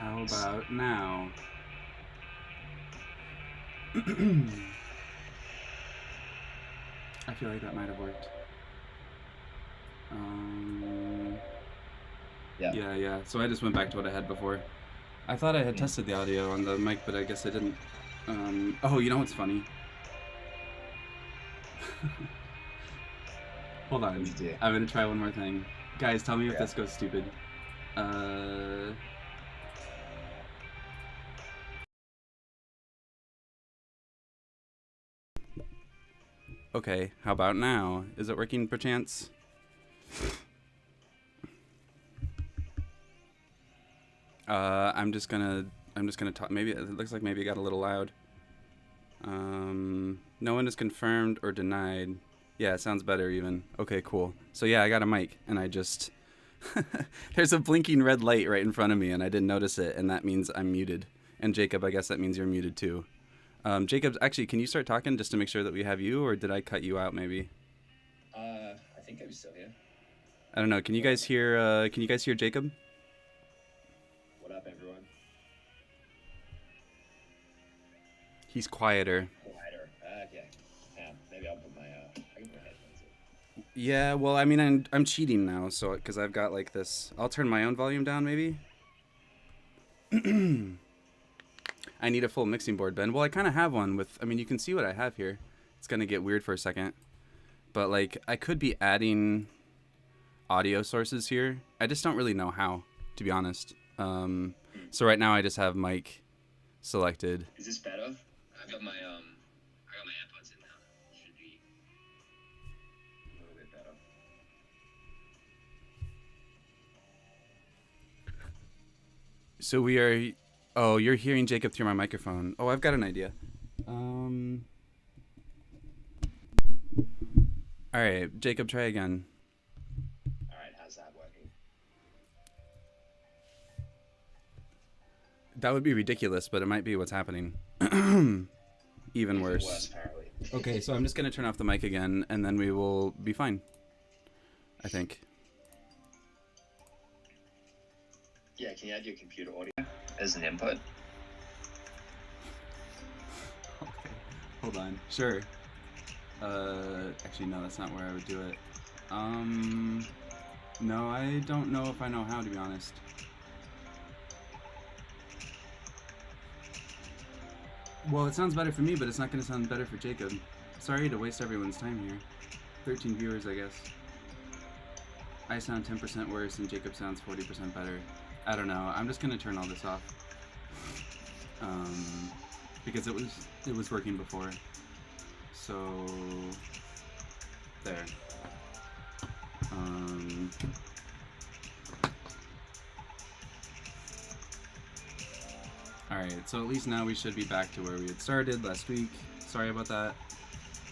How about now? I feel like that might have worked. Yeah. Yeah. So I just went back to what I had before. I thought I had Mm. tested the audio on the mic, but I guess I didn't. Oh, you know what's funny? Hold What'd on. you do? I'm gonna try one more thing. Guys, tell me if Yeah. this goes stupid. Uh. Okay, how about now? Is it working perchance? I'm just gonna talk. Maybe it looks like maybe it got a little loud. No one is confirmed or denied. Yeah, it sounds better even. Okay, cool. So yeah, I got a mic, and I just there's a blinking red light right in front of me, and I didn't notice it, and that means I'm muted. And Jacob, I guess that means you're muted too. Jacob, actually, can you start talking just to make sure that we have you, or did I cut you out? Maybe I think I'm still here. I don't know. Can you What guys up? hear? Can you guys hear Jacob? What up, everyone? He's quieter. Quieter. Okay. Yeah. Maybe I'll put my I can put headphones Yeah, well, I mean, I'm cheating now, so because I've got like this. I'll turn my own volume down, maybe. I need a full mixing board, Ben. Well, I kind of have one with. I mean, you can see what I have here. It's gonna get weird for a second, but like I could be adding audio sources here. I just don't really know how, to be honest. in. So right now I just have mic selected. Is this better? I got my AirPods in now. Should be a little bit better. So we are. Oh, you're hearing Jacob through my microphone. Oh, I've got an idea. Um. All right, Jacob, try again. All right. How's that working? That would be ridiculous, but it might be what's happening. Even Even worse, worse. apparently. Okay, so I'm just gonna turn off the mic again, and then we will be fine. I think. Yeah. Can you add your computer audio as an input? Okay. Hold on. Sure. Actually, no, that's not where I would do it. No, I don't know if I know how, to be honest. Well, it sounds better for me, but it's not gonna sound better for Jacob. Sorry to waste everyone's time here. 13 viewers, I guess. I sound 10% worse, and Jacob sounds 40% better. I don't know. I'm just gonna turn all this off. Because it was working before. So there. Um, all right. So at least now we should be back to where we had started last week. Sorry about that.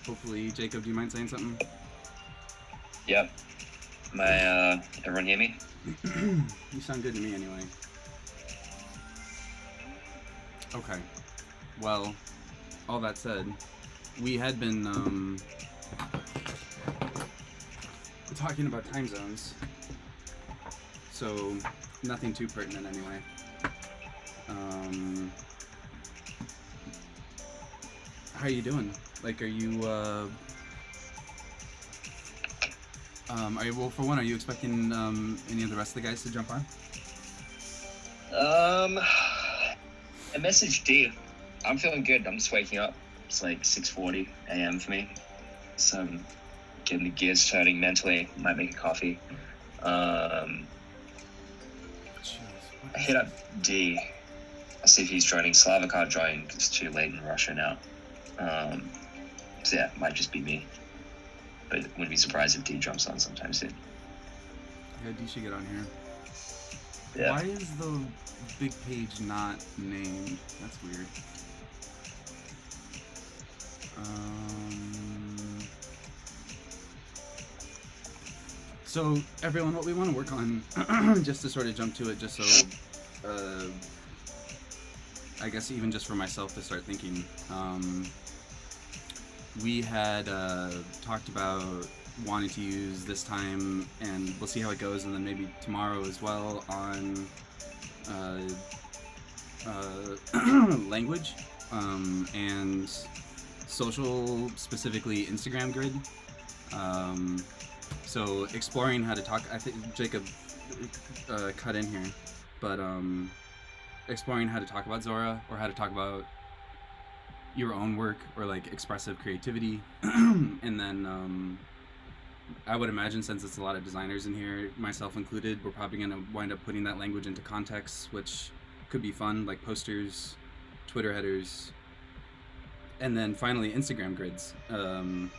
Hopefully, Jacob, do you mind saying something? Yep. Everyone hear me? You sound good to me anyway. Okay. Well, all that said, we had been talking about time zones, so nothing too pertinent anyway. How are you doing? Like, well, for one, are you expecting any of the rest of the guys to jump on? I messaged D. I'm feeling good. I'm just waking up. It's like 6:40 a.m. for me. So I'm getting the gears turning mentally. Might make a coffee. Jeez, I hit up D. I'll see if he's joining. Slava can't join because it's too late in Russia now. So yeah, it might just be me. But wouldn't be surprised if D jumps on sometime soon. Yeah, D should get on here. Yeah. Why is the big page not named? That's weird. So everyone, what we want to work on, just to sort of jump to it, just so, I guess even just for myself to start thinking, we had talked about wanting to use this time, and we'll see how it goes, and then maybe tomorrow as well on language, and social, specifically Instagram grid. Um, so exploring how to talk. I think Jacob cut in here, but exploring how to talk about Zora, or how to talk about your own work, or like expressive creativity, and then I would imagine, since it's a lot of designers in here, myself included, we're probably going to wind up putting that language into context, which could be fun, like posters, Twitter headers, and then finally Instagram grids, and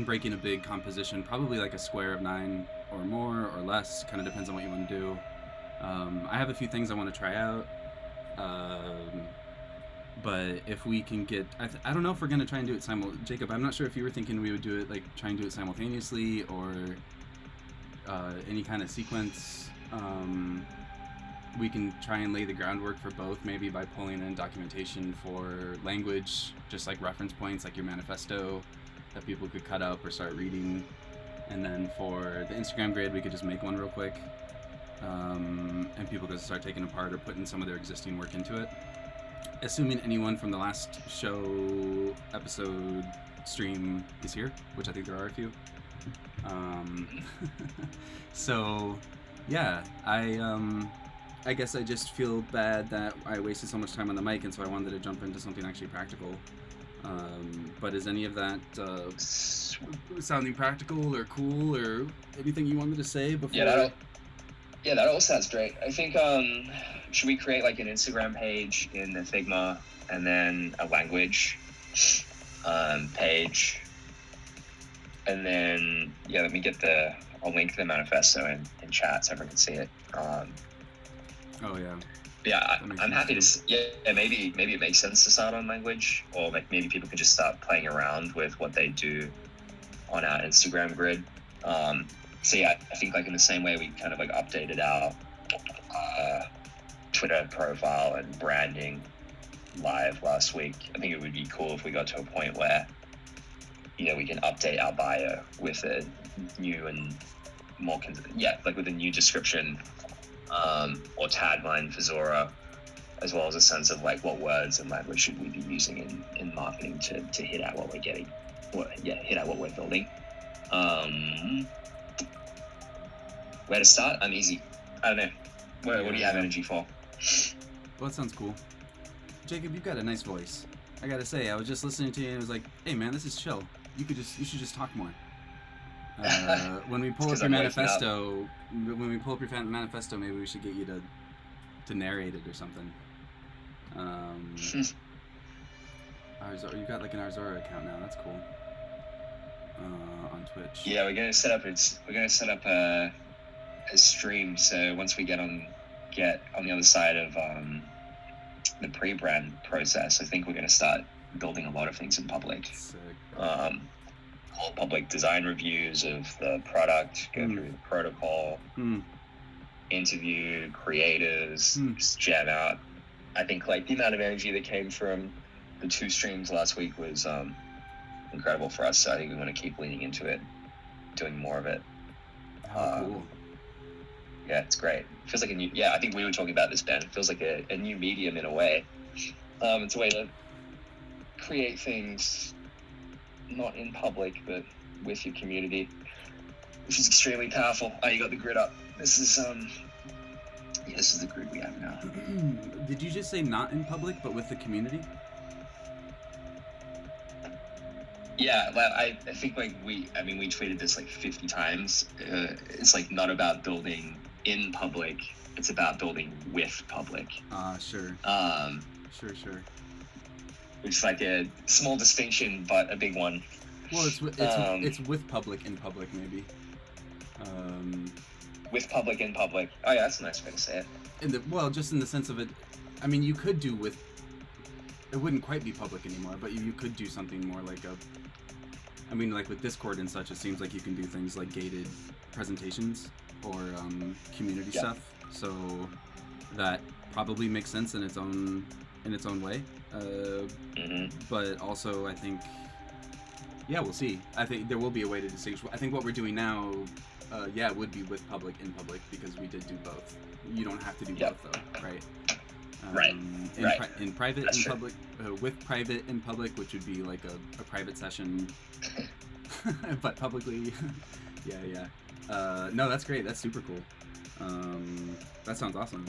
breaking a big composition, probably like a square of 9 or more or less, kind of depends on what you want to do. I have a few things I want to try out, but if we can get, I don't know if we're going to try and do it Jacob, I'm not sure if you were thinking we would do it, like try and do it simultaneously, or any kind of sequence. We can try and lay the groundwork for both, maybe by pulling in documentation for language, just like reference points, like your manifesto, that people could cut up or start reading. And then for the Instagram grid, we could just make one real quick, and people could start taking apart or putting some of their existing work into it. Assuming anyone from the last show, episode, stream is here, which I think there are a few. So, yeah, I guess I just feel bad that I wasted so much time on the mic, and so I wanted to jump into something actually practical. But is any of that sounding practical or cool, or anything you wanted to say before? Yeah, that all sounds great. I think, should we create like an Instagram page in the Figma, and then a language page, and then let me get I'll link the manifesto in chat so everyone can see it. Oh yeah. Yeah, I'm happy to. Maybe it makes sense to start on language, or maybe people can just start playing around with what they do on our Instagram grid. So yeah, I think like in the same way we kind of like updated our Twitter profile and branding live last week, I think it would be cool if we got to a point where we can update our bio with a new and more with a new description or tagline for Zora, as well as a sense of like what words and language should we be using in marketing to hit at what we're getting, hit at what we're building. Where to start? I'm easy. I don't know. What do you have energy for? Well, that sounds cool. Jacob, you've got a nice voice. I gotta say, I was just listening to you and it was like, hey man, this is chill. You should just talk more. When we pull up your manifesto, maybe we should get you to narrate it or something. You got like an Zora account now. That's cool. On Twitch. Yeah, we're gonna set up a stream. So once we get on the other side of the pre-brand process, I think we're gonna start building a lot of things in public. Sick. Public design reviews of the product, go through the protocol, interview creators, just jam out. I think like the amount of energy that came from the 2 streams last week was incredible for us. So I think we want to keep leaning into it, doing more of it. Cool. Yeah, it's great. It feels like a new. Yeah, I think we were talking about this, Ben. It feels like a new medium in a way. It's a way to create things not in public, but with your community, which is extremely powerful. Oh, you got the grid up. This is the grid we have now. Did you just say not in public, but with the community? Yeah, I think like we tweeted this like 50 times. It's like not about building in public. It's about building with public. Sure. Sure. Which is like a small distinction, but a big one. Well, it's with public in public, maybe. With public in public. Oh yeah, that's a nice way to say it. Just in the sense of it, I mean, you could do with. It wouldn't quite be public anymore, but you could do something more like like with Discord and such, it seems like you can do things like gated presentations or community stuff. So that probably makes sense in its own way. But also, I think, we'll see. I think there will be a way to distinguish. I think what we're doing now, would be with public in public, because we did do both. You don't have to do both though, right? Right. Right. In private That's and true. public, with private and public, which would be like a private session, but publicly, yeah. No, that's great. That's super cool. That sounds awesome.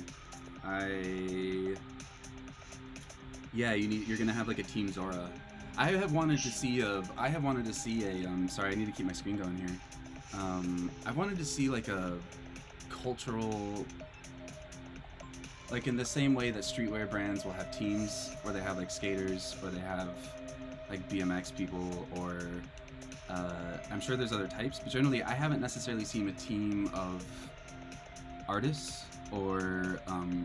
You're gonna have like a Team Zora. I have wanted to see a. Sorry, I need to keep my screen going here. I wanted to see like a cultural, like in the same way that streetwear brands will have teams where they have like skaters, or they have like BMX people, or I'm sure there's other types, but generally I haven't necessarily seen a team of artists or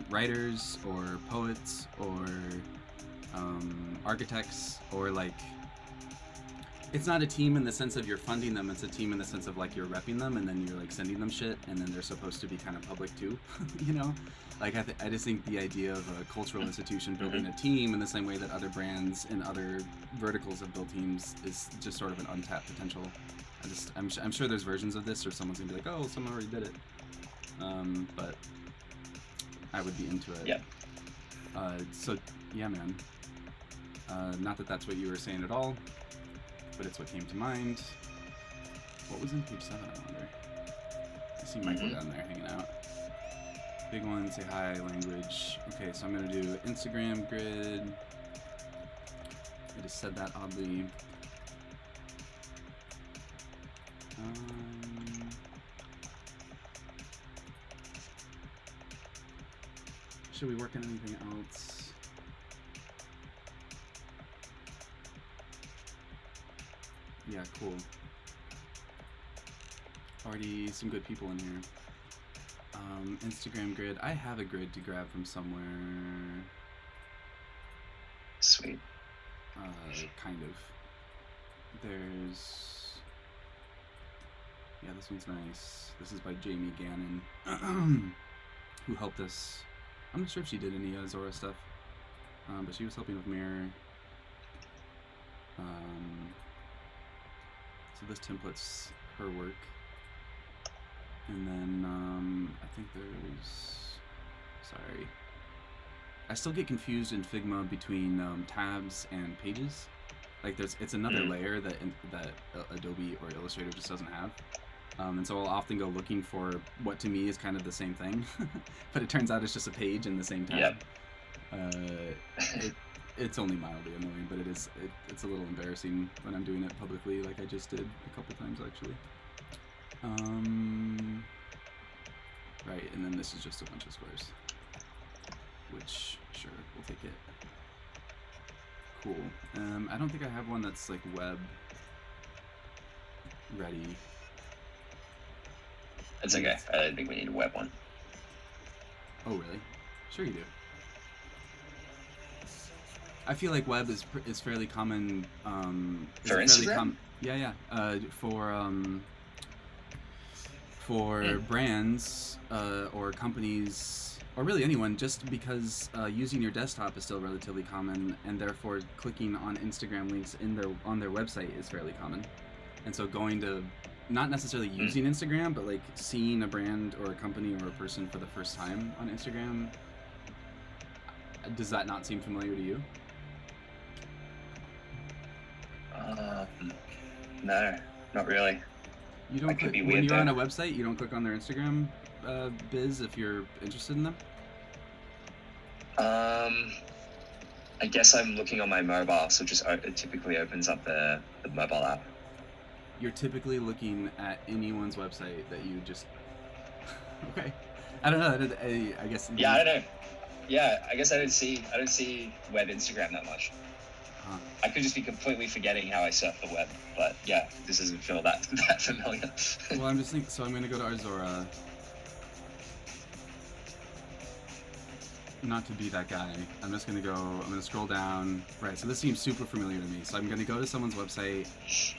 writers or poets or architects, or like, it's not a team in the sense of you're funding them, it's a team in the sense of like you're repping them and then you're like sending them shit and then they're supposed to be kind of public too. You know, like I just think the idea of a cultural institution building a team in the same way that other brands and other verticals have built teams is just sort of an untapped potential. I'm sure there's versions of this, or someone's gonna be like, oh, someone already did it, but I would be into it. Yeah. So yeah, man. Not that that's what you were saying at all, but it's what came to mind. What was in page 7, I wonder? I see Michael down there hanging out. Big one, say hi, language. Okay, so I'm gonna do Instagram grid. I just said that oddly. Should we work on anything else? Yeah, cool. Already some good people in here. Instagram grid. I have a grid to grab from somewhere. Sweet. Kind of. There's... Yeah, this one's nice. This is by Jamie Gannon, who helped us. I'm not sure if she did any Zora stuff, but she was helping with Mirror. So this template's her work. And then I think there's... Sorry. I still get confused in Figma between tabs and pages. Like it's another layer that Adobe or Illustrator just doesn't have. And so I'll often go looking for what to me is kind of the same thing, but it turns out it's just a page in the same tab. It's only mildly annoying, but it's a little embarrassing when I'm doing it publicly, like I just did a couple times actually. Right, and then this is just a bunch of squares, which sure, we'll take it. Cool. I don't think I have one that's like web ready. It's okay. I don't think we need a web one. Oh really? Sure you do. I feel like web is fairly common. For Instagram? For brands or companies, or really anyone, just because using your desktop is still relatively common, and therefore clicking on Instagram links on their website is fairly common. And so going to, not necessarily using Instagram, but like seeing a brand or a company or a person for the first time on Instagram, does that not seem familiar to you? No, not really. You don't click, when you're on a website, you don't click on their Instagram biz if you're interested in them? I guess I'm looking on my mobile, so it typically opens up the mobile app. You're typically looking at anyone's website that you just... Okay. I don't know. I guess... Yeah, I don't know. Yeah, I guess I don't see web Instagram that much. Huh. I could just be completely forgetting how I surf the web, but yeah, this doesn't feel that familiar. Well, I'm just thinking, so I'm going to go to our Zora. Not to be that guy. I'm just going to scroll down. Right, so this seems super familiar to me. So I'm going to go to someone's website,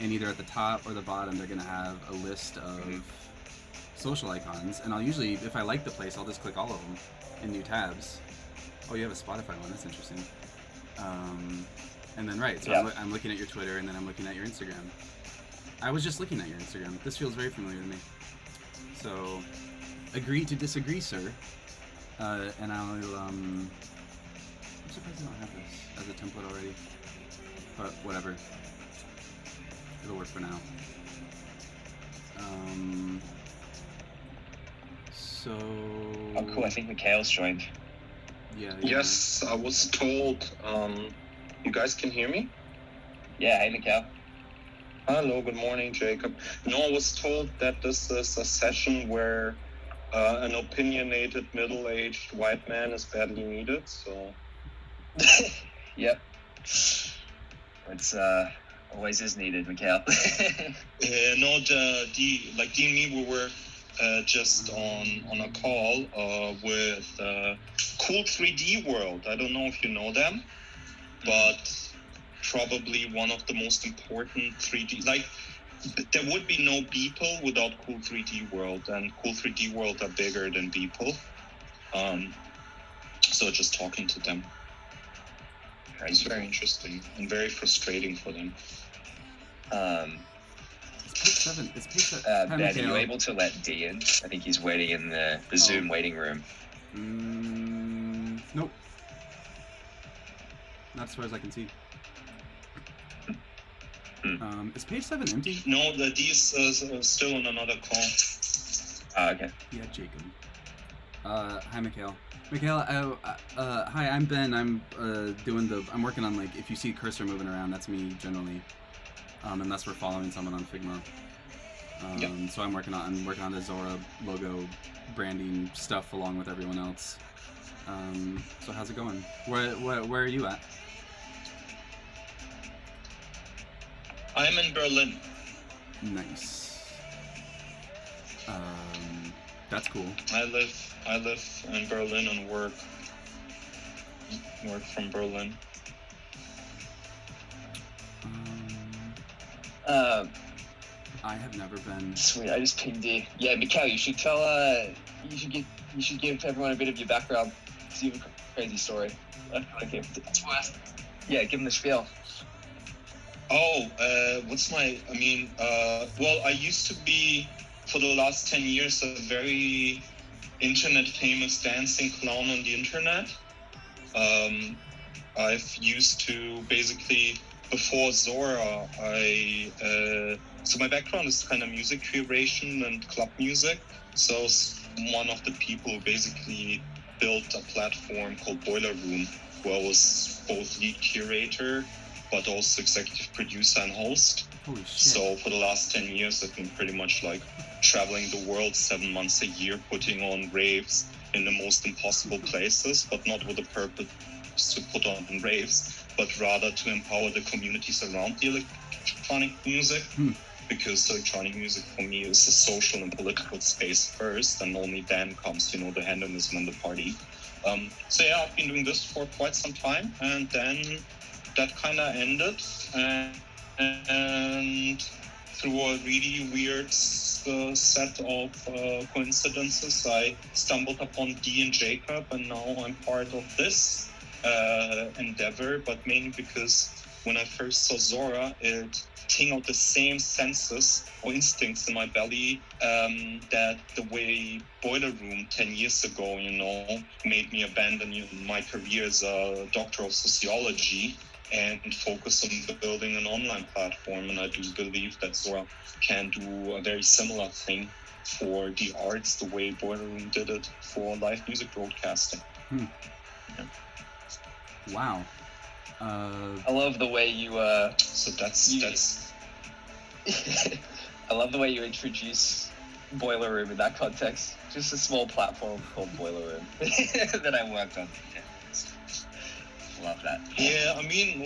and either at the top or the bottom, they're going to have a list of social icons. And I'll usually, if I like the place, I'll just click all of them in new tabs. Oh, you have a Spotify one. That's interesting. And then, right, so yeah. I'm looking at your Twitter, and then I'm looking at your Instagram. I was just looking at your Instagram. This feels very familiar to me. So, agree to disagree, sir. And surprised I don't have this as a template already. But whatever. It'll work for now. So... Oh, cool. I think Mikhail's joined. Yeah. Yes, I was told. You guys can hear me? Yeah, hey, Mikhail. Hello, good morning, Jacob. No, I was told that this is a session where an opinionated middle-aged white man is badly needed, so... Yep. It's always is needed, Mikhail. No, like Dean and me, we were just on a call with Cool 3D World. I don't know if you know them, but probably one of the most important 3D, like there would be no Beeple without Cool 3D World, and Cool 3D World are bigger than Beeple. So just talking to them. It's very interesting and very frustrating for them. It's page 7. It's page 7. Ben, are you able to let D in? I think he's waiting in the Zoom waiting room. Nope. Not as far as I can see. Is page 7 empty? No, the D is still on another call. Okay. Yeah, Jacob. Hi, Mikhail. Mikhail, hi, I'm Ben. I'm I'm working on, like, if you see cursor moving around, that's me generally. Unless we're following someone on Figma. Yep. So I'm working on the Zora logo branding stuff along with everyone else. So how's it going? Where are you at? I'm in Berlin. Nice. That's cool. I live in Berlin and work from Berlin. I have never been. Sweet, I just pinged D. Yeah, Mikhail, you should tell you should give everyone a bit of your background. See a crazy story. Okay. Yeah, give them the spiel. What's my, well, I used to be, for the last 10 years, a very internet famous dancing clown on the internet. I've used to basically, before Zora, so my background is kind of music curation and club music. So one of the people who basically built a platform called Boiler Room, where I was both lead curator, but also executive producer and host. Holy shit. So for the last 10 years, I've been pretty much like traveling the world 7 months a year, putting on raves in the most impossible places, but not with the purpose to put on raves, but rather to empower the communities around the electronic music. Because electronic music for me is a social and political space first, and only then comes, the hedonism and the party. So yeah, I've been doing this for quite some time, and then that kind of ended, and through a really weird set of coincidences, I stumbled upon D and Jacob, and now I'm part of this endeavor, but mainly because when I first saw Zora, it tingled the same senses or instincts in my belly that the way Boiler Room 10 years ago, made me abandon my career as a doctor of sociology and focus on building an online platform. And I do believe that Zora can do a very similar thing for the arts, the way Boiler Room did it for live music broadcasting. Yeah. Wow. I love the way you So that's I love the way you introduce Boiler Room in that context. Just a small platform called Boiler Room that I worked on. Love that. Yeah,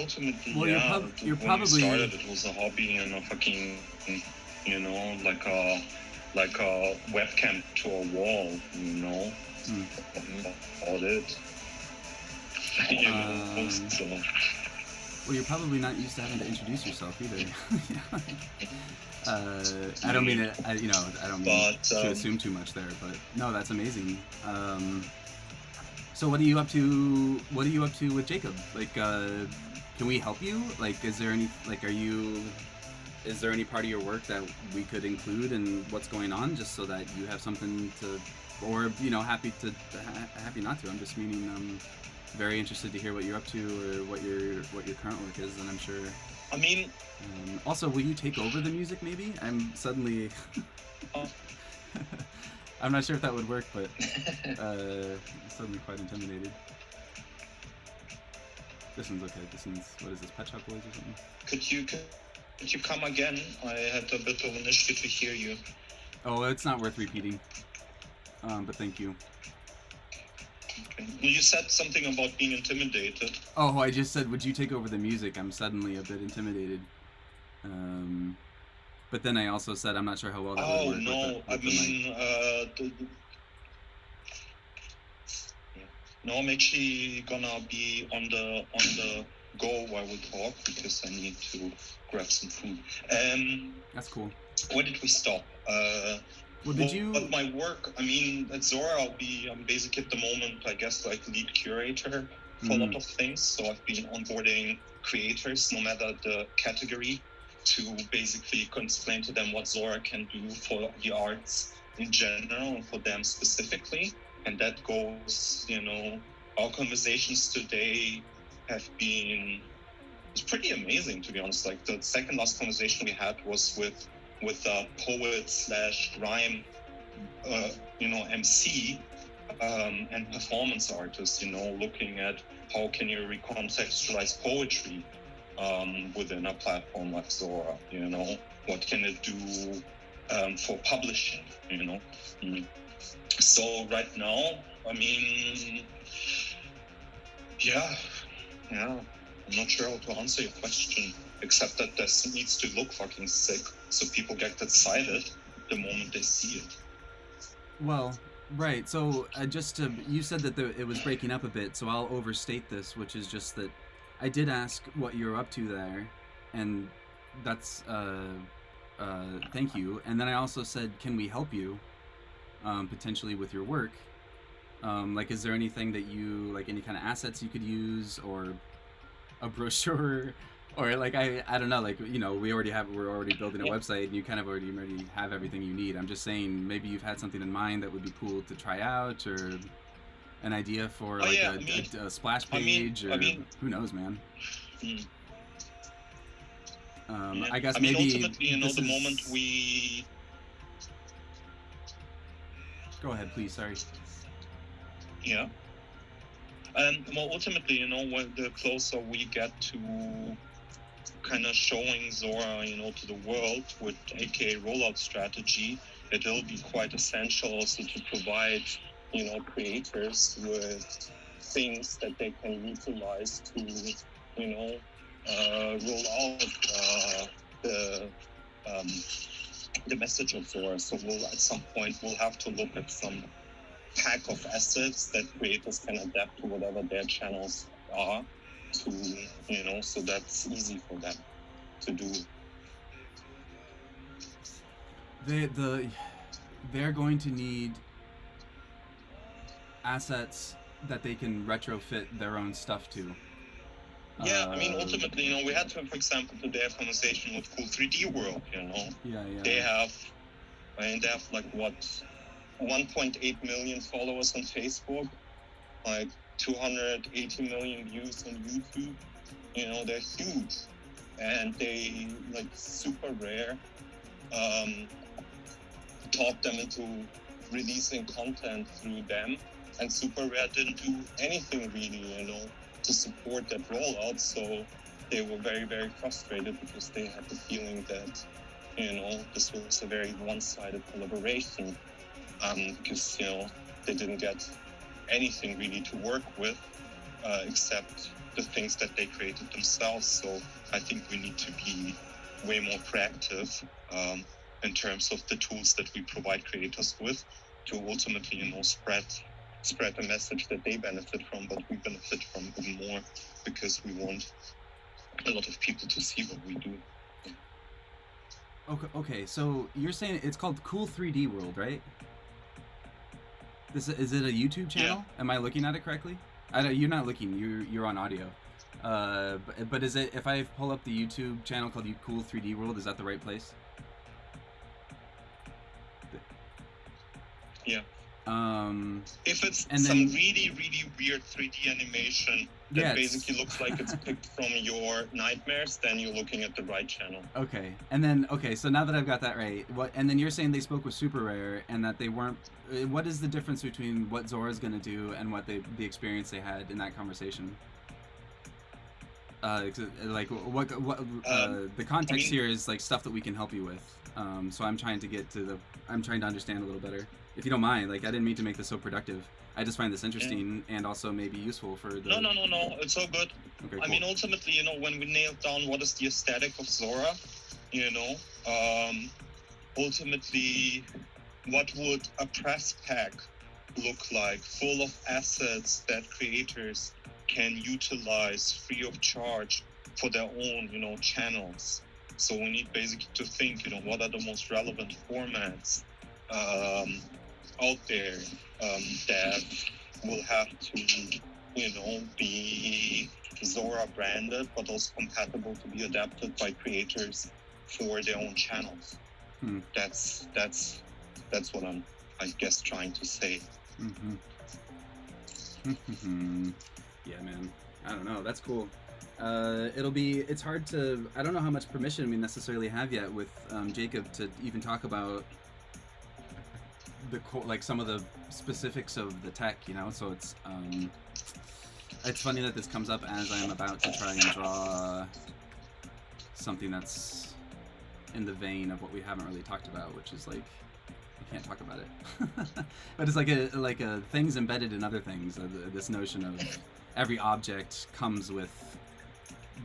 ultimately, Well, you're when probably... we started, it was a hobby and a fucking, like a webcam to a wall, all it. So. Well, you're probably not used to having to introduce yourself either. I don't mean it. I don't mean to assume too much there, but no, that's amazing. So what are you up to? What are you up to with Jacob? Like, can we help you? Like, is there any part of your work that we could include in what's going on, just so that you have something to, or happy not to. I'm just meaning, very interested to hear what you're up to or what your current work is, and I'm sure. I mean, Also, will you take over the music? Maybe I'm suddenly. I'm not sure if that would work, but I'm suddenly quite intimidated. This one's okay. This one's, what is this, Pet Shop Boys or something? could you come again? I had a bit of an issue to hear you. Oh, it's not worth repeating. But thank you. Okay. You said something about being intimidated. Oh, I just said, would you take over the music? I'm suddenly a bit intimidated. But then I also said I'm not sure how well that would work. Oh no, with I mean, no, I'm actually gonna be on the go while we talk because I need to grab some food. That's cool. Where did we stop? Well, did you? But my work, I mean, at Zora, I'm basically at the moment, I guess, like lead curator for a lot of things. So I've been onboarding creators, no matter the category, to basically explain to them what Zora can do for the arts in general and for them specifically. And that goes, our conversations today have been, it's pretty amazing, to be honest. Like the second last conversation we had was with a poet / rhyme, MC and performance artist, looking at how can you recontextualize poetry within a platform like Zora, what can it do for publishing, So right now, I mean, yeah, I'm not sure how to answer your question, except that this needs to look fucking sick so people get excited the moment they see it. Well, right. So you said that it was breaking up a bit, so I'll overstate this, which is just that I did ask what you're up to there, and that's thank you. And then I also said, can we help you potentially with your work? Like, is there anything that you like, any kind of assets you could use, or a brochure, or like I don't know, like we're already building a website, and you kind of already have everything you need. I'm just saying maybe you've had something in mind that would be cool to try out, or an idea for a splash page, or who knows, man. I guess maybe ultimately, the moment we go ahead, please. Sorry. Yeah. Well, ultimately, when the closer we get to kind of showing Zora, to the world with AKA rollout strategy, it'll be quite essential also to provide, creators with things that they can utilize to, roll out the message of Zora. So at some point we'll have to look at some pack of assets that creators can adapt to whatever their channels are to, so that's easy for them to do. They're going to need assets that they can retrofit their own stuff to. Yeah, I mean, ultimately, we had to, for example, today a conversation with Cool 3D World, Yeah. They have like, what, 1.8 million followers on Facebook, like 280 million views on YouTube. They're huge, and they like super rare. Taught them into releasing content through them, and Super Rare didn't do anything really, to support that rollout. So they were very, very frustrated because they had the feeling that, this was a very one-sided collaboration. Because they didn't get anything really to work with except the things that they created themselves. So I think we need to be way more proactive in terms of the tools that we provide creators with to ultimately spread the message that they benefit from, but we benefit from even more because we want a lot of people to see what we do. Okay, so you're saying it's called Cool 3D World, right? Is it a YouTube channel? Yeah. Am I looking at it correctly? I know you're not looking. You're on audio. But is it, if I pull up the YouTube channel called Cool 3D World, is that the right place? Yeah. If it's And some then- really, really weird 3D animation that Yeah, basically looks like it's picked from your nightmares, then you're looking at the right channel. Okay, and then so now that I've got that right, and then you're saying they spoke with Super Rare and that they weren't. What is the difference between what Zora's gonna do and what the experience they had in that conversation? Like what the context here is like stuff that we can help you with. So I'm trying to understand a little better. If you don't mind, like I didn't mean to make this so productive. I just find this interesting and also maybe useful for the. No, it's all good. Okay, cool. I mean, ultimately, when we nailed down what is the aesthetic of Zora, ultimately, what would a press pack look like, full of assets that creators can utilize free of charge for their own, channels. So we need basically to think, what are the most relevant formats out there that will have to, be Zora branded, but also compatible to be adapted by creators for their own channels. That's what I'm, I guess, trying to say. Yeah, man. I don't know. That's cool. It's hard to, I don't know how much permission we necessarily have yet with Jacob to even talk about like some of the specifics of the tech, so it's funny that this comes up as I am about to try and draw something that's in the vein of what we haven't really talked about, which is like, we can't talk about it. But it's like a things embedded in other things, this notion of every object comes with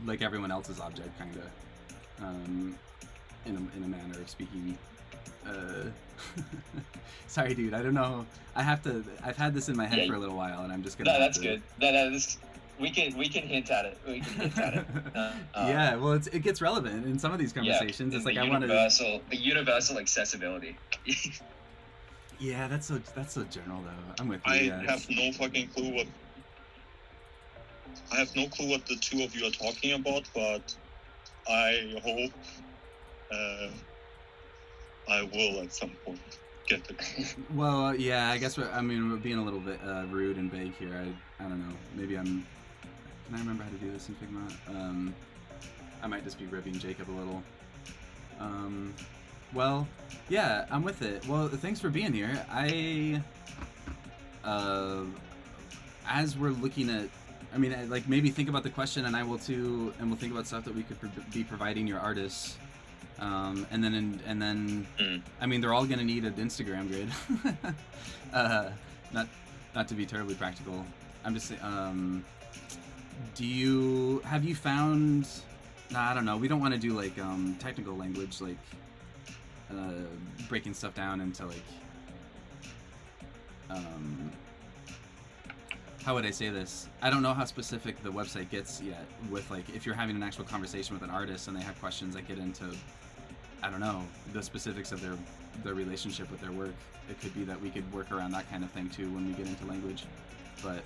like everyone else's object, kind of, in a manner of speaking. Sorry, dude. I don't know. I've had this in my head for a little while, and I'm just gonna. No, that's good. No, we can hint at it. We can hint at it. Yeah, well, it gets relevant in some of these conversations. Yeah, it's like the universal accessibility. Yeah, that's so general though. I'm with you. I have no fucking clue what. I have no clue what the two of you are talking about, but I hope I will at some point get it. Well, yeah, I guess we're being a little bit rude and vague here. I don't know. Maybe can I remember how to do this in Figma? I might just be ribbing Jacob a little. Well, yeah, I'm with it. Well, thanks for being here. As we're looking at, like maybe think about the question, and I will too, and we'll think about stuff that we could be providing your artists. And then, they're all gonna need an Instagram grid. Not to be terribly practical. I'm just saying. Have you found? Nah, I don't know. We don't want to do like technical language, like breaking stuff down into like how would I say this? I don't know how specific the website gets yet with like if you're having an actual conversation with an artist and they have questions that get into, I don't know, the specifics of their relationship with their work. It could be that we could work around that kind of thing too when we get into language, but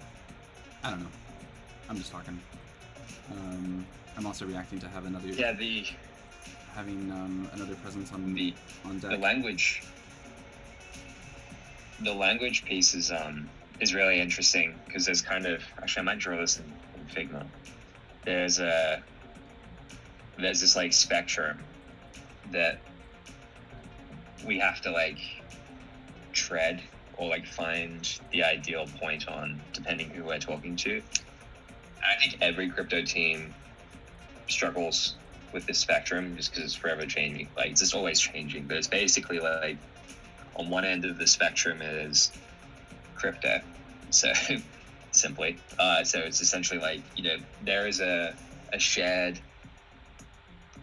I don't know. I'm just talking. I'm also reacting to have another having another presence on deck. The language piece is really interesting because there's kind of, actually I might draw this in Figma. There's this like spectrum that we have to like tread or like find the ideal point on depending who we're talking to. And I think every crypto team struggles with this spectrum just because it's forever changing. Like it's just always changing, but it's basically like on one end of the spectrum is crypto. So simply, so it's essentially like, there is a shared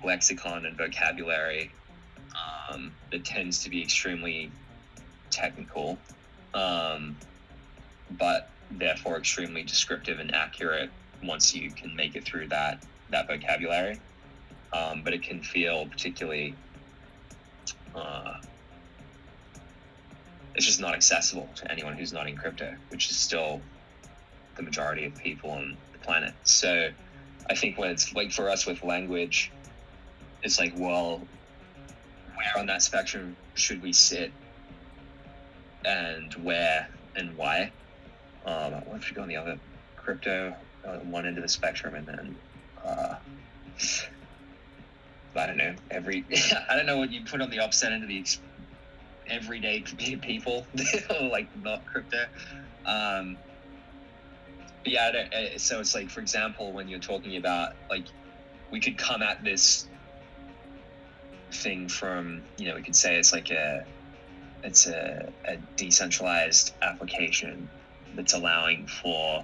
lexicon and vocabulary that tends to be extremely technical, but therefore extremely descriptive and accurate once you can make it through that vocabulary. But it can feel particularly it's just not accessible to anyone who's not in crypto, which is still the majority of people on the planet. So I think when it's like for us with language, it's like, well, where on that spectrum should we sit and where and why. What if you go on the other crypto, one end of the spectrum, and then I don't know, I don't know what you put on the opposite end of the everyday people, like not crypto. But yeah, so it's like, for example, when you're talking about, like, we could come at this thing from, we could say it's like it's a decentralized application that's allowing for,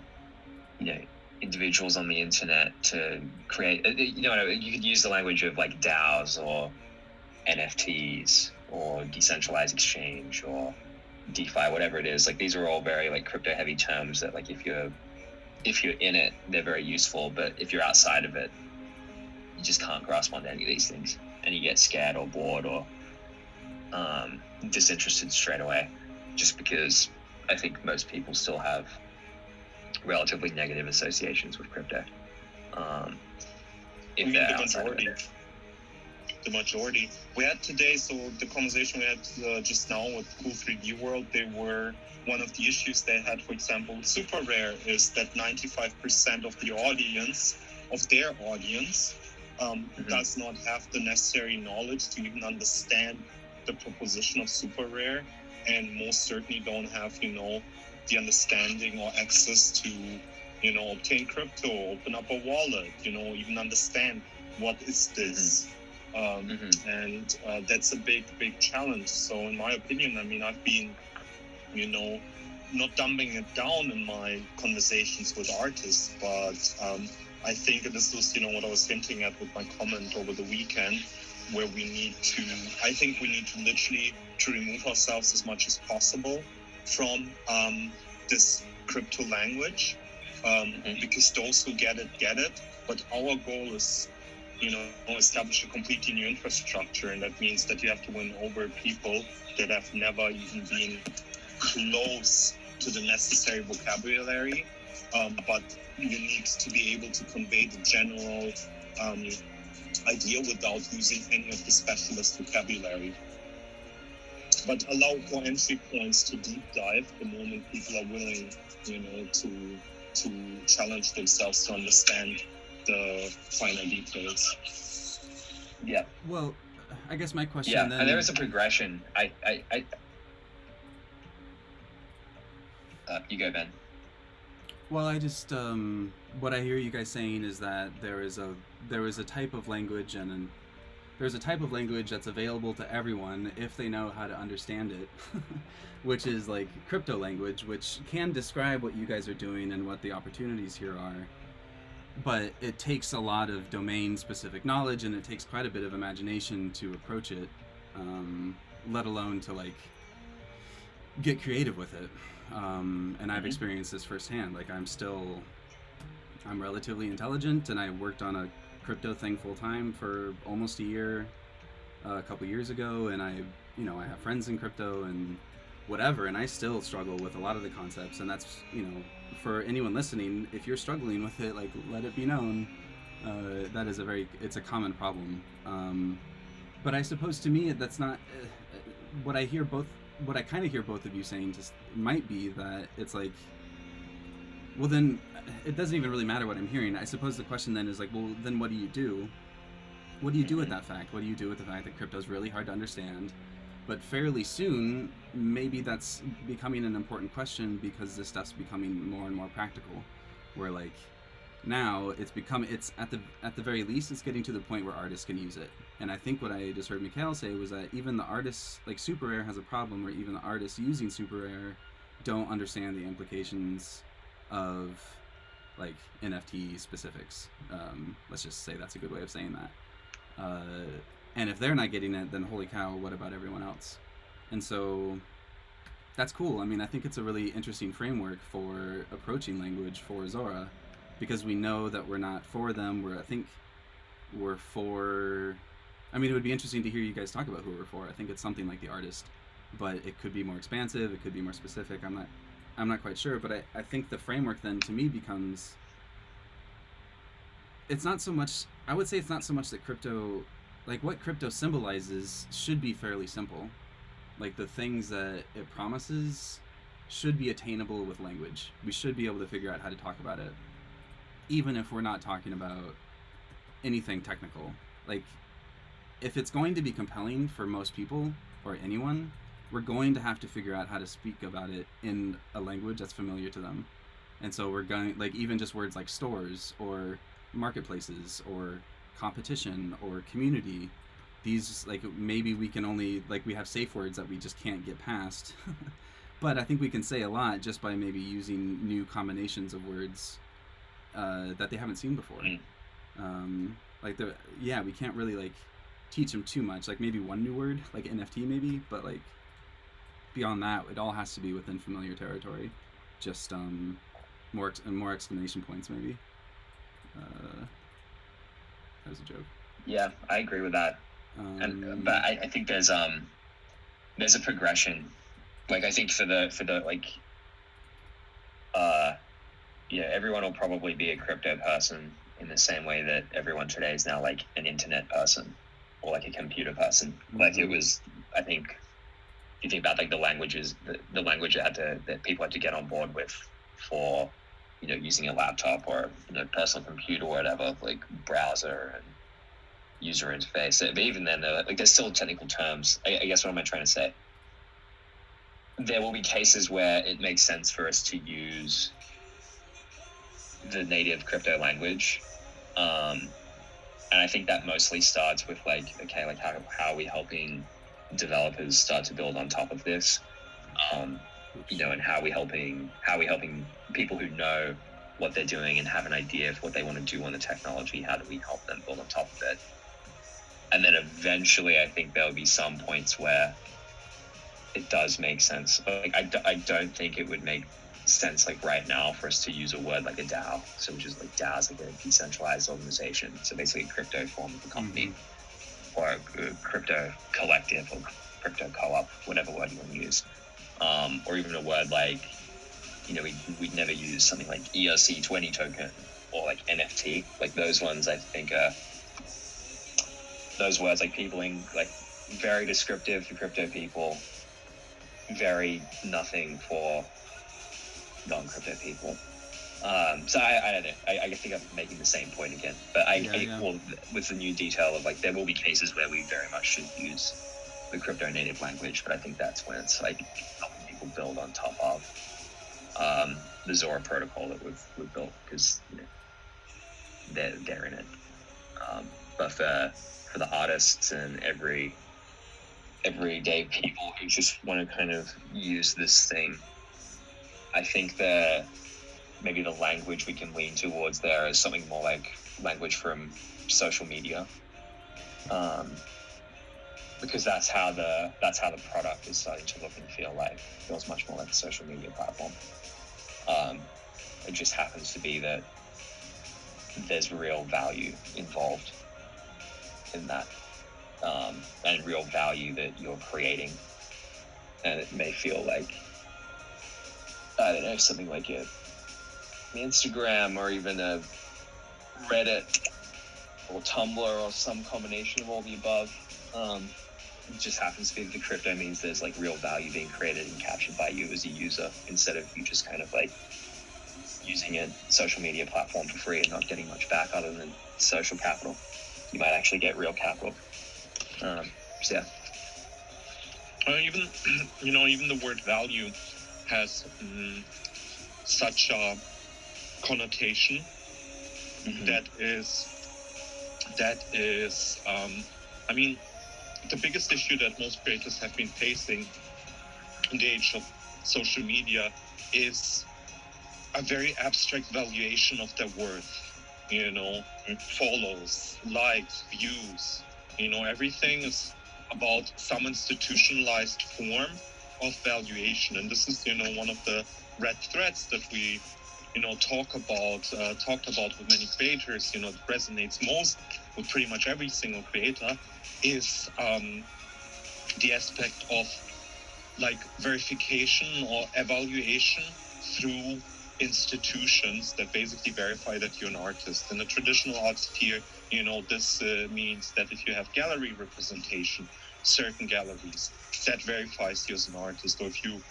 individuals on the internet to create, you could use the language of like DAOs or NFTs or decentralized exchange or DeFi, whatever it is. Like, these are all very like crypto heavy terms that, like, if you're in it, they're very useful, but if you're outside of it, you just can't grasp onto any of these things, and you get scared or bored or disinterested straight away, just because I think most people still have relatively negative associations with crypto. If they're outside of it. The majority. We had today, so the conversation we had just now with Cool 3D World, they were, one of the issues they had, for example, with Super Rare, is that 95% of the audience, of their audience, does not have the necessary knowledge to even understand the proposition of Super Rare, and most certainly don't have, the understanding or access to, obtain crypto, open up a wallet, even understand what is this. And that's a big challenge. So in my opinion, I've been, not dumbing it down in my conversations with artists, but I think this was, what I was hinting at with my comment over the weekend, where I think we need to literally to remove ourselves as much as possible from this crypto language, because those who get it, but our goal is, establish a completely new infrastructure, and that means that you have to win over people that have never even been close to the necessary vocabulary, but you need to be able to convey the general idea without using any of the specialist vocabulary. But allow for entry points to deep dive the moment people are willing, to challenge themselves to understand the finer details. Yeah. Well, I guess my question then... and there is a progression. You go, Ben. Well, I just what I hear you guys saying is that there is a type of language there's a type of language that's available to everyone if they know how to understand it, which is like crypto language, which can describe what you guys are doing and what the opportunities here are. But it takes a lot of domain-specific knowledge, and it takes quite a bit of imagination to approach it, let alone to like get creative with it. And I've experienced this firsthand. Like, I'm relatively intelligent, and I worked on a crypto thing full-time for almost a year, a couple years ago, and I have friends in crypto and whatever, and I still struggle with a lot of the concepts, and that's, for anyone listening, if you're struggling with it, like, let it be known. That is it's a common problem. But I suppose to me, that's not what I kind of hear both of you saying. Just might be that it's like, well, then it doesn't even really matter what I'm hearing. I suppose the question then is like, well, then what do you do? What do you do with that fact? What do you do with the fact that crypto is really hard to understand? But fairly soon, maybe that's becoming an important question, because this stuff's becoming more and more practical. Where, like, now it's at the very least, it's getting to the point where artists can use it. And I think what I just heard Mikhail say was that even the artists, like Super Rare has a problem where even the artists using Super Rare don't understand the implications of, like, NFT specifics. Let's just say that's a good way of saying that. And if they're not getting it, then holy cow, what about everyone else? And so that's cool. I think it's a really interesting framework for approaching language for Zora, because we know that we're not for them. We're for... it would be interesting to hear you guys talk about who we're for. I think it's something like the artist, but it could be more expansive. It could be more specific. I'm not quite sure, but I think the framework then to me becomes... It's not so much that crypto... Like, what crypto symbolizes should be fairly simple. Like the things that it promises should be attainable with language. We should be able to figure out how to talk about it, even if we're not talking about anything technical. Like, if it's going to be compelling for most people or anyone, we're going to have to figure out how to speak about it in a language that's familiar to them. And so we're going, like, even just words like stores or marketplaces or competition or community, these, like, maybe we can only, like, we have safe words that we just can't get past. But I think we can say a lot just by maybe using new combinations of words that they haven't seen before. Like, we can't really, like, teach them too much. Like, maybe one new word, like NFT maybe, but, like, beyond that, it all has to be within familiar territory. Just more exclamation points maybe. That was a joke. Yeah, I agree with that. But I think there's a progression. Like, I think for the like, everyone will probably be a crypto person in the same way that everyone today is now like an internet person or like a computer person. Mm-hmm. Like, it was, I think, if you think about like the languages, the language that people had to get on board with for, using a laptop or personal computer or whatever, like browser and user interface. But even then, like, there's still technical terms. I guess what am I trying to say? There will be cases where it makes sense for us to use the native crypto language. And I think that mostly starts with like, okay, like how are we helping developers start to build on top of this? And how are we helping people who know what they're doing and have an idea of what they want to do on the technology? How do we help them build on top of it? And then eventually, I think there'll be some points where it does make sense. Like, I don't think it would make sense like right now for us to use a word like a DAO. So which is like DAO is like a decentralized organization. So basically a crypto form of a company, or a crypto collective or crypto co-op, whatever word you want to use. Or even a word like, we'd never use something like ERC20 token or like NFT. Like those ones, I think those words, like peopling, like very descriptive for crypto people, very nothing for non-crypto people. So I don't know. I think I'm making the same point again. But well, with the new detail of like, there will be cases where we very much should use the crypto native language, but I think that's when it's like helping people build on top of the Zora protocol that we've built, because they're in it. But for the artists and everyday people who just want to kind of use this thing, I think that maybe the language we can lean towards there is something more like language from social media, because that's how the product is starting to look and feel like. It feels much more like a social media platform. It just happens to be that there's real value involved in that, and real value that you're creating. And it may feel like, I don't know, something like an Instagram or even a Reddit or Tumblr or some combination of all the above. It just happens to be that the crypto means there's like real value being created and captured by you as a user, instead of you just kind of like using a social media platform for free and not getting much back other than social capital. You might actually get real capital. So yeah. Even the word value has such a connotation that is the biggest issue that most creators have been facing in the age of social media is a very abstract valuation of their worth. Follows, likes, views. Everything is about some institutionalized form of valuation, and this is one of the red threads that we talked about with many creators. It resonates most with pretty much every single creator, is the aspect of like verification or evaluation through institutions that basically verify that you're an artist. In the traditional art sphere, this means that if you have gallery representation, certain galleries that verifies you as an artist. Or if you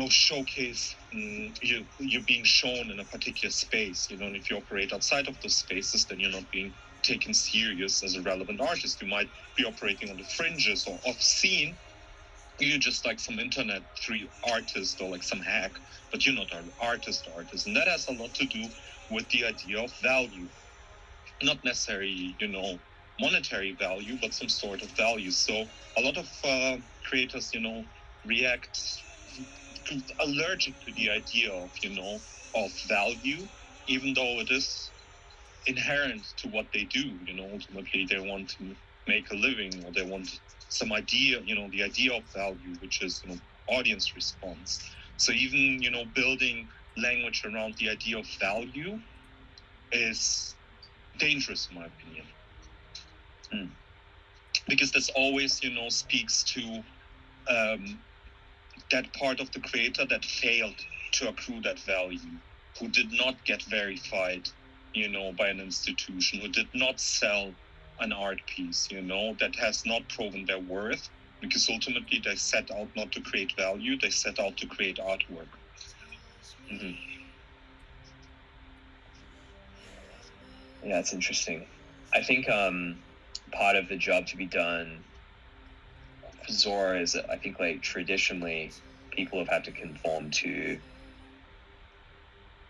showcase you're being shown in a particular space, and if you operate outside of those spaces, then you're not being taken serious as a relevant artist. You might be operating on the fringes or off scene. You're just like some internet free artist or like some hack, but you're not an artist. And that has a lot to do with the idea of value. Not necessarily, monetary value, but some sort of value. So a lot of creators, react allergic to the idea of value, even though it is inherent to what they do. Ultimately they want to make a living, or they want some idea, the idea of value, which is audience response. So even building language around the idea of value is dangerous, in my opinion. Because this always speaks to that part of the creator that failed to accrue that value, who did not get verified by an institution, who did not sell an art piece, that has not proven their worth, because ultimately they set out not to create value, they set out to create artwork. Yeah, that's interesting. I think part of the job to be done for Zora is, I think, like, traditionally people have had to conform to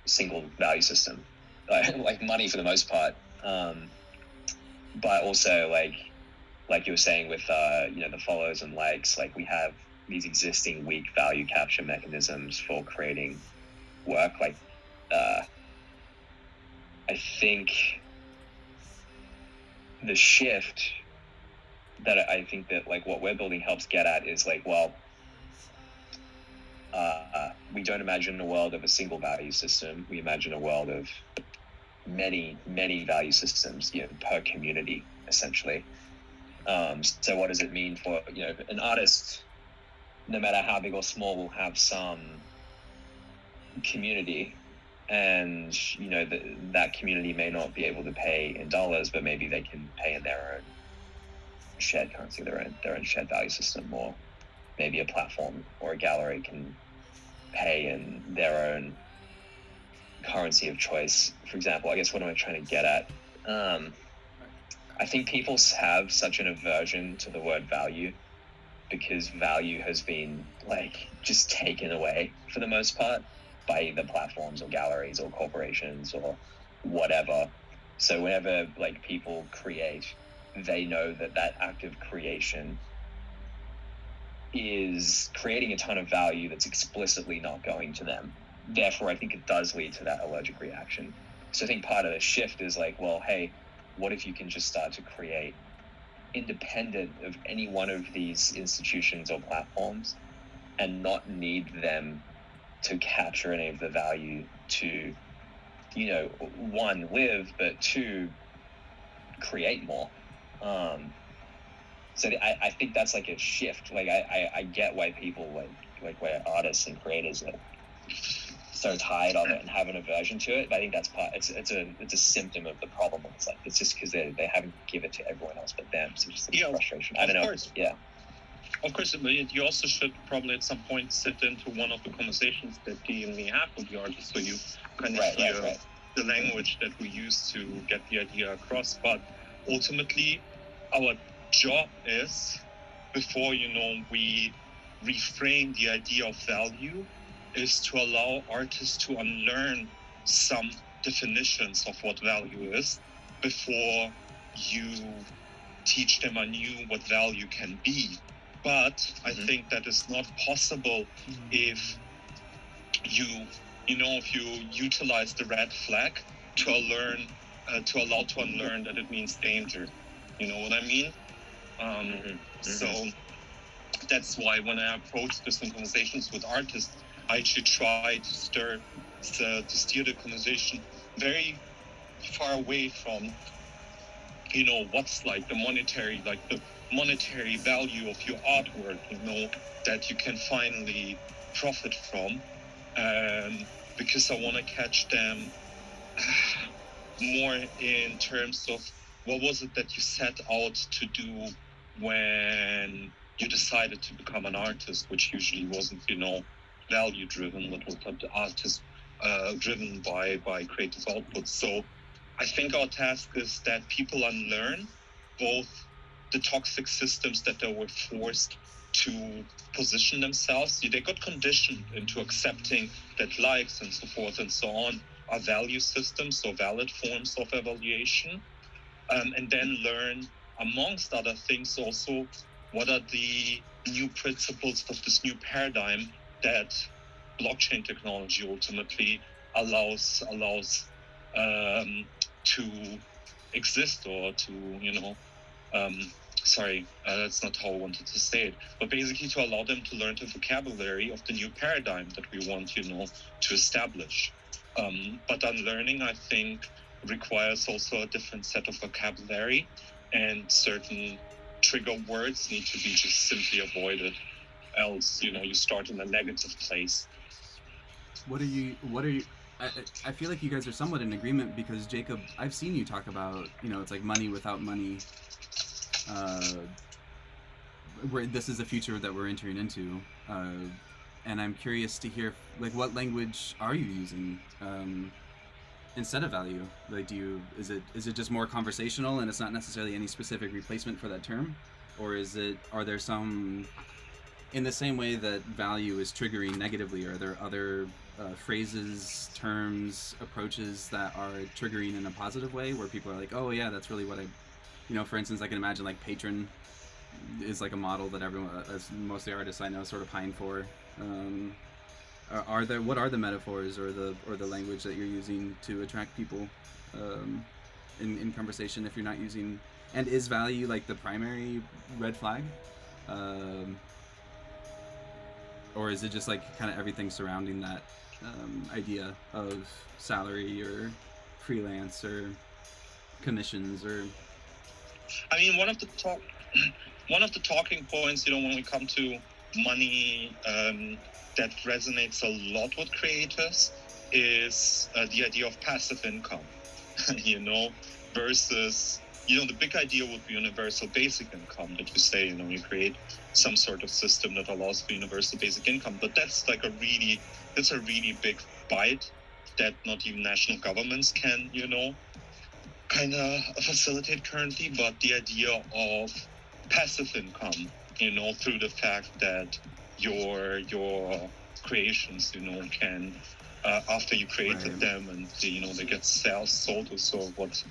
a single value system, like money for the most part, but also like you were saying with the follows and likes, like we have these existing weak value capture mechanisms for creating work. Like I think the shift that I think that like what we're building helps get at is like, well, we don't imagine a world of a single value system. We imagine a world of many value systems, per community, essentially. So what does it mean for an artist? No matter how big or small, will have some community, and that community may not be able to pay in dollars, but maybe they can pay in their own shared currency, their own shared value system, or maybe a platform or a gallery can pay in their own currency of choice. For example, I guess what am I trying to get at? I think people have such an aversion to the word value because value has been like just taken away for the most part by either platforms or galleries or corporations or whatever. So whenever like people create, they know that act of creation is creating a ton of value that's explicitly not going to them. Therefore, I think it does lead to that allergic reaction. So I think part of the shift is like, well, hey, what if you can just start to create independent of any one of these institutions or platforms and not need them to capture any of the value to, one, live, but two, create more. So I think that's like a shift. Like I get why people like why artists and creators are so tired of it and have an aversion to it. But I think that's part. It's a symptom of the problem. It's like it's just because they haven't given it to everyone else but them. So it's just frustration. I don't know. Course. Yeah. Of course, you also should probably at some point sit into one of the conversations that Dee and me have with the artists, so you kind of hear the language that we use to get the idea across. But ultimately, our job is, before we reframe the idea of value, is to allow artists to unlearn some definitions of what value is before you teach them anew what value can be. But I think that is not possible if you utilize the red flag to allow to unlearn that it means danger. You know what I mean? So that's why when I approach this in conversations with artists, I actually try to steer the conversation very far away from what's like the monetary value of your artwork, that you can finally profit from, because I want to catch them more in terms of what was it that you set out to do when you decided to become an artist, which usually wasn't, value driven, but was the artist driven by creative output. So I think our task is that people unlearn both the toxic systems that they were forced to position themselves. They got conditioned into accepting that likes and so forth and so on are value systems, so valid forms of evaluation, and then learn, amongst other things, also what are the new principles of this new paradigm that blockchain technology ultimately allows to exist, or to that's not how I wanted to say it, but basically to allow them to learn the vocabulary of the new paradigm that we want to establish. But unlearning, I think, requires also a different set of vocabulary, and certain trigger words need to be just simply avoided, else you start in a negative place. What are you? I feel like you guys are somewhat in agreement, because Jacob, I've seen you talk about, it's like money without money. Where this is a future that we're entering into, and I'm curious to hear, like, what language are you using instead of value? Like, is it just more conversational, and it's not necessarily any specific replacement for that term, or are there some, in the same way that value is triggering negatively, are there other phrases, terms, approaches that are triggering in a positive way, where people are like, oh yeah, that's really what for instance, I can imagine like patron is like a model that everyone, as most of the artists I know, sort of pine for. What are the metaphors or the language that you're using to attract people in conversation, if you're not using, and is value like the primary red flag, or is it just like kind of everything surrounding that idea of salary or freelance or commissions? Or I mean, one of the talking points, when we come to money, that resonates a lot with creators is the idea of passive income, versus, the big idea would be universal basic income, that you say, you create some sort of system that allows for universal basic income. But that's like a really big bite that not even national governments can, kind of facilitate currently. But the idea of passive income, through the fact that your creations, can, after you created Right. them, and they get sold or so what,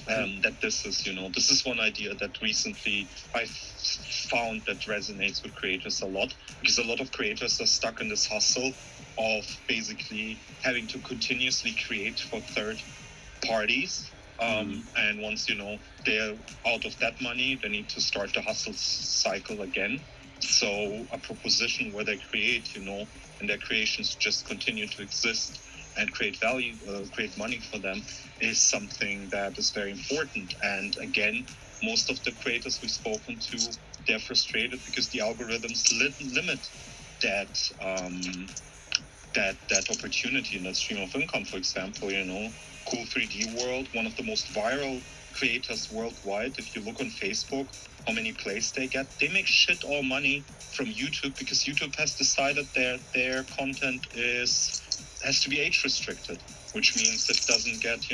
that this is one idea that recently I found that resonates with creators a lot, because a lot of creators are stuck in this hustle of basically having to continuously create for third parties. And once they're out of that money, they need to start the hustle cycle again. So a proposition where they create, and their creations just continue to exist and create value, create money for them, is something that is very important. And again, most of the creators we've spoken to, they're frustrated because the algorithms limit that that opportunity in that stream of income. For example, Cool 3D World, one of the most viral creators worldwide. If you look on Facebook, how many plays they get, they make shit all money from YouTube, because YouTube has decided their content has to be age restricted, which means it doesn't get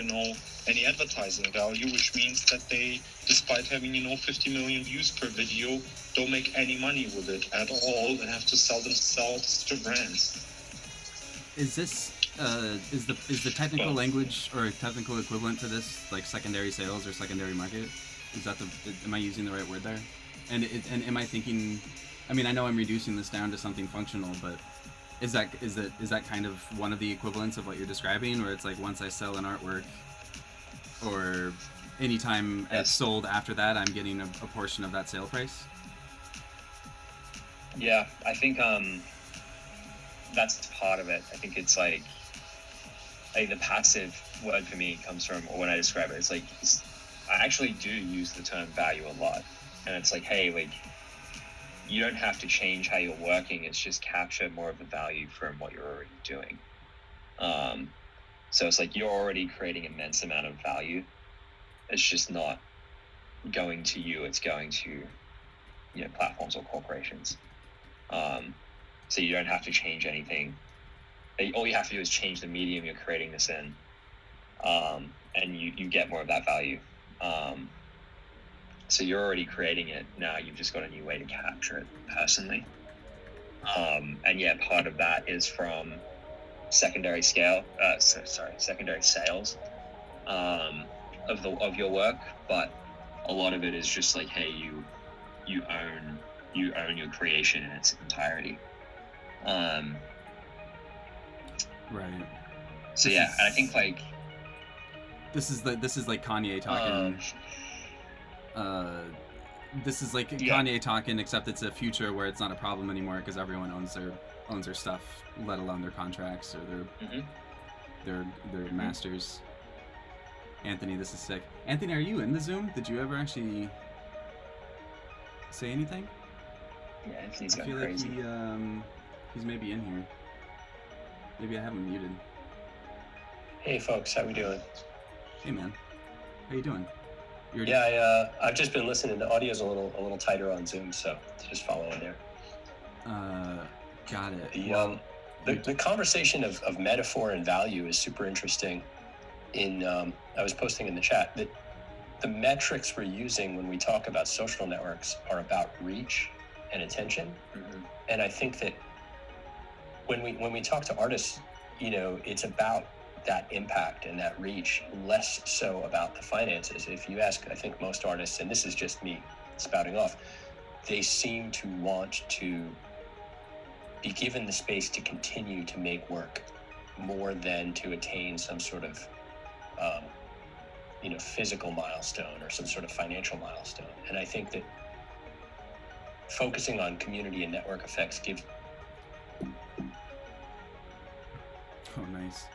any advertising value, which means that they, despite having 50 million views per video, don't make any money with it at all, and have to sell themselves to brands. Is this is the technical language or technical equivalent to this like secondary sales or secondary market? Is that am I using the right word there? And am I thinking? I mean, I know I'm reducing this down to something functional, but is that kind of one of the equivalents of what you're describing, where it's like, once I sell an artwork, or anytime it's sold after that, I'm getting a portion of that sale price? Yeah, I think that's part of it. I think it's like the passive word for me comes from, or when I describe it, it's like, I actually do use the term value a lot. And it's like, hey, like, you don't have to change how you're working. It's just capture more of the value from what you're already doing. So it's like, you're already creating immense amount of value. It's just not going to you. It's going to platforms or corporations. So you don't have to change anything. All you have to do is change the medium you're creating this in, and you get more of that value. So you're already creating it. Now you've just got a new way to capture it personally. And yeah, part of that is from secondary sales of your work, but a lot of it is just like, hey, you own your creation in its entirety. Right. So yeah, and I think like this is like Kanye talking. This is like Kanye talking, except it's a future where it's not a problem anymore because everyone owns their stuff, let alone their contracts or their masters. Anthony, this is sick. Anthony, are you in the Zoom? Did you ever actually say anything? Yeah, Anthony's I feel crazy. like he's maybe in here. Maybe I have him muted. Hey folks, how we doing? Hey man, how you doing? I've just been listening. The audio's a little tighter on Zoom, so just following there. Got it. The conversation of metaphor and value is super interesting. I was posting in the chat that the metrics we're using when we talk about social networks are about reach and attention. And I think that when we talk to artists, it's about that impact and that reach, less so about the finances. If you ask, I think most artists, and this is just me spouting off, they seem to want to be given the space to continue to make work more than to attain some sort of physical milestone or some sort of financial milestone. And I think that focusing on community and network effects gives. Oh, nice.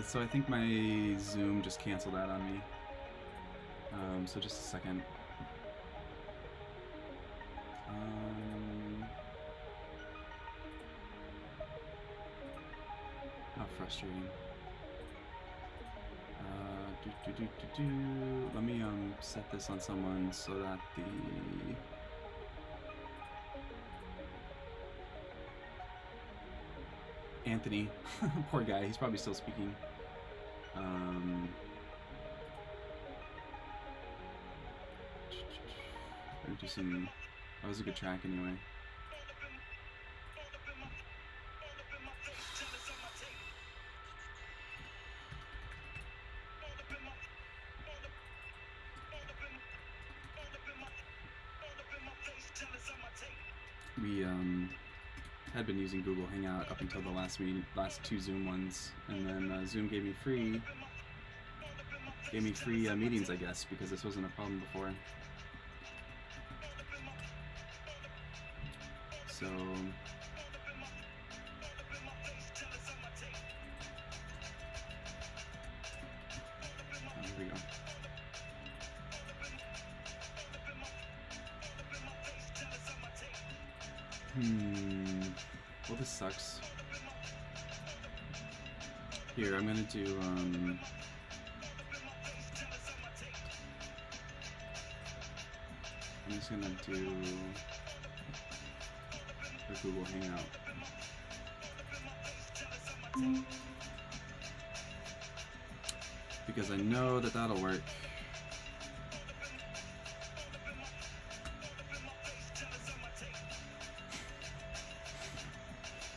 So I think my Zoom just canceled out on me. So just a second. How frustrating. Let me set this on someone so that the Anthony, poor guy, he's probably still speaking. Let me do some. That was a good track anyway. We had been using Google Hangout up until the last two Zoom ones, and then Zoom gave me free meetings, I guess, because this wasn't a problem before. So here we go. Well, this sucks. Here, I'm gonna do, I'm just gonna do the Google Hangout. Because I know that that'll work.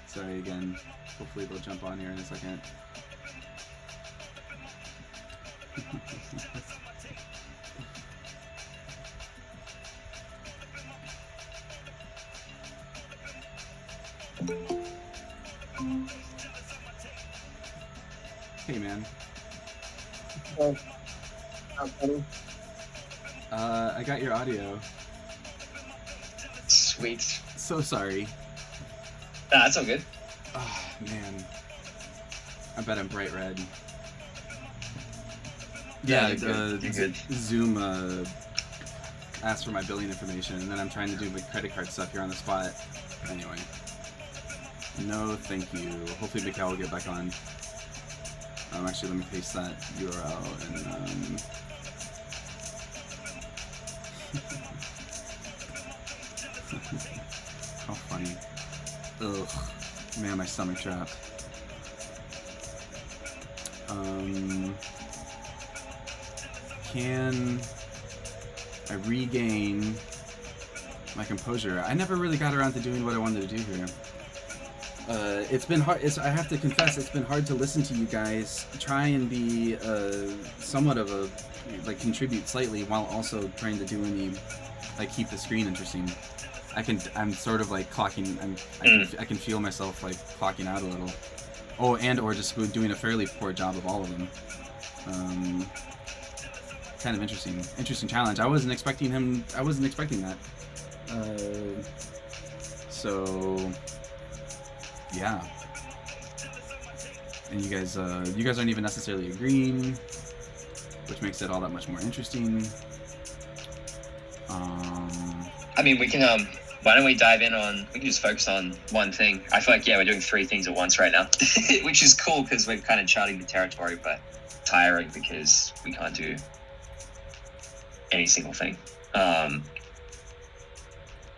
Sorry again. Hopefully they'll jump on here in a second. Hey man. I got your audio. Sweet. So sorry. Nah, that's all good. Oh man. I bet I'm bright red. Yeah, you're good. Zoom asked for my billing information, and then I'm trying to do my credit card stuff here on the spot. Anyway. No, thank you. Hopefully Mikhail will get back on. Actually, let me paste that URL and How funny. Ugh. Man, my stomach dropped. Can I regain my composure? I never really got around to doing what I wanted to do here. It's been hard. I have to confess, it's been hard to listen to you guys try and be somewhat of a contribute slightly while also trying to do any keep the screen interesting. I'm sort of clocking. I can feel myself clocking out a little. Oh, and or just doing a fairly poor job of all of them. Kind of interesting challenge. I wasn't expecting that. So yeah. And you guys aren't even necessarily agreeing, which makes it all that much more interesting. I mean, we can why don't we dive in on? We can just focus on one thing. I feel like we're doing 3 things at once right now, which is cool because we're kind of charting the territory, but tiring because we can't do any single thing.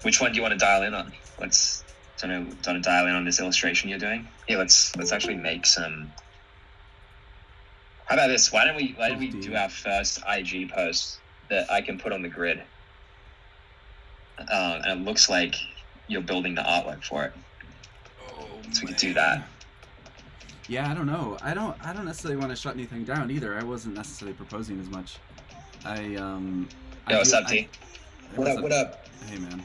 Which one do you want to dial in on? Let's dial in on this illustration you're doing. Yeah, let's actually make some. How about this? Why don't we do our first IG post that I can put on the grid? And it looks like you're building the artwork for it. Oh, so we could do that. Yeah, I don't know. I don't necessarily want to shut anything down either. I wasn't necessarily proposing as much. Yo, what's up, D? What up? Hey, man.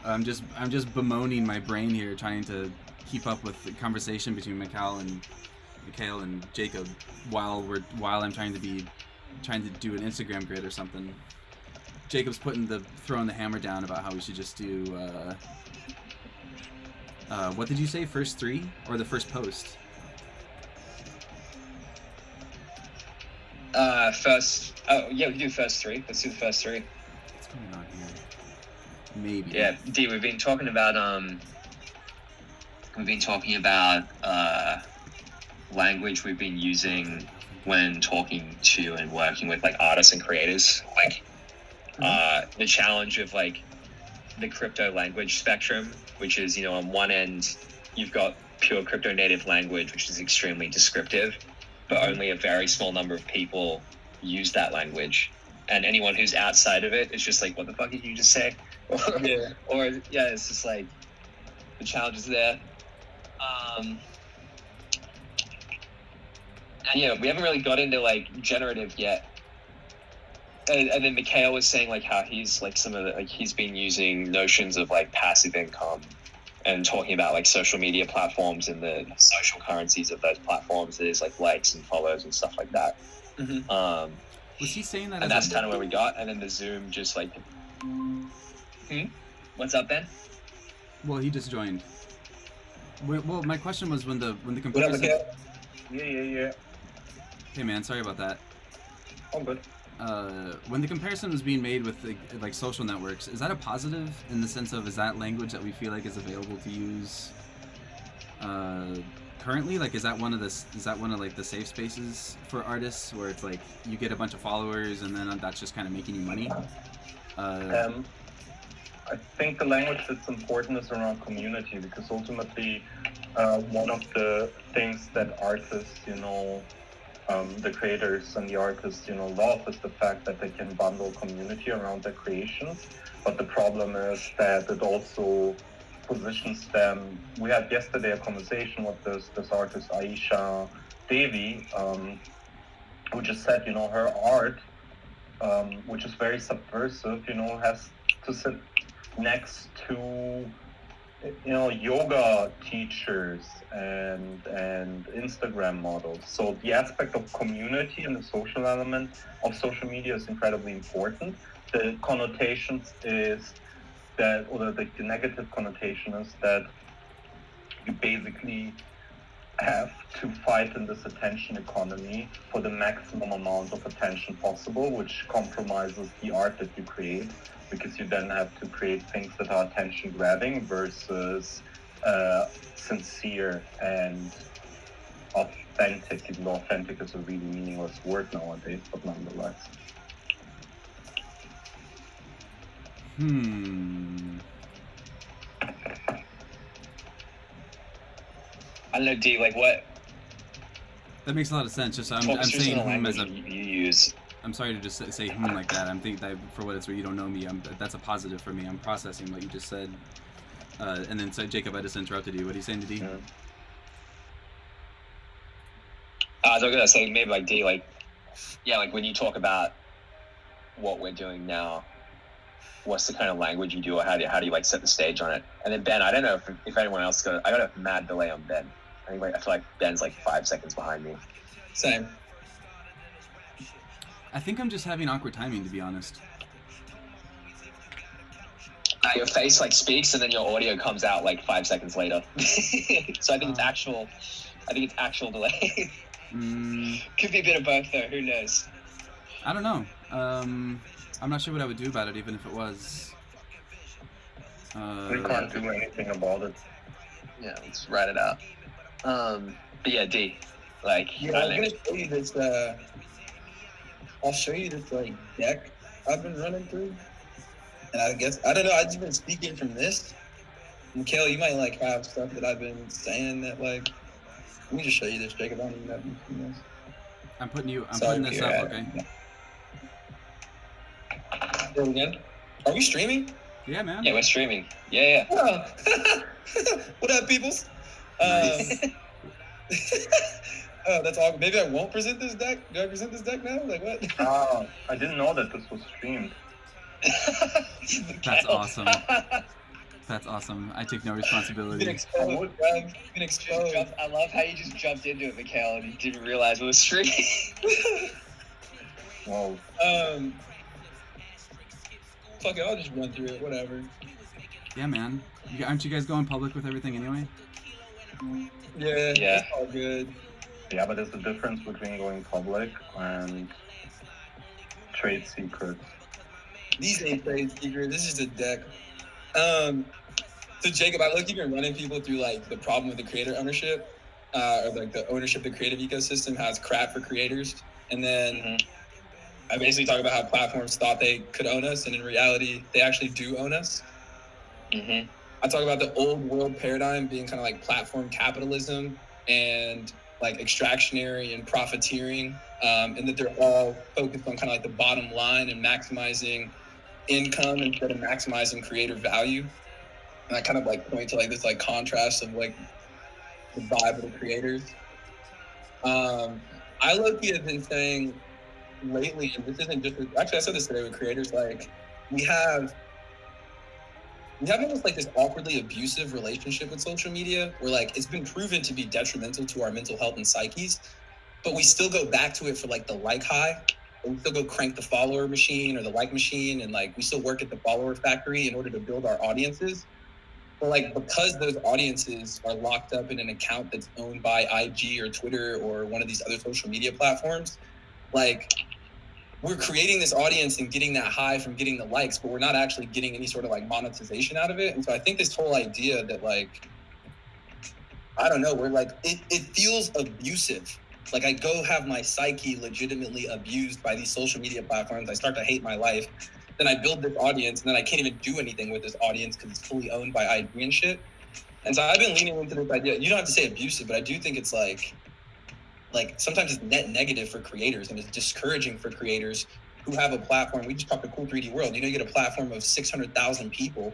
I'm just bemoaning my brain here, trying to keep up with the conversation between Mikhail and Jacob while I'm trying to do an Instagram grid or something. Jacob's throwing the hammer down about how we should just do what did you say, first 3 or the first post? We can do first 3. Let's do the first 3. What's going on here? Maybe. Yeah, D, we've been talking about language we've been using when talking to and working with artists and creators. The challenge of the crypto language spectrum, which is, on one end you've got pure crypto native language, which is extremely descriptive, but only a very small number of people use that language, and anyone who's outside of it is just what the fuck did you just say? Or it's just the challenge is there. And we haven't really got into generative yet. And then Mikhail was saying how he's he's been using notions of passive income and talking about social media platforms and the social currencies of those platforms. That is likes and follows and stuff like that. Mm-hmm. Was he saying that? And that's kind of where we got. And then the Zoom just What's up, Ben? Well, he just joined. Well, my question was when the comparison. What up, Yeah. Hey, man, sorry about that. I'm good. When the comparison was being made with social networks, is that a positive in the sense of, is that language that we feel is available to use currently? Is that one of the safe spaces for artists where it's you get a bunch of followers and then that's just kind of making you money? I think the language that's important is around community, because ultimately one of the things that artists, the creators and the artists, love is the fact that they can bundle community around their creations. But the problem is that it also positions them. We had yesterday a conversation with this artist, Aisha Devi, who just said, her art, which is very subversive, has to sit next to yoga teachers and Instagram models. So the aspect of community and the social element of social media is incredibly important. The connotations is that, or the negative connotation is that you basically have to fight in this attention economy for the maximum amount of attention possible, which compromises the art that you create, because you then have to create things that are attention grabbing versus sincere and authentic, even though authentic is a really meaningless word nowadays, but nonetheless. I don't know, D. Like what? That makes a lot of sense. Just I'm Focus saying on the language as a. you use. I'm sorry to just say like that. I'm thinking that for what it's worth, you don't know me. That's a positive for me. I'm processing what you just said. And then so Jacob, I just interrupted you. What are you saying to D? I was gonna say maybe like D, like yeah, like when you talk about what we're doing now, what's the kind of language you do, or how do you like set the stage on it? And then Ben, I don't know if anyone else got. I got a mad delay on Ben. I feel like Ben's like 5 seconds behind me. Same. I think I'm just having awkward timing, to be honest. Your face like speaks, and then your audio comes out like 5 seconds later. So I think it's actual. I think it's actual delay. Could be a bit of both, though. Who knows? I don't know. I'm not sure what I would do about it, even if it was. We can't do anything about it. Yeah, let's write it out. But yeah, D. Like, Yeah, I'm gonna show you this. I'll show you this like deck I've been running through, and I guess I don't know. I've just been speaking from this. Mikhail, you might like have stuff that I've been saying that like. Let me just show you this, Jacob. I don't even have this. I'm putting this up, okay? There we go. Are we streaming? Yeah, man. Yeah, we're streaming. Yeah. Oh. What up, peoples? Nice. Oh, that's all. Maybe I won't present this deck. Do I present this deck now? Like what? Ah, I didn't know that this was streamed. That's awesome. That's awesome. I take no responsibility. Been exposed. I love how you just jumped into it, Mikhail, and you didn't realize it was streaming. Wow. Fuck it, I'll just run through it. Whatever. Yeah, man. Aren't you guys going public with everything anyway? Yeah. Yeah. It's all good. Yeah, but there's a difference between going public and trade secrets. These ain't trade secrets. This is a deck. So Jacob, I look, you've been running people through like the problem with the creator ownership, or like the ownership of the creative ecosystem, how it's crap for creators. And then I basically talk about how platforms thought they could own us, and in reality, they actually do own us. I talk about the old world paradigm being kind of like platform capitalism and like extractionary and profiteering, and that they're all focused on kind of like the bottom line and maximizing income instead of maximizing creator value. And I kind of like point to like this like contrast of like the vibe of the creators. I low-key have been saying lately, and this isn't just actually I said this today with creators, like we have almost like this awkwardly abusive relationship with social media where like it's been proven to be detrimental to our mental health and psyches, but we still go back to it for like the like high. We still go crank the follower machine or the like machine, and like we still work at the follower factory in order to build our audiences. But like because those audiences are locked up in an account that's owned by IG or Twitter or one of these other social media platforms, like we're creating this audience and getting that high from getting the likes, but we're not actually getting any sort of like monetization out of it. And so I think this whole idea that like, I don't know, we're like, it feels abusive. Like I go have my psyche legitimately abused by these social media platforms. I start to hate my life. Then I build this audience, and then I can't even do anything with this audience because it's fully owned by IG and shit. And so I've been leaning into this idea. You don't have to say abusive, but I do think it's like sometimes it's net negative for creators, and it's discouraging for creators who have a platform. We just talked to Cool 3D World. You know, you get a platform of 600,000 people,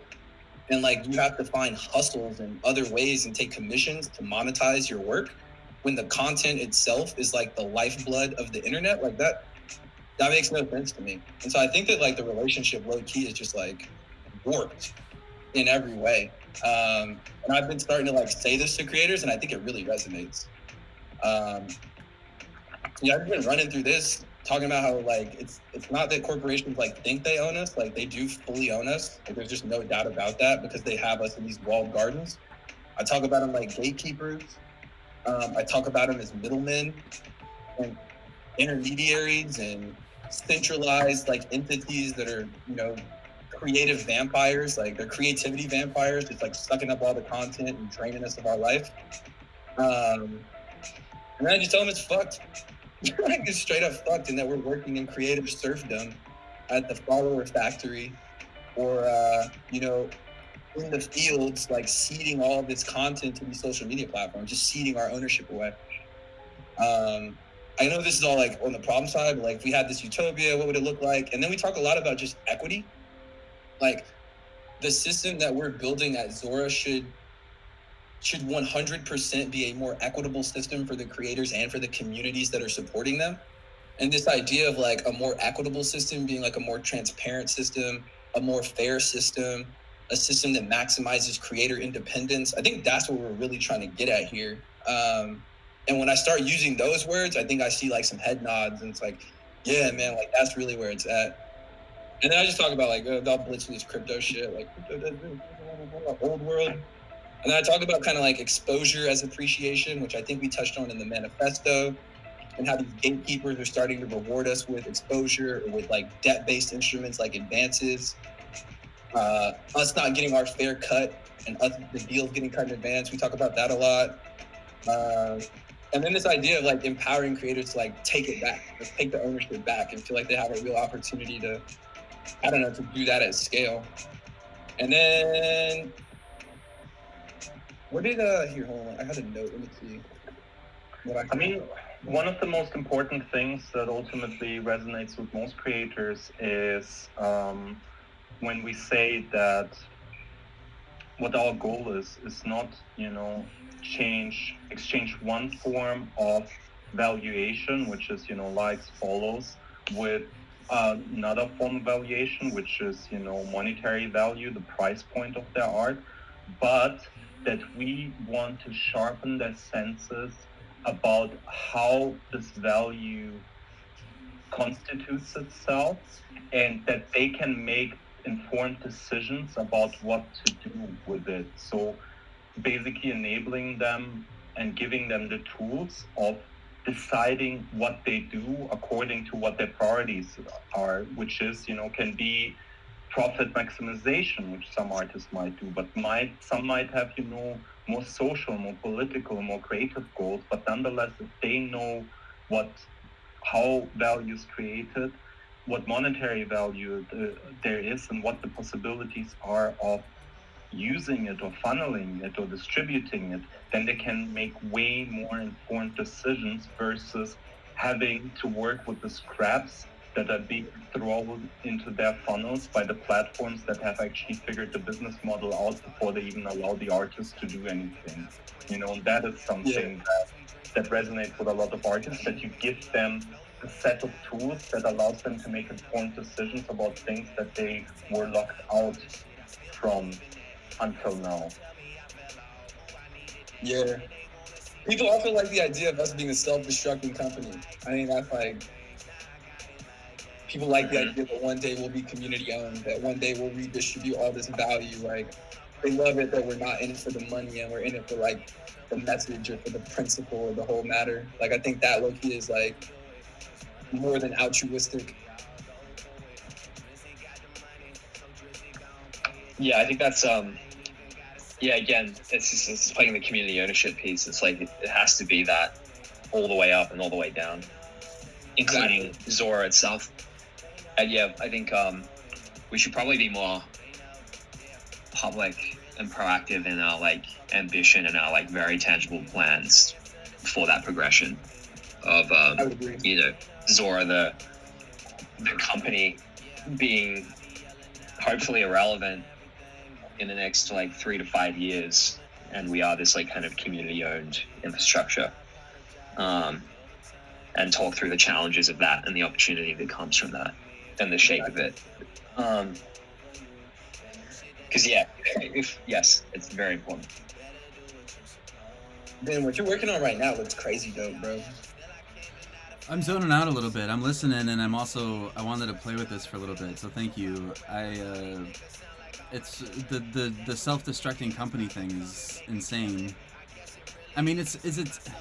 and like you have to find hustles and other ways and take commissions to monetize your work when the content itself is like the lifeblood of the internet. Like that makes no sense to me. And so I think that like the relationship low key is just like warped in every way. And I've been starting to like say this to creators, and I think it really resonates. Yeah, I've been running through this, talking about how like it's not that corporations like think they own us, like they do fully own us. Like there's just no doubt about that because they have us in these walled gardens. I talk about them like gatekeepers. I talk about them as middlemen and intermediaries and centralized like entities that are, you know, creative vampires. Like they're creativity vampires, just like sucking up all the content and draining us of our life. And then I just tell them it's fucked. Like it's straight up fucked, and that we're working in creative serfdom at the follower factory, or in the fields, like seeding all this content to these social media platforms, just seeding our ownership away. I know this is all like on the problem side, but like if we had this utopia, what would it look like? And then we talk a lot about just equity. Like the system that we're building at Zora should 100% be a more equitable system for the creators and for the communities that are supporting them. And this idea of like a more equitable system being like a more transparent system, a more fair system, a system that maximizes creator independence. I think that's what we're really trying to get at here. And when I start using those words, I think I see like some head nods, and it's like, yeah, man, like that's really where it's at. And then I just talk about like, I'll blitz this crypto shit, like old world. And then I talk about kind of like exposure as appreciation, which I think we touched on in the manifesto, and how these gatekeepers are starting to reward us with exposure or with like debt-based instruments like advances. Us not getting our fair cut, and us the deals getting cut in advance. We talk about that a lot. And then this idea of like empowering creators to like take it back, like take the ownership back, and feel like they have a real opportunity to, I don't know, to do that at scale. And then what did here? Hold on, I had a note. Let me see. I mean, one of the most important things that ultimately resonates with most creators is when we say that what our goal is not, exchange one form of valuation, which is, likes, follows, with another form of valuation, which is, monetary value, the price point of their art, but that we want to sharpen their senses about how this value constitutes itself, and that they can make informed decisions about what to do with it. So basically enabling them and giving them the tools of deciding what they do according to what their priorities are, which is, can be profit maximization, which some artists might do, but some might have, more social, more political, more creative goals. But nonetheless, if they know how value is created, what monetary value there is, and what the possibilities are of using it or funneling it or distributing it, then they can make way more informed decisions versus having to work with the scraps that are being thrown into their funnels by the platforms that have actually figured the business model out before they even allow the artists to do anything. That is something that resonates with a lot of artists, that you give them a set of tools that allows them to make informed decisions about things that they were locked out from until now. Yeah. People also like the idea of us being a self-destructing company. I mean, that's like, people like the idea that one day we'll be community owned, that one day we'll redistribute all this value. Like, they love it that we're not in it for the money and we're in it for like the message or for the principle or the whole matter. Like, I think that low-key is like more than altruistic. Yeah, I think that's again, it's playing the community ownership piece. It's like it has to be that all the way up and all the way down, including Zora itself. And yeah, I think we should probably be more public and proactive in our like ambition and our like very tangible plans for that progression of Zora, the company, being hopefully irrelevant in the next like 3 to 5 years, and we are this like kind of community owned infrastructure, and talk through the challenges of that and the opportunity that comes from that and the shape of it. Because yes, it's very important. Ben, what you're working on right now looks crazy dope, bro. I'm zoning out a little bit. I'm listening, and I wanted to play with this for a little bit, so thank you. It's the self-destructing company thing is insane. I mean,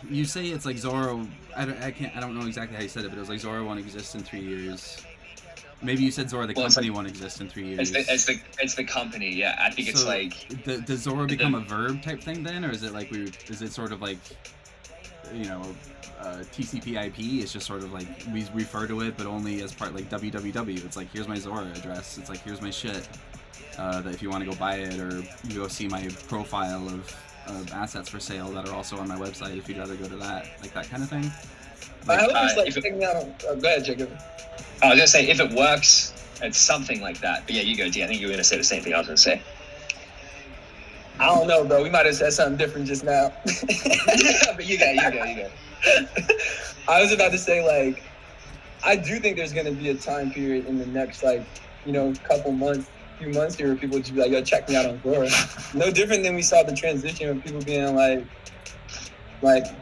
you say it's like Zora. I don't know exactly how you said it, but it was like Zora won't exist in 3 years. Maybe you said Zora the company won't exist in 3 years. It's the company, yeah. I think it's like does Zora become a verb type thing then, or is it like is it sort of like, TCP/IP? It's just sort of like we refer to it, but only as part like www. It's like, here's my Zora address. It's like, here's my shit. that if you want to go buy it, or you go see my profile of assets for sale that are also on my website if you'd rather go to that, like that kind of thing. I hope it's like checking out. Go ahead, Jacob. I was gonna say, if it works, it's something like that. But yeah, you go, D. I think you were gonna say the same thing I was gonna say. I don't know, bro. We might have said something different just now. But you go. I was about to say, like, I do think there's gonna be a time period in the next, like, you know, few months here where people just be like, yo, check me out on Zora. No different than we saw the transition of people being like,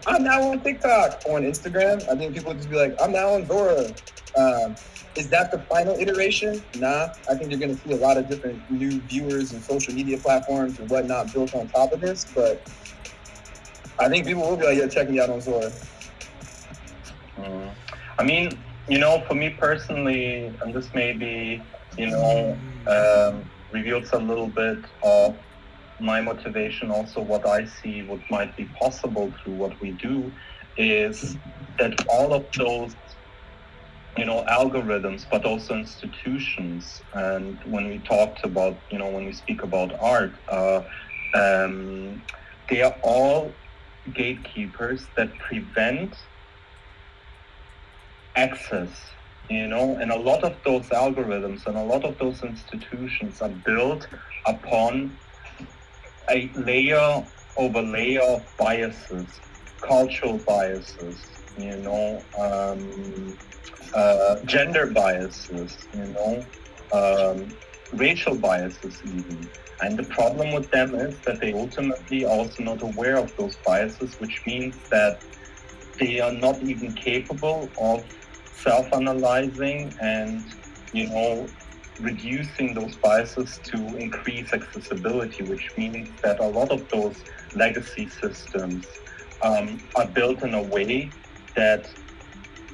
I'm now on TikTok, on Instagram. I think people just be like, I'm now on Zora. Is that the final iteration? Nah. I think you're going to see a lot of different new viewers and social media platforms and whatnot built on top of this. But I think people will be like, yeah, check me out on Zora. I mean, you know, for me personally, and this maybe, you know, reveals a little bit of my motivation, also what I see, what might be possible through what we do, is that all of those, you know, algorithms, but also institutions, and when we talked about, you know, when we speak about art, they are all gatekeepers that prevent access, you know, and a lot of those algorithms and a lot of those institutions are built upon a layer over layer of biases, cultural biases, you know, gender biases, you know, racial biases even. And the problem with them is that they ultimately are also not aware of those biases, which means that they are not even capable of self-analyzing and, you know, reducing those biases to increase accessibility, which means that a lot of those legacy systems are built in a way that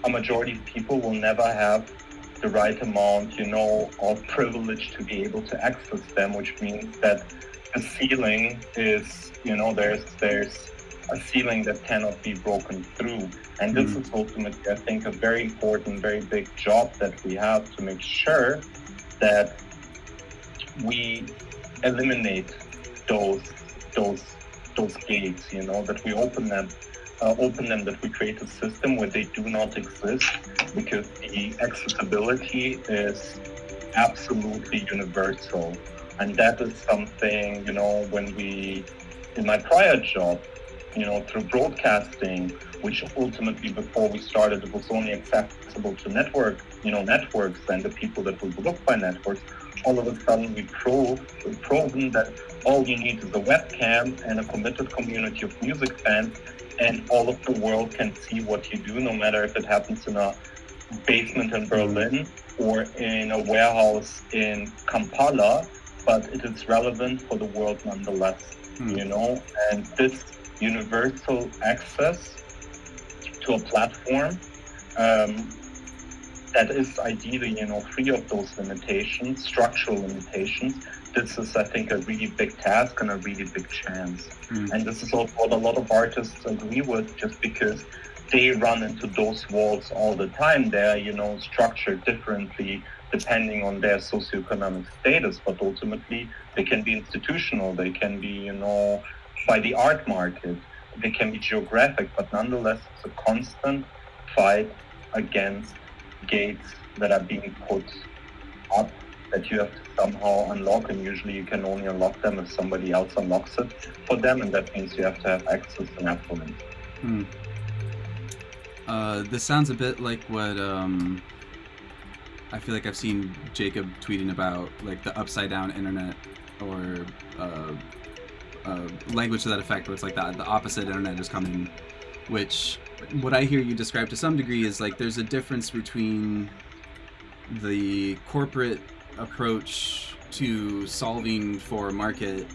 a majority of people will never have the right amount, you know, of privilege to be able to access them, which means that the ceiling is, you know, there's a ceiling that cannot be broken through. And this is ultimately, I think, a very important, very big job that we have to make sure that we eliminate those gates, you know, that we open them, that we create a system where they do not exist, because the accessibility is absolutely universal. And that is something, you know, when we, in my prior job, you know, through broadcasting, which ultimately before we started, it was only accessible to networks and the people that would look by networks. All of a sudden we've proven that all you need is a webcam and a committed community of music fans, and all of the world can see what you do, no matter if it happens in a basement in Berlin or in a warehouse in Kampala, but it is relevant for the world nonetheless, you know. And this universal access to a platform that is ideally, you know, free of those limitations, structural limitations. This is, I think, a really big task and a really big chance. And this is also what a lot of artists agree with, just because they run into those walls all the time. They're, you know, structured differently depending on their socioeconomic status, but ultimately they can be institutional, they can be, you know, by the art market, they can be geographic, but nonetheless it's a constant fight against gates that are being put up that you have to somehow unlock, and usually you can only unlock them if somebody else unlocks it for them, and that means you have to have access and affluence. This sounds a bit like what I feel like I've seen Jacob tweeting about, like the upside down internet, or language to that effect, where it's like the opposite internet is coming, which what I hear you describe to some degree is like there's a difference between the corporate approach to solving for market,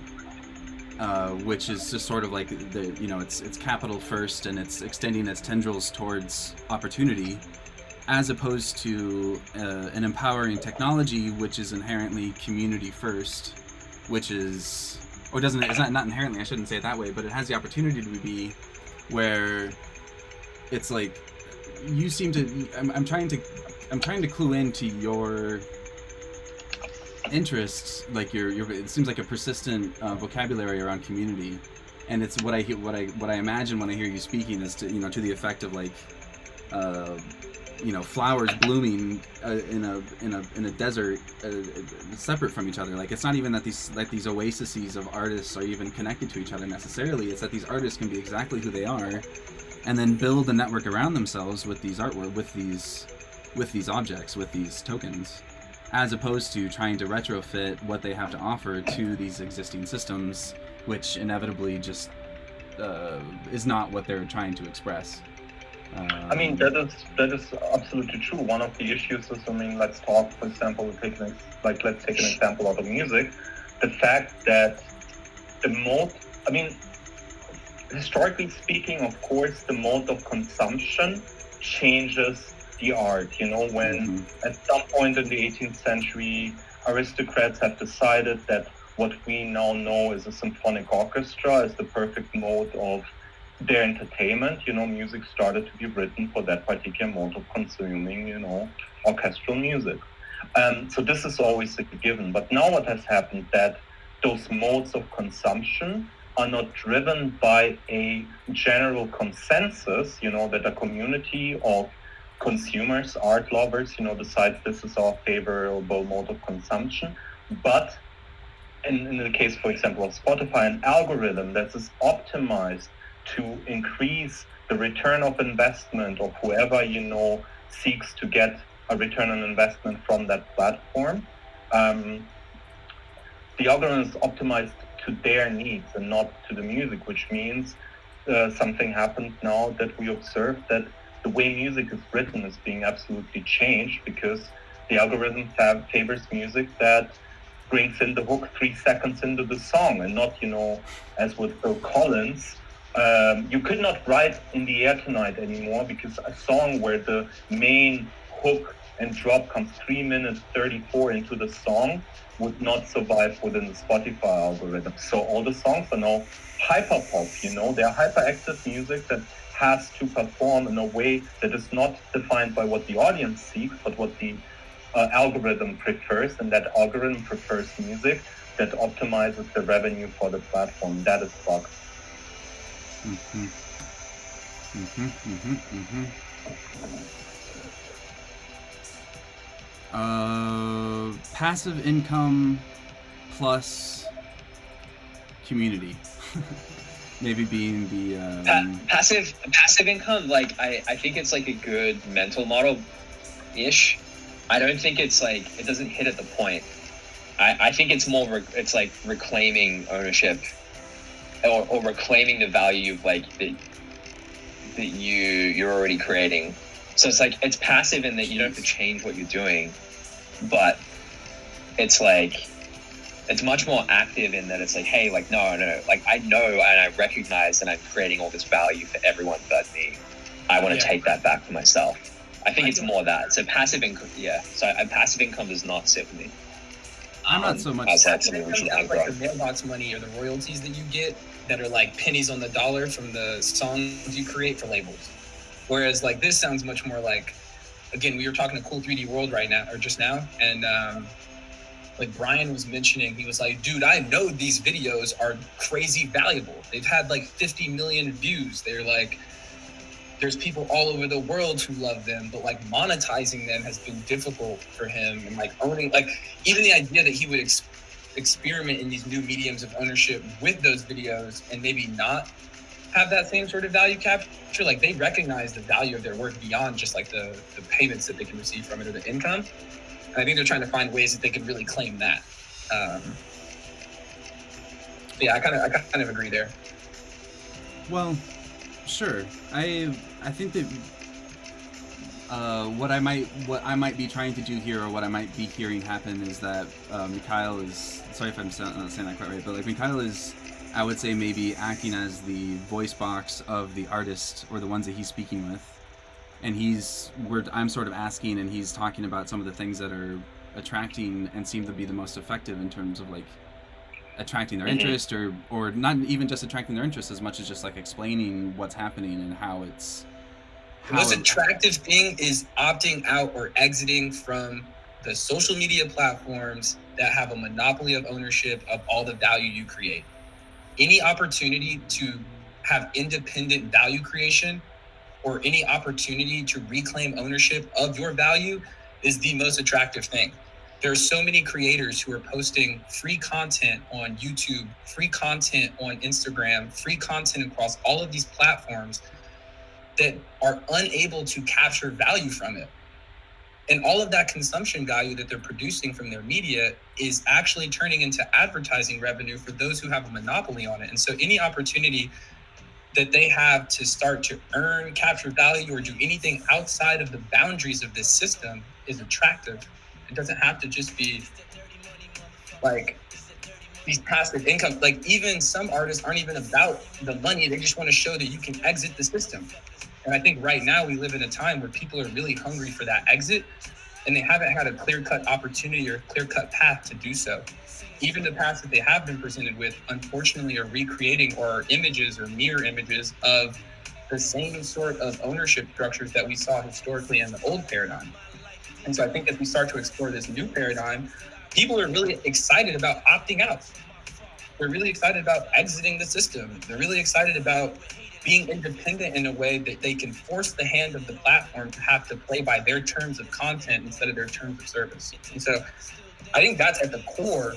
which is just sort of like it's capital first and it's extending its tendrils towards opportunity, as opposed to an empowering technology which is inherently community first, which is, or doesn't, it's not inherently, I shouldn't say it that way, but it has the opportunity to be where it's like you seem to, I'm trying to clue into your interests, like it seems like a persistent vocabulary around community, and it's what I imagine when I hear you speaking is to the effect of like flowers blooming in a desert, separate from each other. Like it's not even that these oases of artists are even connected to each other necessarily. It's that these artists can be exactly who they are, and then build a network around themselves with these artwork, with these objects, with these tokens, as opposed to trying to retrofit what they have to offer to these existing systems, which inevitably just is not what they're trying to express. I mean, that is absolutely true. One of the issues is, I mean, let's talk, for example, let's take an example out of music. The fact that historically speaking, of course, the mode of consumption changes the art. When at some point in the 18th century, aristocrats have decided that what we now know as a symphonic orchestra is the perfect mode of their entertainment. Music started to be written for that particular mode of consuming, orchestral music. So this is always a given. But now what has happened that those modes of consumption are not driven by a general consensus, that a community of consumers, art lovers, decides this is our favorable mode of consumption, but in the case, for example, of Spotify, an algorithm that is optimized to increase the return of investment of whoever, seeks to get a return on investment from that platform. The algorithm is optimized to their needs and not to the music, which means something happened now that we observe that the way music is written is being absolutely changed because the algorithm favors music that brings in the hook 3 seconds into the song and not, as with Phil Collins, you could not write In the Air Tonight anymore because a song where the main hook and drop comes 3 minutes 34 into the song would not survive within the Spotify algorithm. So all the songs are now hyper pop, they're hyperactive music that has to perform in a way that is not defined by what the audience seeks, but what the algorithm prefers, and that algorithm prefers music that optimizes the revenue for the platform. That is fucked. Passive income plus community. Maybe being the passive income. Like I think it's like a good mental model ish. I don't think it's like it doesn't hit at the point. I think it's more it's like reclaiming ownership or reclaiming the value of like that you're already creating. So it's like it's passive in that you don't have to change what you're doing, but it's like it's much more active in that it's like, hey, like no, like I know and I recognize that I'm creating all this value for everyone but me. I want to take that back for myself. I think it's more that. So passive income, So passive income does not sit with me. I'm not so much. Passive income sounds like the mailbox money or the royalties that you get that are like pennies on the dollar from the songs you create for labels. Whereas like this sounds much more like, again, we were talking to Cool 3D World right now, or just now, and like Brian was mentioning, he was like, dude, I know these videos are crazy valuable. They've had like 50 million views. They're like, there's people all over the world who love them, but like monetizing them has been difficult for him. And like owning, like even the idea that he would experiment in these new mediums of ownership with those videos and maybe not have that same sort of value capture, like they recognize the value of their work beyond just like the payments that they can receive from it or the income. And I think they're trying to find ways that they can really claim that. I kind of agree there. Well, sure. I think that what I might be trying to do here, or what I might be hearing happen, is that Mikhail is, sorry if I'm not saying that quite right, but like Mikhail is, I would say, maybe acting as the voice box of the artist or the ones that he's speaking with, and I'm sort of asking, and he's talking about some of the things that are attracting and seem to be the most effective in terms of like attracting their interest, or not even just attracting their interest as much as just like explaining what's happening and how it's. The most attractive thing is opting out or exiting from the social media platforms that have a monopoly of ownership of all the value you create. Any opportunity to have independent value creation or any opportunity to reclaim ownership of your value is the most attractive thing. There are so many creators who are posting free content on YouTube, free content on Instagram, free content across all of these platforms that are unable to capture value from it. And all of that consumption value that they're producing from their media is actually turning into advertising revenue for those who have a monopoly on it. And so any opportunity that they have to start to earn, capture value, or do anything outside of the boundaries of this system is attractive. It doesn't have to just be like these passive income. Like even some artists aren't even about the money. They just want to show that you can exit the system. And I think right now we live in a time where people are really hungry for that exit, and they haven't had a clear-cut opportunity or clear-cut path to do so. Even the paths that they have been presented with, unfortunately, are recreating or images or mirror images of the same sort of ownership structures that we saw historically in the old paradigm. And so I think as we start to explore this new paradigm, people are really excited about opting out. They're really excited about exiting the system. They're really excited about being independent in a way that they can force the hand of the platform to have to play by their terms of content instead of their terms of service. And so I think that's at the core,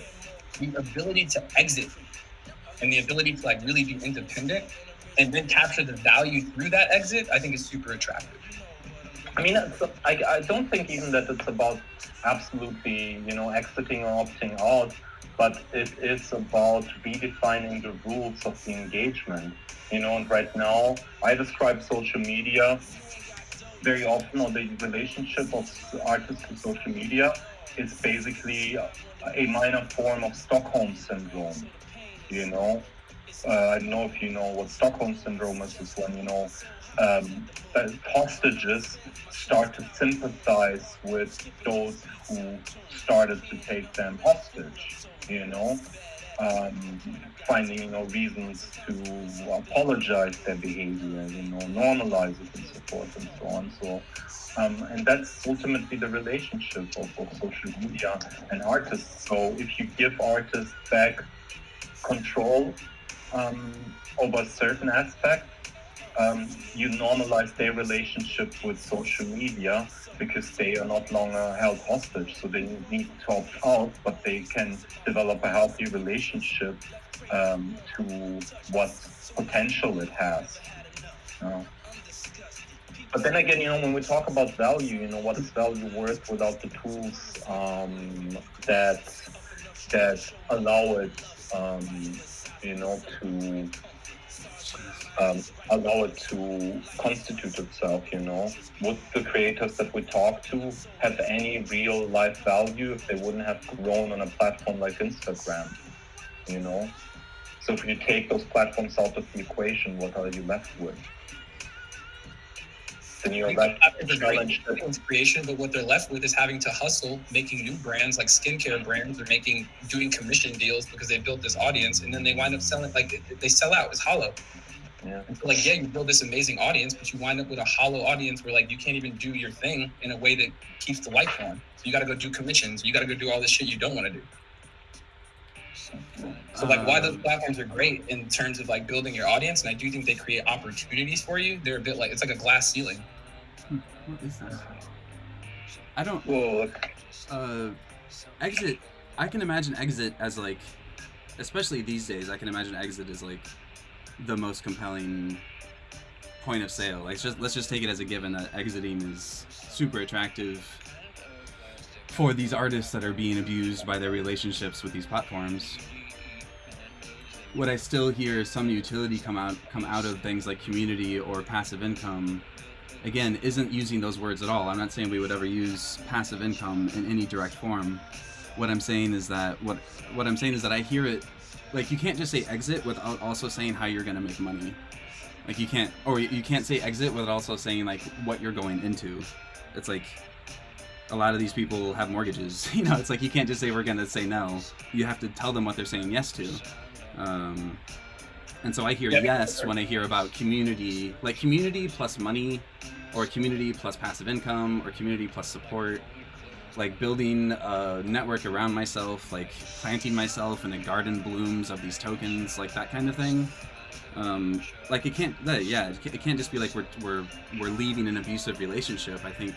the ability to exit and the ability to like really be independent and then capture the value through that exit, I think is super attractive. I mean, I don't think even that it's about absolutely, exiting or opting out, but it is about redefining the rules of the engagement. And right now, I describe social media very often, or the relationship of artists to social media is basically a minor form of Stockholm syndrome. I don't know if you know what Stockholm syndrome is. It's when, hostages start to sympathize with those who started to take them hostage, finding, reasons to apologize their behavior, normalize it and so forth and so on. So, and that's ultimately the relationship of social media and artists. So if you give artists back control over a certain aspect, you normalize their relationship with social media because they are not longer held hostage. So they need to opt out, but they can develop a healthy relationship to what potential it has. But then again, when we talk about value, what is value worth without the tools that allow it, allow it to constitute itself, Would the creators that we talk to have any real life value if they wouldn't have grown on a platform like Instagram, So if you take those platforms out of the equation, what are you left with? Then you're left with challenge creation, but what they're left with is having to hustle, making new brands like skincare brands, or doing commission deals because they built this audience, and then they wind up selling, they sell out. It's hollow. Yeah. And so you build this amazing audience, but you wind up with a hollow audience where you can't even do your thing in a way that keeps the lights on. So you got to go do commissions. You got to go do all this shit you don't want to do. So why those platforms are great in terms of building your audience, and I do think they create opportunities for you. They're a bit it's like a glass ceiling. What is that? I don't. Well, Exit. I can imagine exit as especially these days. I can imagine exit as the most compelling point of sale. Let's just take it as a given that exiting is super attractive for these artists that are being abused by their relationships with these platforms. What I still hear some utility come out of things like community or passive income, again, isn't using those words at all. I'm not saying we would ever use passive income in any direct form. What I'm saying is that I hear it you can't just say exit without also saying how you're gonna make money. You can't say exit without also saying what you're going into. It's a lot of these people have mortgages. It's you can't just say we're gonna say no. You have to tell them what they're saying yes to. And so I hear yes when I hear about community, community plus money, or community plus passive income, or community plus support. like building a network around myself, like planting myself in a garden blooms of these tokens, like that kind of thing. Like it can't, it can't just be like we're leaving an abusive relationship. I think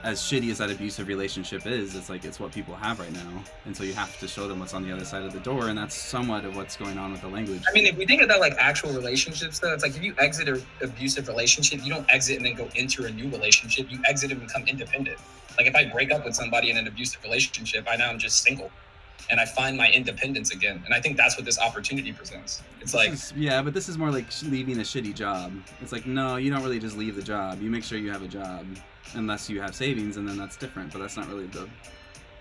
as shitty as that abusive relationship is, it's like it's what people have right now, and so you have to show them what's on the other side of the door, and that's somewhat of what's going on with the language. I mean, if we think about like actual relationships, though, it's like if you exit an abusive relationship, you don't exit and then go into a new relationship. You exit and become independent. Like if I break up with somebody in an abusive relationship, I now I'm just single, and I find my independence again. And I think that's what this opportunity presents. It's like, yeah, but this is more like leaving a shitty job. It's like, no, you don't really just leave the job. You make sure you have a job, unless you have savings, and then that's different. But that's not really the.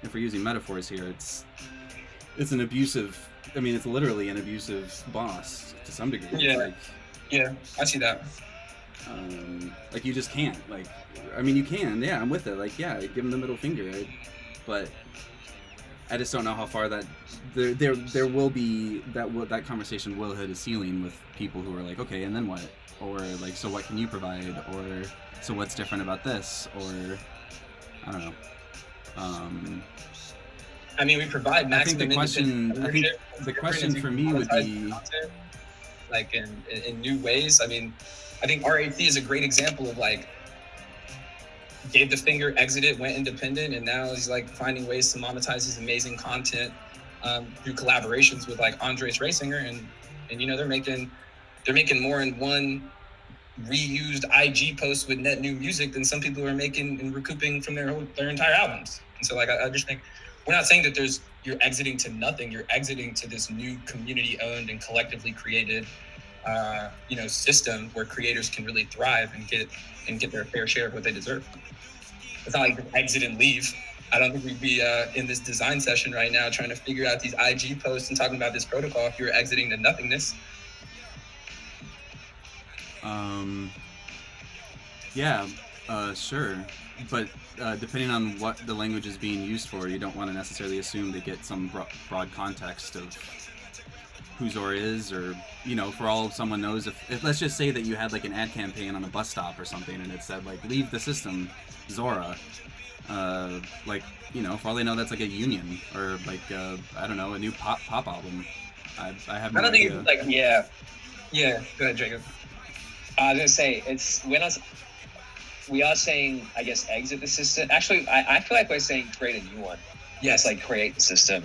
If we're using metaphors here, it's an abusive. I mean, it's literally an abusive boss to some degree. Yeah. Like, yeah, I see that. Like you just can't. Like, I mean, you can. Yeah, I'm with it. Like, yeah, give him the middle finger. Right? But I just don't know how far that there will be that conversation will hit a ceiling with people who are like, okay, and then what? Or like, so what can you provide? Or so what's different about this? Or I don't know. I mean, we provide maximum I think the question for me would be content, like in new ways. I mean, I think RAC is a great example of like gave the finger, exited, went independent, and now he's like finding ways to monetize his amazing content through collaborations with like Andres Raysinger, and you know they're making more in one reused IG post with net new music than some people are making and recouping from their entire albums. And so like I just think we're not saying that you're exiting to nothing. You're exiting to this new community owned and collectively created system where creators can really thrive and get their fair share of what they deserve. It's not like just exit and leave. I don't think we'd be in this design session right now trying to figure out these IG posts and talking about this protocol if you were exiting to nothingness. Sure. But depending on what the language is being used for, you don't want to necessarily assume they get some broad context of who Zora is, or, you know, for all someone knows, if let's just say that you had like an ad campaign on a bus stop or something and it said like, leave the system, Zora. Like, you know, for all they know, that's like a union or like, I don't know, a new pop album. I have no idea. I don't think it's like, yeah. Go ahead, Jacob. I was gonna say we are saying, I guess, exit the system. Actually, I feel like we're saying create a new one. Yes, like create the system.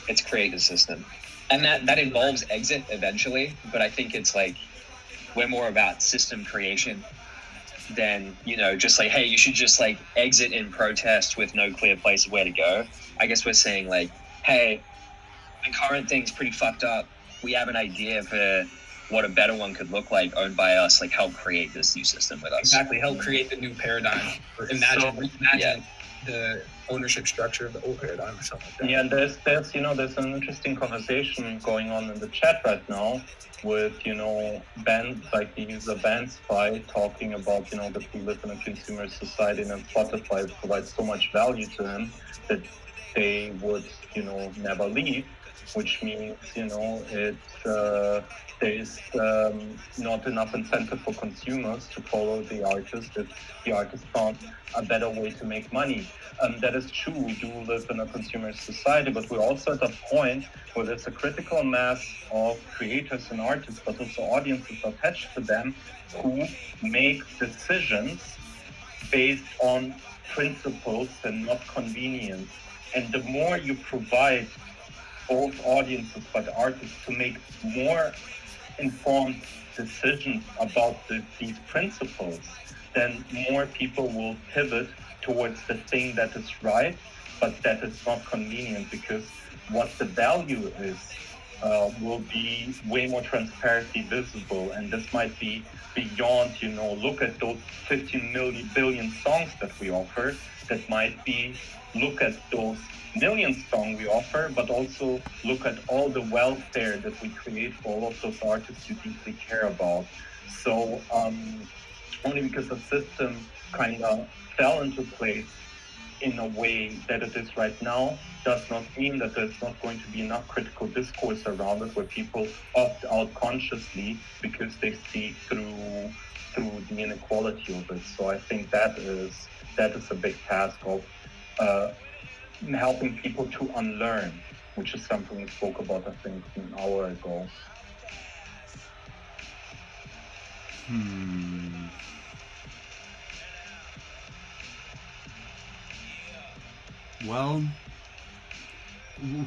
It's create the system, and that involves exit eventually. But I think it's like we're more about system creation than, you know, just like, hey, you should just like exit in protest with no clear place of where to go. I guess we're saying like, hey, the current thing's pretty fucked up. We have an idea for what a better one could look like, owned by us. Like, help create this new system with us. Exactly, help create the new paradigm, or imagine the ownership structure of the old paradigm or something like that. Yeah, there's an interesting conversation going on in the chat right now with, you know, Ben, like the user Ben Spy, talking about, you know, that we live in a consumer society and Spotify provides so much value to him that they would, you know, never leave, which means, you know, there is not enough incentive for consumers to follow the artist if the artist found a better way to make money. That is true. We do live in a consumer society, but we're also at a point where there's a critical mass of creators and artists, but also audiences attached to them who make decisions based on principles and not convenience. And the more you provide both audiences but artists to make more informed decisions about these principles, then more people will pivot towards the thing that is right, but that is not convenient, because what the value is will be way more transparently visible. And this might be beyond, you know, look at those 15 billion songs that we offer. That might be, look at those million songs we offer, but also look at all the welfare that we create for all of those artists you deeply care about. So only because the system kind of fell into place in a way that it is right now does not mean that there's not going to be enough critical discourse around it where people opt out consciously because they see through the inequality of it. So I think that is a big task of helping people to unlearn, which is something we spoke about, I think, an hour ago. Well,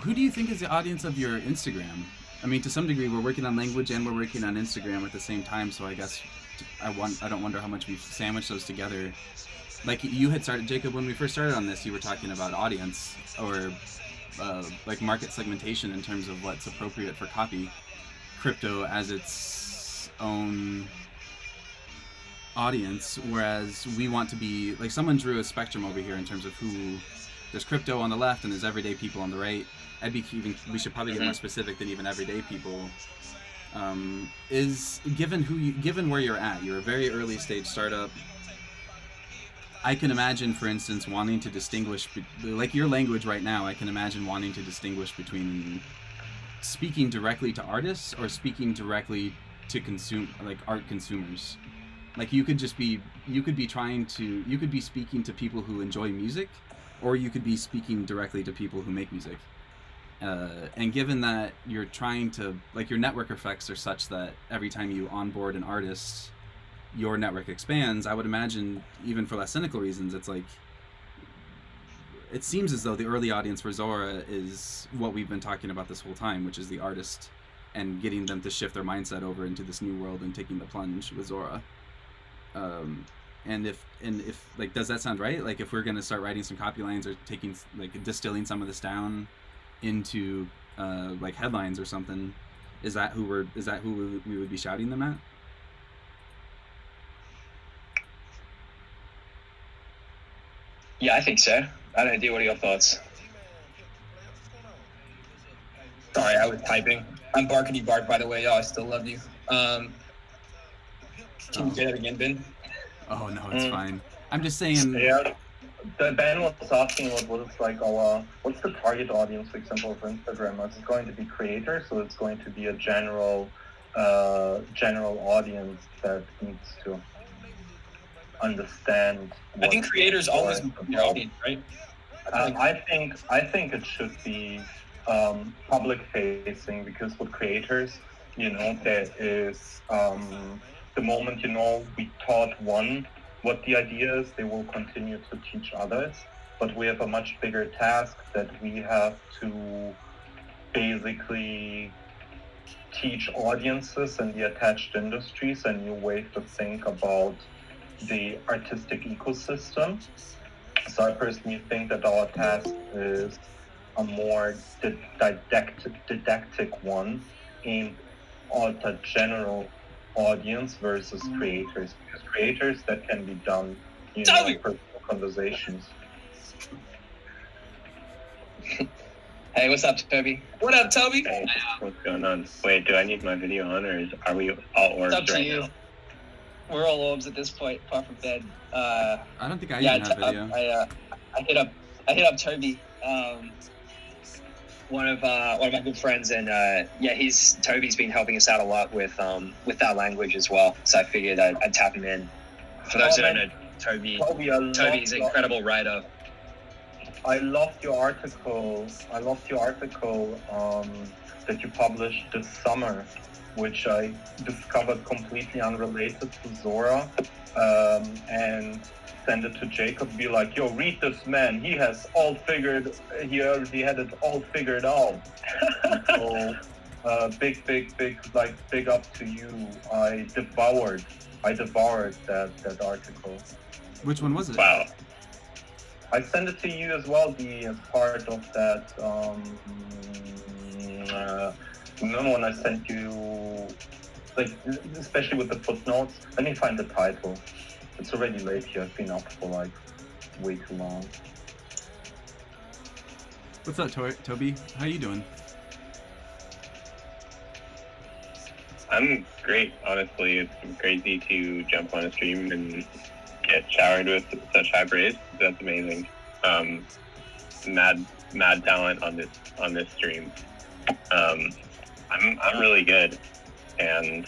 who do you think is the audience of your Instagram? I mean, to some degree, we're working on language and we're working on Instagram at the same time. So I guess I don't wonder how much we've sandwiched those together. Like you had started, Jacob, when we first started on this, you were talking about audience or like market segmentation in terms of what's appropriate for copy. Crypto as its own audience, whereas we want to be like someone drew a spectrum over here in terms of who. There's crypto on the left and there's everyday people on the right. We should probably get more specific than even everyday people. Is given where you're at, you're a very early stage startup. I can imagine, for instance, wanting to distinguish, like your language right now, I can imagine wanting to distinguish between speaking directly to artists or speaking directly to art consumers. Like you could be speaking to people who enjoy music, or you could be speaking directly to people who make music. And given that you're trying to, like, your network effects are such that every time you onboard an artist, your network expands, I would imagine, even for less cynical reasons, it's like, it seems as though the early audience for Zora is what we've been talking about this whole time, which is the artist and getting them to shift their mindset over into this new world and taking the plunge with Zora. And if like, does that sound right? Like, if we're gonna start writing some copy lines or distilling some of this down into like headlines or something, is that who we would be shouting them at? Yeah, I think so. I don't know. What are your thoughts? Sorry, I was typing. I'm Barkity Bark, by the way, y'all. I still love you. Can you say that again, Ben? Oh no, it's fine. I'm just saying. Yeah, Ben was asking what's the target audience, for example, for Instagram? Is it going to be creators, so it's going to be a general audience that needs to understand? I think creators always become their audience, right? I think it should be public facing, because with creators, there is the moment we taught one what the idea is, they will continue to teach others. But we have a much bigger task that we have to basically teach audiences and the attached industries a new way to think about the artistic ecosystem. So I personally think that our task is a more didactic one, aimed at a general audience versus creators. Because creators, that can be done in personal conversations. Hey, what's up, Toby? What up, Toby? Hey, what's going on? Wait, do I need my video on, or are we all orbs It's up to right you. now? We're all orbs at this point, apart from Ben. I don't think I even have video. I hit up Toby, one of my good friends, and Toby's been helping us out a lot with that language as well. So I figured I'd tap him in. For those who don't know, Toby's an incredible writer. I loved your article. That you published this summer, which I discovered completely unrelated to Zora, and send it to Jacob. Be like, yo, read this man. He already had it all figured out. So, big up to you. I devoured that article. Which one was it? Wow. I sent it to you as well, as part of that. Remember when I sent you, especially with the footnotes? Let me find the title. It's already late here. I've been up for way too long. What's up, Toby? How you doing? I'm great, honestly. It's crazy to jump on a stream and get showered with such high praise. That's amazing. Mad talent on this stream. I'm really good, and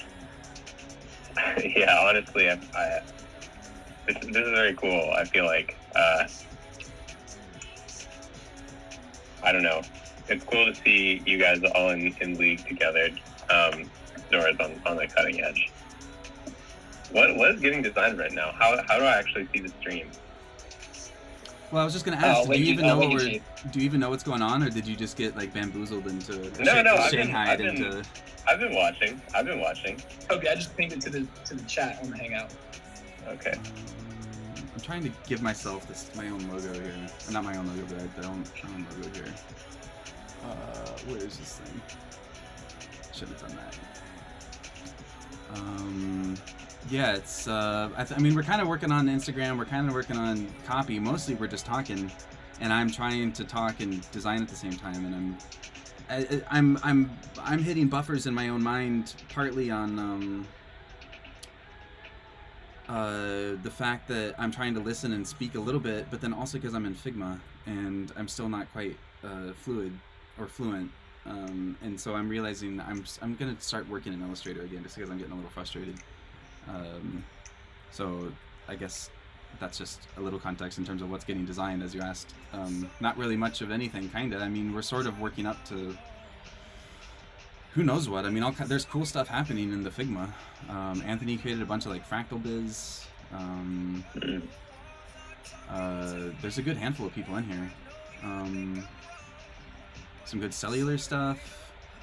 yeah, honestly, this is very cool. I feel like I don't know. It's cool to see you guys all in league together. Zora's on the cutting edge. What is getting designed right now? How do I actually see the stream? Well, I was just gonna ask, do you even know link do you even know what's going on, or did you just get like bamboozled into I've into? been watching. Okay, I just pinged it to the chat on the Hangout. Okay. I'm trying to give myself my own logo here. Or not my own logo, but my own logo here. Where is this thing? Should have done that. Yeah, it's. I mean, we're kind of working on Instagram. We're kind of working on copy. Mostly, we're just talking, and I'm trying to talk and design at the same time. And I'm hitting buffers in my own mind, partly on the fact that I'm trying to listen and speak a little bit, but then also because I'm in Figma and I'm still not quite fluent. And so I'm realizing I'm gonna start working in Illustrator again, just because I'm getting a little frustrated. So I guess that's just a little context in terms of what's getting designed, as you asked. Not really much of anything, kinda. I mean, we're sort of working up to who knows what. I mean, there's cool stuff happening in the Figma. Anthony created a bunch of like fractal biz. There's a good handful of people in here. Some good cellular stuff,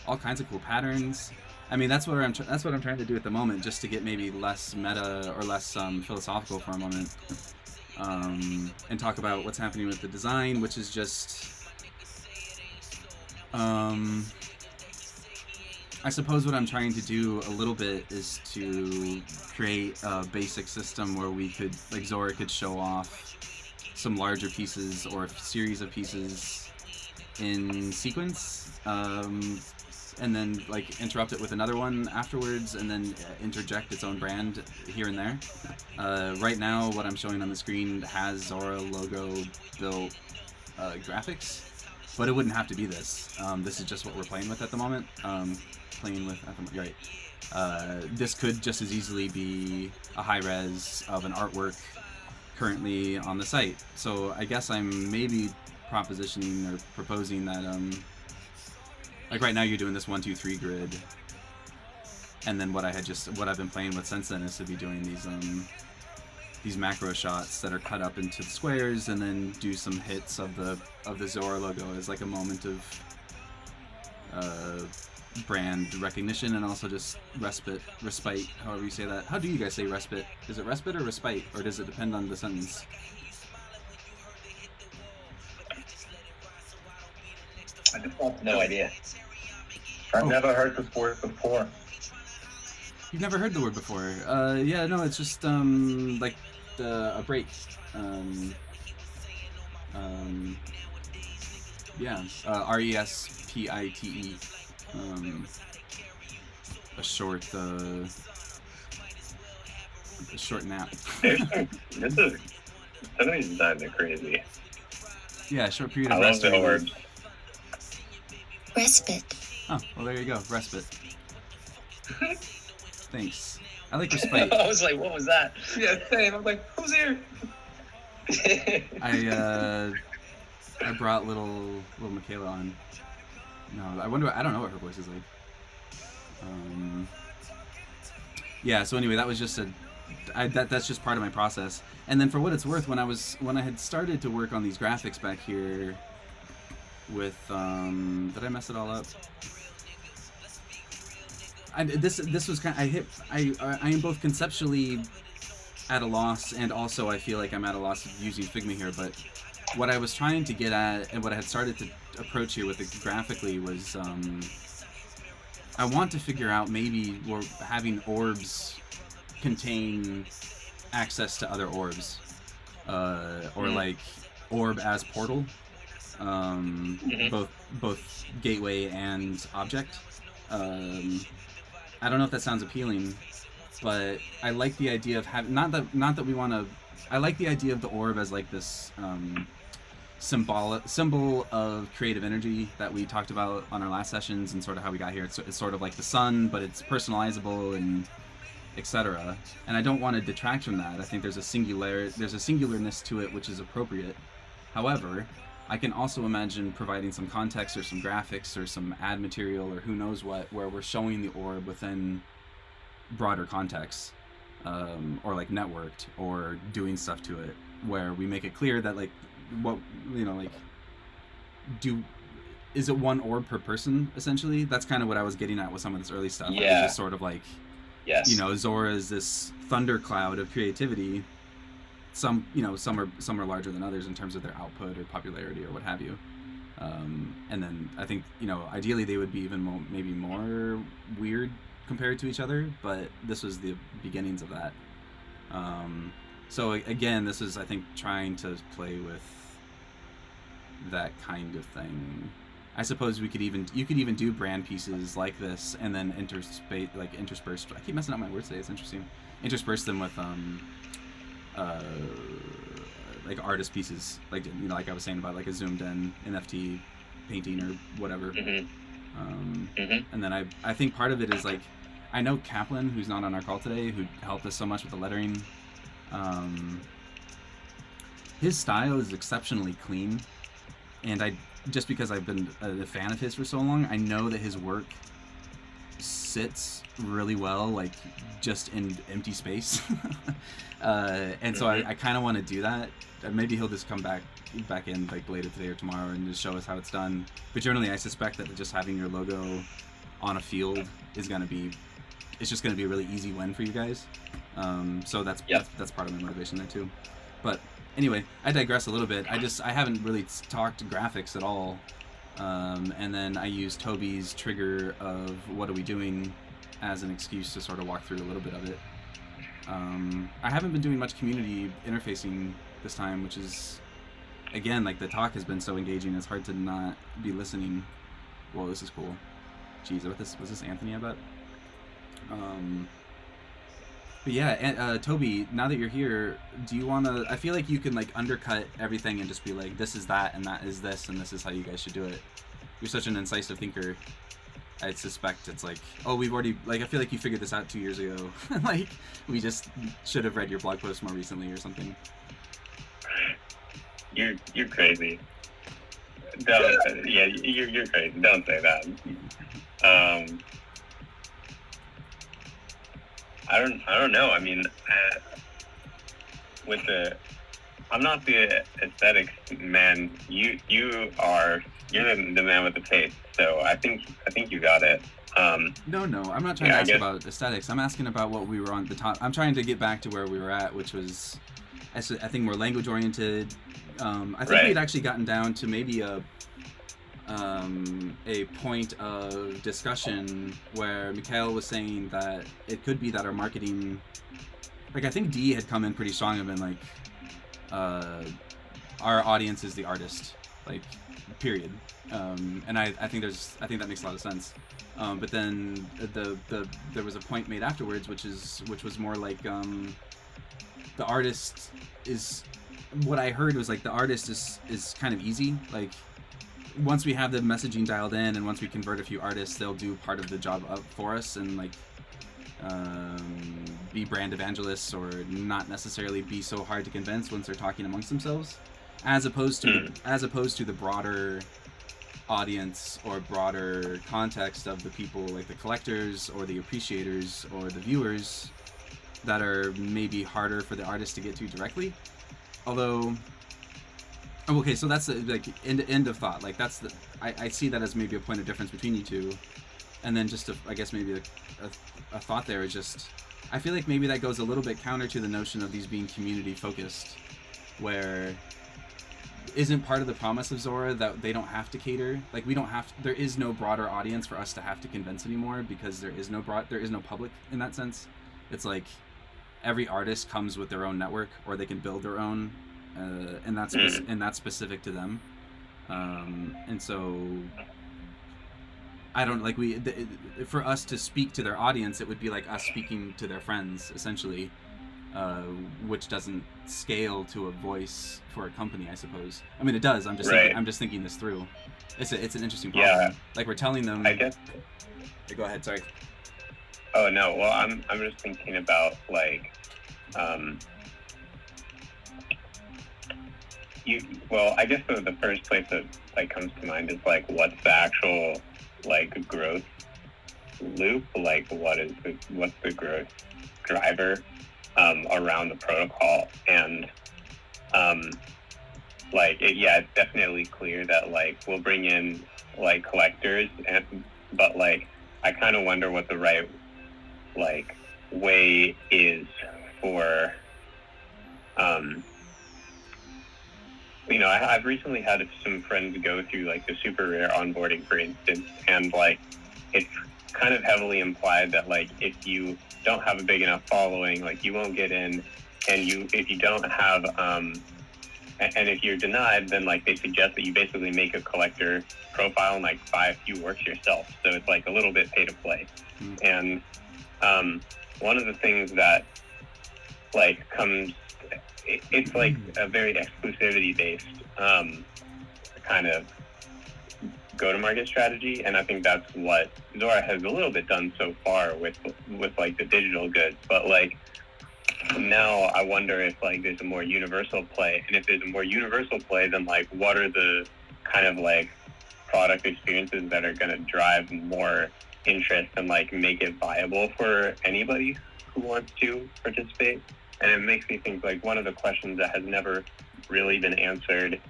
all kinds of cool patterns. I mean, that's what I'm trying to do at the moment, just to get maybe less meta or less philosophical for a moment, and talk about what's happening with the design, which is just, I suppose what I'm trying to do a little bit is to create a basic system where we could, like, Zora could show off some larger pieces or a series of pieces in sequence, and then like interrupt it with another one afterwards, and then interject its own brand here and there. Right now, what I'm showing on the screen has Zora logo built graphics, but it wouldn't have to be this. This is just what we're playing with at the moment. Right. This could just as easily be a high res of an artwork currently on the site. So I guess I'm maybe propositioning or proposing that like right now you're doing this 1, 2, 3 grid, and then what I've been playing with since then is to be doing these macro shots that are cut up into the squares, and then do some hits of the Zora logo as like a moment of brand recognition, and also just respite, however you say that. How do you guys say respite? Is it respite or respite, or does it depend on the sentence? No idea. I've never heard this word before. You've never heard the word before? Yeah, no, it's just like a break. Yeah, RESPITE. A short nap. Some of these designs are crazy. Yeah, a short period of I love rest. the words. Respite. Oh, well, there you go. Respite. Thanks. I like respite. I was like, what was that? Yeah, same. I'm like, who's here? I brought little Michaela on. No, I don't know what her voice is like. Yeah, so anyway, that was just that's just part of my process. And then for what it's worth, when I had started to work on these graphics back here with did I mess it all up? This was kind of, I am both conceptually at a loss, and also I feel like I'm at a loss using Figma here, but what I was trying to get at, and what I had started to approach here with it graphically, was I want to figure out maybe we're having orbs contain access to other orbs, or like orb as portal, both gateway and object. I don't know if that sounds appealing, but I like the idea of having, not that we want to, I like the idea of the orb as like this symbol of creative energy that we talked about on our last sessions, and sort of how we got here. It's sort of like the sun, but it's personalizable and etc. And I don't want to detract from that. I think there's a singularness to it which is appropriate. However, I can also imagine providing some context or some graphics or some ad material or who knows what, where we're showing the orb within broader contexts, or like networked, or doing stuff to it where we make it clear that like what, you know, like is it one orb per person essentially? That's kind of what I was getting at with some of this early stuff. It was Yeah. just sort of like, Yes. you know, Zora is this thundercloud of creativity. Some, you know, some are larger than others in terms of their output or popularity or what have you. And then I think, you know, ideally they would be even maybe more weird compared to each other, but this was the beginnings of that. So again, this is, I think, trying to play with that kind of thing. I suppose you could even do brand pieces like this and then intersperse. I keep messing up my words today. It's interesting. Intersperse them with like artist pieces, like, you know, like I was saying about like a zoomed in NFT painting or whatever. And then I think part of it is like, I know Kaplan, who's not on our call today, who helped us so much with the lettering. His style is exceptionally clean, and just because I've been a fan of his for so long, I know that his work sits really well, like just in empty space. And so I kind of want to do that. Maybe he'll just come back in like later today or tomorrow and just show us how it's done. But generally, I suspect that just having your logo on a field is it's just gonna be a really easy win for you guys. So that's part of my motivation there too. But anyway, I digress a little bit. I haven't really talked graphics at all. And then I used Toby's trigger of what are we doing as an excuse to sort of walk through a little bit of it. I haven't been doing much community interfacing this time, which is, again, like the talk has been so engaging, it's hard to not be listening. Whoa, this is cool. Jeez, was this Anthony, I bet? But yeah, Toby, now that you're here, do you want to, I feel like you can like undercut everything and just be like, this is that, and that is this, and this is how you guys should do it. You're such an incisive thinker. I suspect it's like, oh, we've already, like, I feel like you figured this out 2 years ago. Like, we just should have read your blog post more recently or something. You're crazy. Don't, yeah, you're crazy. Don't say that. I don't know. I mean, I'm not the aesthetics man. You're the man with the taste. So I think you got it. No, I'm not trying to ask about aesthetics. I'm asking about what we were on the top. I'm trying to get back to where we were at, which was, I think, more language oriented. I think we'd actually gotten down to maybe a point of discussion where Mikhail was saying that it could be that our marketing, like I think D had come in pretty strong and been like, our audience is the artist, like, period. And I think that makes a lot of sense. But then there was a point made afterwards, which was more like the artist is, what I heard was like the artist is kind of easy. Like, once we have the messaging dialed in and once we convert a few artists, they'll do part of the job up for us and like be brand evangelists or not necessarily be so hard to convince once they're talking amongst themselves, as opposed to the broader audience or broader context of the people, like the collectors or the appreciators or the viewers, that are maybe harder for the artist to get to directly. Although, okay, so that's like end of thought. Like that's I see that as maybe a point of difference between you two. And then just I guess maybe a thought there is just, I feel like maybe that goes a little bit counter to the notion of these being community focused, where isn't part of the promise of Zora that they don't have to cater, like there is no broader audience for us to have to convince anymore, because there is no public in that sense. It's like every artist comes with their own network, or they can build their own, and that's specific to them. And so I don't like for us to speak to their audience, it would be like us speaking to their friends essentially, which doesn't scale to a voice for a company, I suppose. I mean, it does. I'm just thinking this through. It's an interesting problem. Yeah. Like we're telling them. I guess. Go ahead. Sorry. Oh no. Well, I'm just thinking about like, well, I guess the first place that like comes to mind is like what's the actual like growth loop? Like what's the growth driver around the protocol? And it's definitely clear that like we'll bring in like collectors, but like I kind of wonder what the right like way is for I've recently had some friends go through like the super rare onboarding, for instance, and like it's kind of heavily implied that like if you don't have a big enough following, like you won't get in, and if you don't have and if you're denied, then like they suggest that you basically make a collector profile and like buy a few works yourself. So it's like a little bit pay to play. And one of the things that like comes, it's like a very exclusivity based kind of go-to-market strategy, and I think that's what Zora has a little bit done so far with like the digital goods. But like now I wonder if like there's a more universal play, and if there's a more universal play, then like what are the kind of like product experiences that are going to drive more interest and like make it viable for anybody who wants to participate. And it makes me think like one of the questions that has never really been answered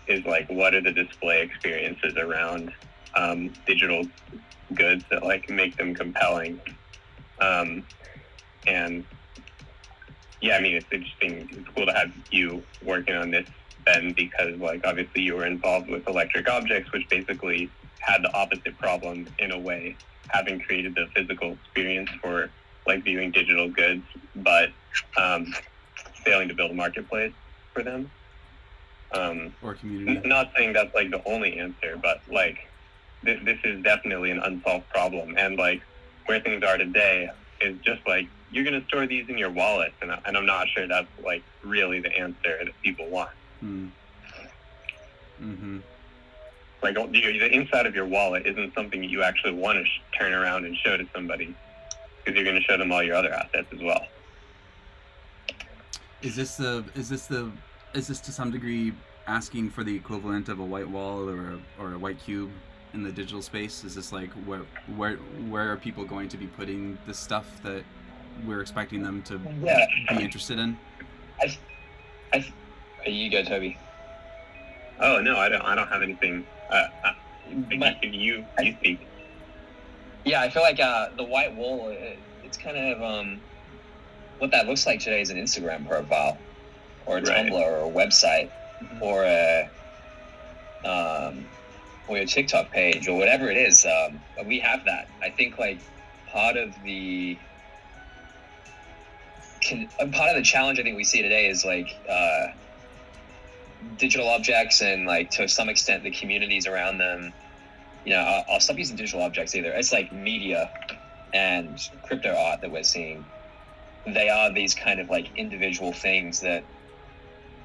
is like what are the display experiences around digital goods that like make them compelling. And yeah, I mean, it's interesting. It's cool to have you working on this, Ben, because like obviously you were involved with electric objects, which basically had the opposite problem in a way, having created the physical experience for like viewing digital goods, but failing to build a marketplace for them. Or community. Not saying that's like the only answer, but like this is definitely an unsolved problem. And like where things are today is just like you're going to store these in your wallet, and I'm not sure that's like really the answer that people want. Like the inside of your wallet isn't something you actually want to turn around and show to somebody, because you're going to show them all your other assets as well. Is this to some degree asking for the equivalent of a white wall or a white cube in the digital space? Is this like where are people going to be putting the stuff that we're expecting them to be interested in? You go, Toby. Oh no, I don't have anything. You speak. Yeah, I feel like the white wall. It's kind of what that looks like today is an Instagram profile, or a Tumblr, or a website, or a TikTok page, or whatever it is. We have that. I think like part of the challenge I think we see today is like digital objects, and like to some extent the communities around them. I'll stop using digital objects either. It's like media and crypto art that we're seeing. They are these kind of like individual things that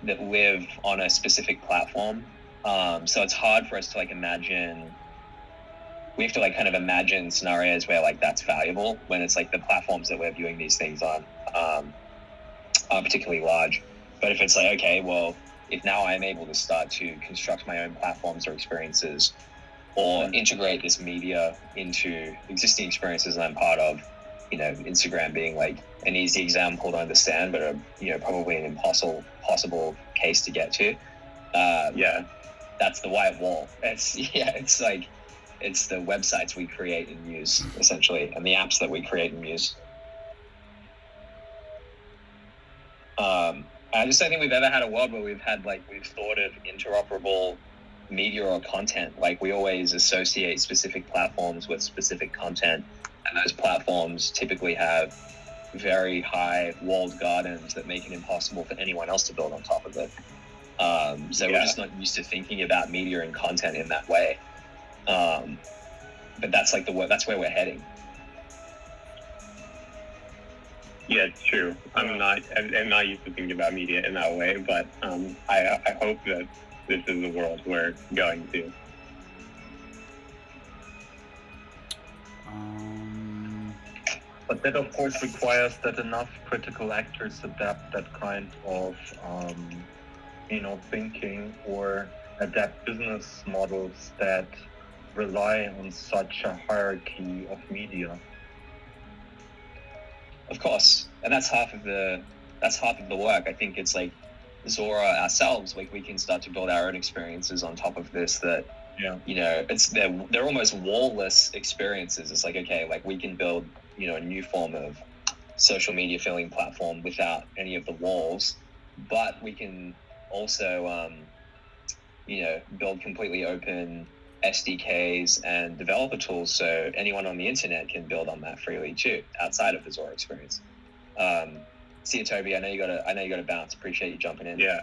live on a specific platform. So it's hard for us to like imagine. We have to like kind of imagine scenarios where like that's valuable when it's like the platforms that we're viewing these things on aren't particularly large. But if it's like, okay, well, if now I'm able to start to construct my own platforms or experiences, or integrate this media into existing experiences that I'm part of, Instagram being like an easy example to understand, but probably an impossible case to get to. That's the white wall. It's the websites we create and use essentially, and the apps that we create and use. I just don't think we've ever had a world where we've thought of interoperable media or content. Like we always associate specific platforms with specific content, and those platforms typically have very high walled gardens that make it impossible for anyone else to build on top of it. So we're just not used to thinking about media and content in that way. But that's like that's where we're heading. Yeah, it's true. I'm not used to thinking about media in that way, but I hope that this is the world we're going to. But that, of course, requires that enough critical actors adapt that kind of thinking or adapt business models that rely on such a hierarchy of media. Of course, and that's half of the work. I think it's like Zora ourselves, like we can start to build our own experiences on top of this. That it's they're almost wall-less experiences. It's like, okay, like we can build a new form of social media filling platform without any of the walls, but we can also build completely open SDKs and developer tools, so anyone on the internet can build on that freely too, outside of the Zora experience. See you, Toby. I know you got to bounce. Appreciate you jumping in. Yeah,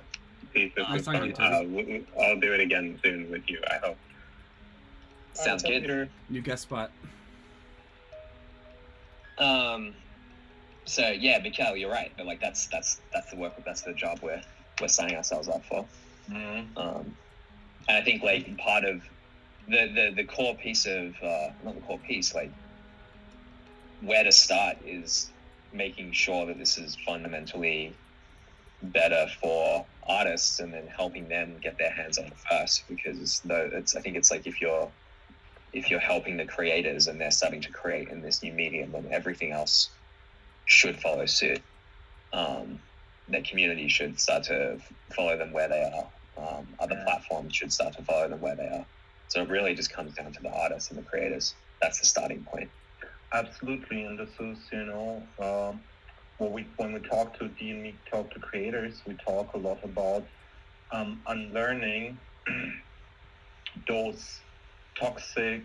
peace. This was fun. I'll do it again soon with you, I hope. Sounds good. New guest spot. So yeah, Mikhail, you're right. But like that's the work. That's the job we're signing ourselves up for. Mm-hmm. And I think like part of the core piece of not the core piece, like where to start is making sure that this is fundamentally better for artists, and then helping them get their hands on it first. Because I think it's like if you're helping the creators and they're starting to create in this new medium, then everything else should follow suit. Their community should start to follow them where they are. Other platforms should start to follow them where they are. So it really just comes down to the artists and the creators. That's the starting point. Absolutely, and this is, when we talk to talk to creators, we talk a lot about unlearning those toxic,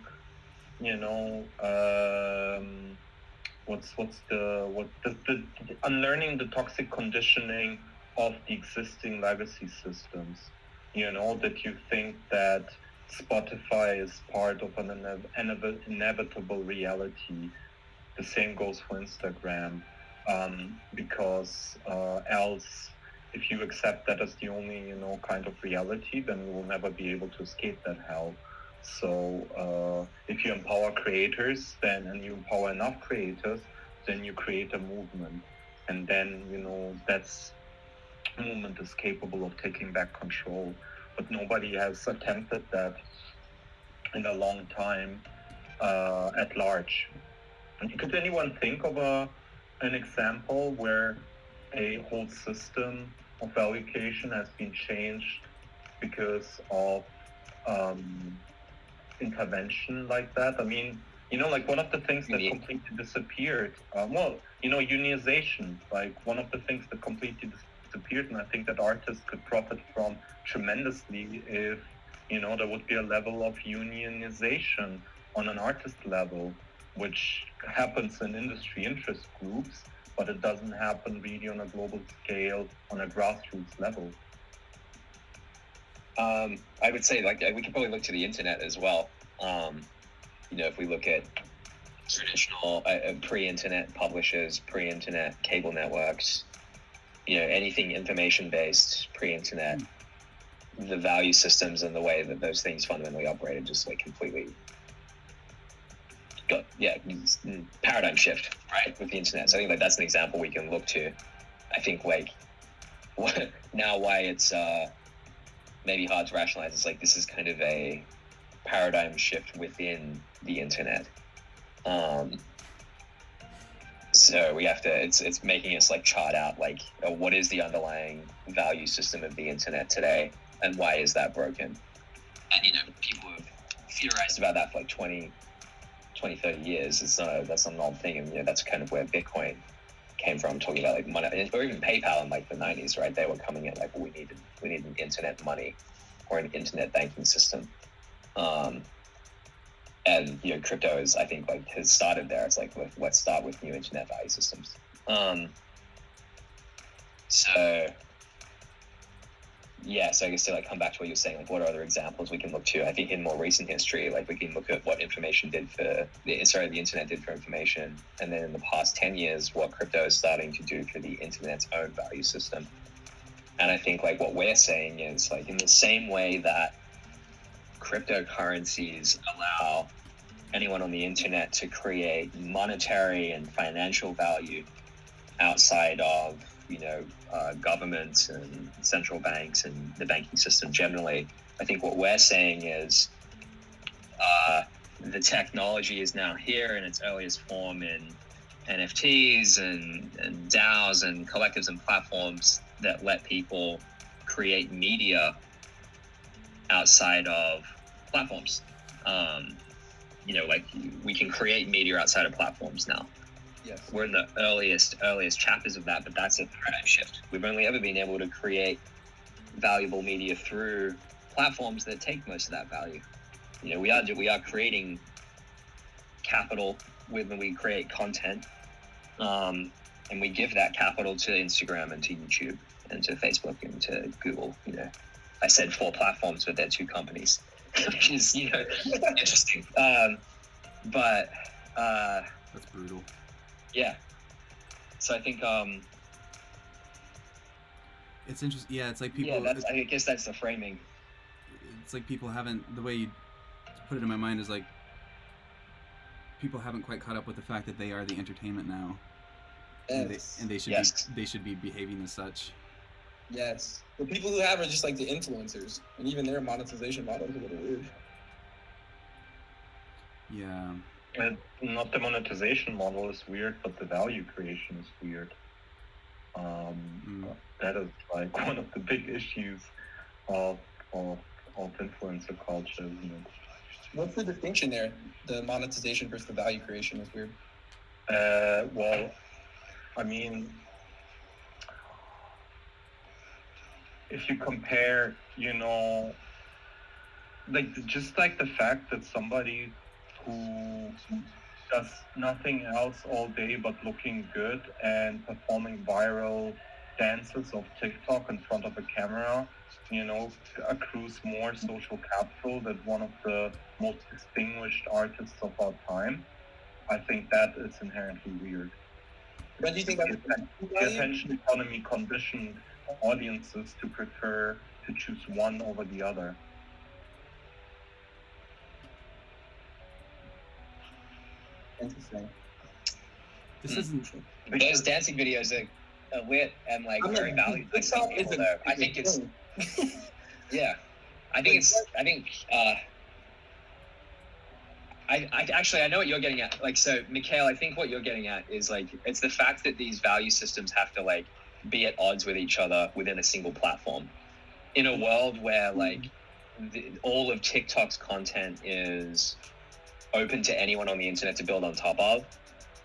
unlearning the toxic conditioning of the existing legacy systems. That you think that Spotify is part of an inevitable reality. The same goes for Instagram, because else, if you accept that as the only kind of reality, then you will never be able to escape that hell. So if you empower creators, and you empower enough creators, then you create a movement, and then that's movement is capable of taking back control. But nobody has attempted that in a long time at large. Could anyone think of an example where a whole system of valuation has been changed because of intervention like that? I mean, like one of the things that completely disappeared, unionization, like one of the things that completely disappeared, and I think that artists could profit from tremendously if, there would be a level of unionization on an artist level, which happens in industry interest groups, but it doesn't happen really on a global scale, on a grassroots level. I would say like we could probably look to the internet as well. If we look at traditional pre-internet publishers, pre-internet cable networks, anything information-based pre-internet, the value systems and the way that those things fundamentally operated just like completely got paradigm shift, right, with the internet. So I think like that's an example we can look to. I think like now why it's maybe hard to rationalize, it's like this is kind of a paradigm shift within the internet. So we have to, it's making us like chart out like what is the underlying value system of the internet today, and why is that broken? And people have theorized about that for like 20, 30 years. That's not an old thing, and that's kind of where Bitcoin came from, talking about like money, or even PayPal in like the 90s, right? They were coming in like, well, we need an internet money or an internet banking system. And crypto is, I think, like has started there. It's like, let's start with new internet value systems. So I guess to like come back to what you're saying, like what are other examples we can look to? I think in more recent history, like we can look at what information did for the internet did for information, and then in the past 10 years, what crypto is starting to do for the internet's own value system. And I think like what we're saying is like in the same way that cryptocurrencies allow anyone on the internet to create monetary and financial value outside of governments and central banks and the banking system generally. I think what we're saying is the technology is now here in its earliest form in NFTs and DAOs and collectives and platforms that let people create media outside of platforms. We can create media outside of platforms now. Yes. We're in the earliest chapters of that, but that's a paradigm shift. We've only ever been able to create valuable media through platforms that take most of that value. We are creating capital when we create content, and we give that capital to Instagram and to YouTube and to Facebook and to Google. I said 4 platforms, but they're 2 companies, which is interesting. But That's brutal. yeah. So I think it's interesting. Yeah, it's like people. Yeah, I guess that's the framing. It's like people haven't. The way you put it in my mind is like people haven't quite caught up with the fact that they are the entertainment now, Yes. and they should Yes. they should be behaving as such. Yes. The people who have are just like the influencers, and even their monetization model is a little weird. Yeah. Not the monetization model is weird, but the value creation is weird. That is like one of the big issues of influencer culture, isn't it? What's the distinction there? The monetization versus the value creation is weird. Well, I mean, if you compare, just like the fact that somebody who does nothing else all day but looking good and performing viral dances of TikTok in front of a camera, accrues more social capital than one of the most distinguished artists of our time. I think that is inherently weird. But do you think The attention economy conditioned audiences to prefer to choose one over the other. Interesting. This isn't. Those dancing videos are lit and very valuable. I think it's yeah. I actually I know what you're getting at. So Mikhail, I think what you're getting at is it's the fact that these value systems have to be at odds with each other within a single platform. In a world where all of TikTok's content is open to anyone on the internet to build on top of,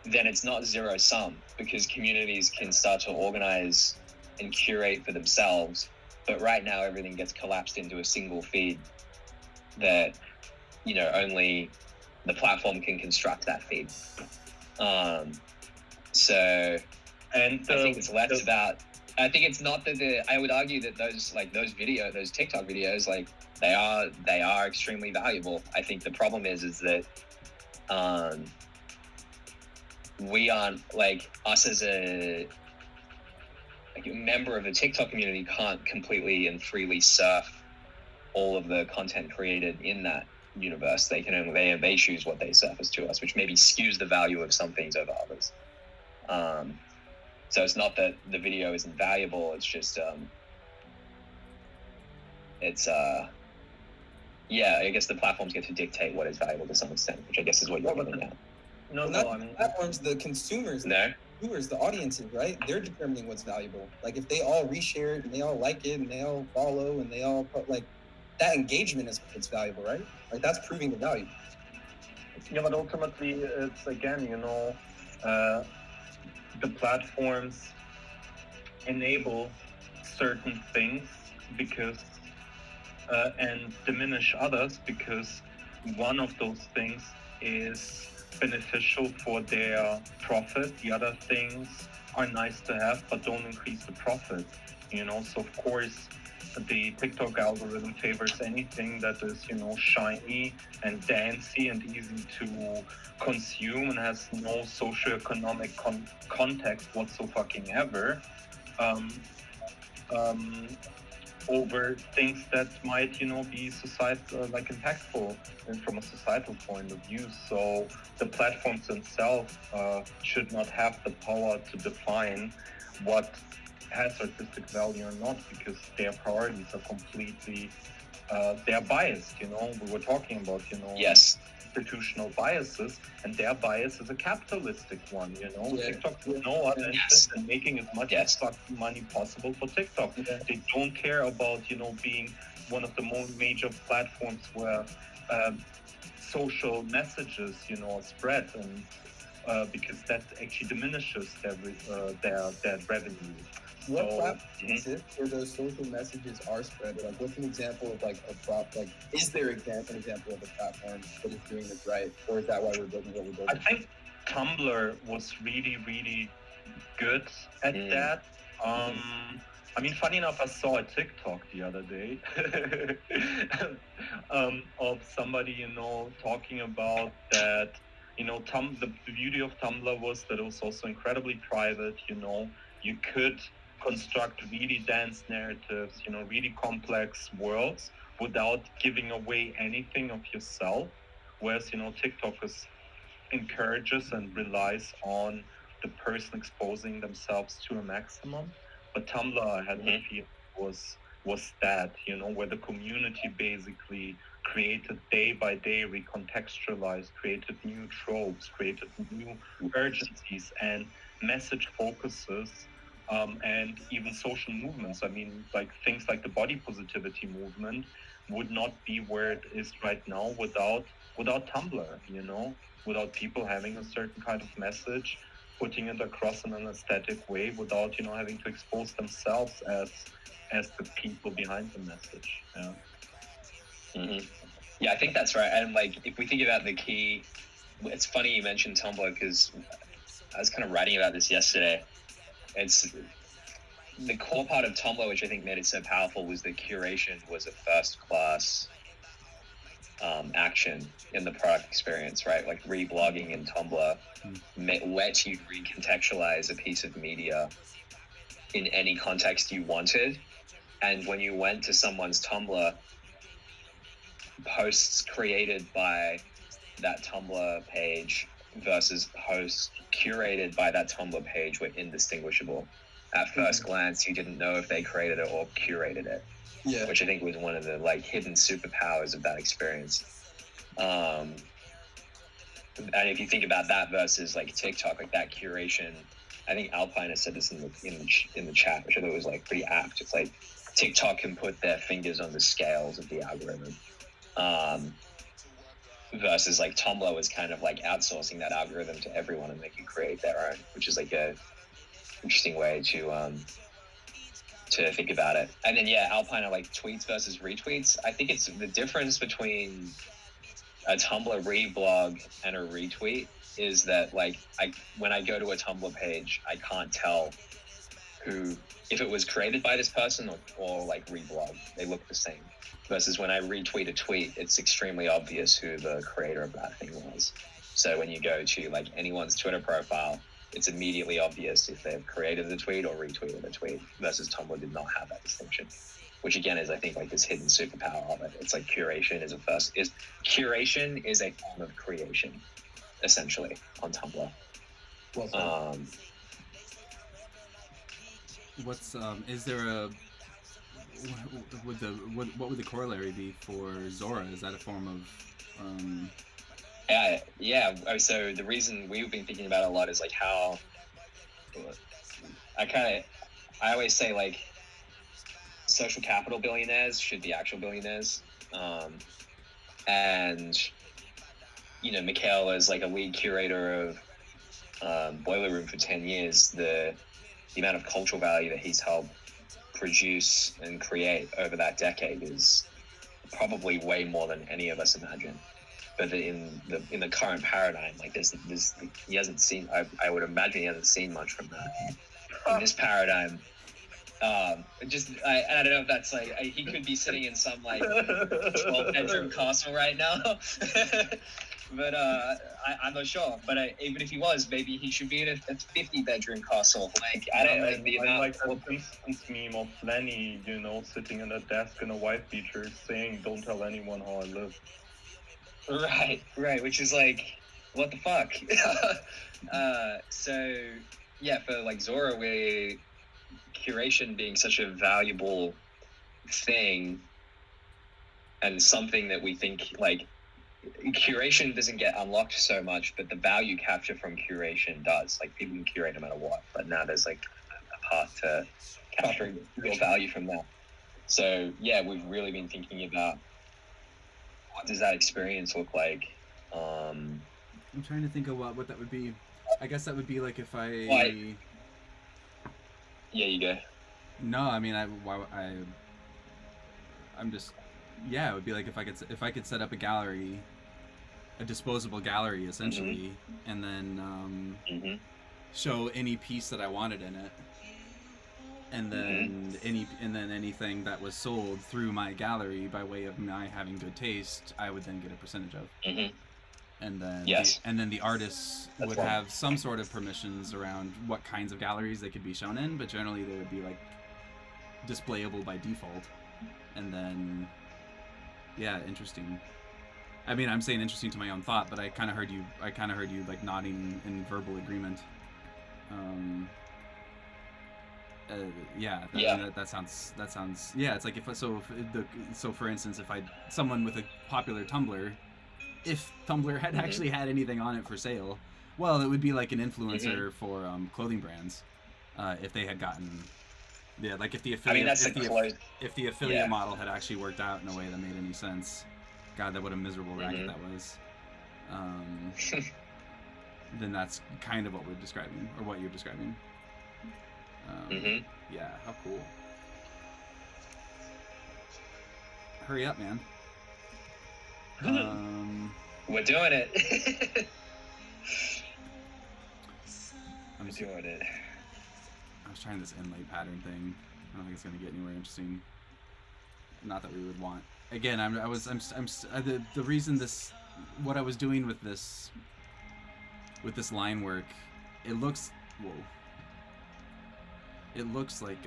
then it's not zero sum, because communities can start to organize and curate for themselves. But right now everything gets collapsed into a single feed that only the platform can construct that feed. I think it's less about. I think it's not that I would argue that those TikTok videos, they are extremely valuable. I think the problem is that we aren't us as a member of the TikTok community can't completely and freely surf all of the content created in that universe. They can only they choose what they surface to us, which maybe skews the value of some things over others. So it's not that the video isn't valuable. It's just I guess the platforms get to dictate what is valuable to some extent, which I guess is what you're getting at. No, I mean platforms, the consumers. No. The audiences, right? They're determining what's valuable. If they all reshare it and they all like it and they all follow and they all put that engagement is what's valuable, right? That's proving the value. Yeah, but ultimately it's again, the platforms enable certain things because and diminish others because one of those things is beneficial for their profit. The other things are nice to have but don't increase the profit. So of course the TikTok algorithm favors anything that is, shiny and dancey and easy to consume and has no socioeconomic context whatsoever, over things that might, be societal, impactful and from a societal point of view. So the platforms themselves should not have the power to define what has artistic value or not, because their priorities are completely they're biased. We were talking about Yes. institutional biases, and their bias is a capitalistic one. Yeah. TikTok has no other interest in making as much Yes. fucking money possible for TikTok. Yeah. They don't care about being one of the major platforms where social messages are spread, and because that actually diminishes their revenue. What So, platforms exist where those social messages are spread? Like, what's an example of like a prop? Like, is there an example of a platform that is doing this right, or is that why we're building what we're building? I think Tumblr was really, really good at that. I mean, funny enough, I saw a TikTok the other day of somebody, talking about that. The beauty of Tumblr was that it was also incredibly private. You could construct really dense narratives, really complex worlds without giving away anything of yourself. Whereas, TikTok encourages and relies on the person exposing themselves to a maximum. But Tumblr, I had the feel, was that, where the community basically created day by day, recontextualized, created new tropes, created new urgencies and message focuses, and even social movements. I mean, like things like the body positivity movement would not be where it is right now without Tumblr, without people having a certain kind of message, putting it across in an aesthetic way, without having to expose themselves as the people behind the message. Yeah, I think that's right. And like, if we think about the key, it's funny you mentioned Tumblr, because I was kind of writing about this yesterday. It's the core part of Tumblr, which I think made it so powerful, was the curation was a first class action in the product experience, right? Like reblogging in Tumblr lets you recontextualize a piece of media in any context you wanted. And when you went to someone's Tumblr, posts created by that Tumblr page versus posts curated by that Tumblr page were indistinguishable. At first glance, you didn't know if they created it or curated it. Yeah. Which I think was one of the like hidden superpowers of that experience. And if you think about that versus like TikTok, like that curation, I think Alpine has said this in the chat, which I thought was like pretty apt. It's like TikTok can put their fingers on the scales of the algorithm, versus like Tumblr was kind of like outsourcing that algorithm to everyone and they can create their own, which is like a interesting way to think about it. And then Alpine are like tweets versus retweets. I think it's the difference between a Tumblr reblog and a retweet is that like when I go to a Tumblr page, I can't tell if it was created by this person or like reblog. They look the same. Versus when I retweet a tweet, it's extremely obvious who the creator of that thing was. So when you go to like anyone's Twitter profile, it's immediately obvious if they've created the tweet or retweeted the tweet, versus Tumblr did not have that distinction, which again is I think like this hidden superpower of it. It's like curation is a form of creation, essentially, on Tumblr. Well, Is there a what would the corollary be for Zora? Is that a form of So the reason we've been thinking about it a lot is like how I always say like social capital billionaires should be actual billionaires, and Mikhail is like a lead curator of Boiler Room for 10 years. The amount of cultural value that he's helped produce and create over that decade is probably way more than any of us imagine. But in the current paradigm, like this he hasn't seen. I would imagine he hasn't seen much from that. In this paradigm, I don't know if that's like he could be sitting in some like 12-bedroom castle right now. But I'm not sure. But even if he was, maybe he should be in a 50-bedroom castle. Like I don't know the amount. Like that instance meme of Lenny, sitting at a desk in a white beater saying, "Don't tell anyone how I live." Right. Which is like, what the fuck? So for like Zora, curation being such a valuable thing and something that we think like curation doesn't get unlocked so much, but the value capture from curation does. Like people can curate no matter what, but now there's like a path to capturing real value from that. So yeah, we've really been thinking about what does that experience look like. I'm trying to think of what that would be. I guess that would be like if I. Like, yeah, you go. No, I mean I'm just. Yeah, it would be like if I could set up a gallery, a disposable gallery essentially, and then show any piece that I wanted in it, and then anything that was sold through my gallery by way of my having good taste, I would then get a percentage of. And then the artists would have some sort of permissions around what kinds of galleries they could be shown in, but generally they would be like displayable by default. And then yeah, interesting. I mean, I'm saying interesting to my own thought, but I kind of heard you like nodding in verbal agreement. That sounds yeah. It's like so for instance, if someone with a popular Tumblr, if Tumblr had actually had anything on it for sale, well, it would be like an influencer for clothing brands, if they had gotten. Yeah, like if the affiliate, if the affiliate model had actually worked out in a way that made any sense, God, that what a miserable racket that was. Then that's kind of what we're describing, or what you're describing. Yeah, how cool. Hurry up, man. We're doing it. I'm doing it. I was trying this inlay pattern thing. I don't think it's gonna get anywhere interesting. Not that we would want. Again, the reason this, what I was doing with this line work, it looks, whoa. It looks like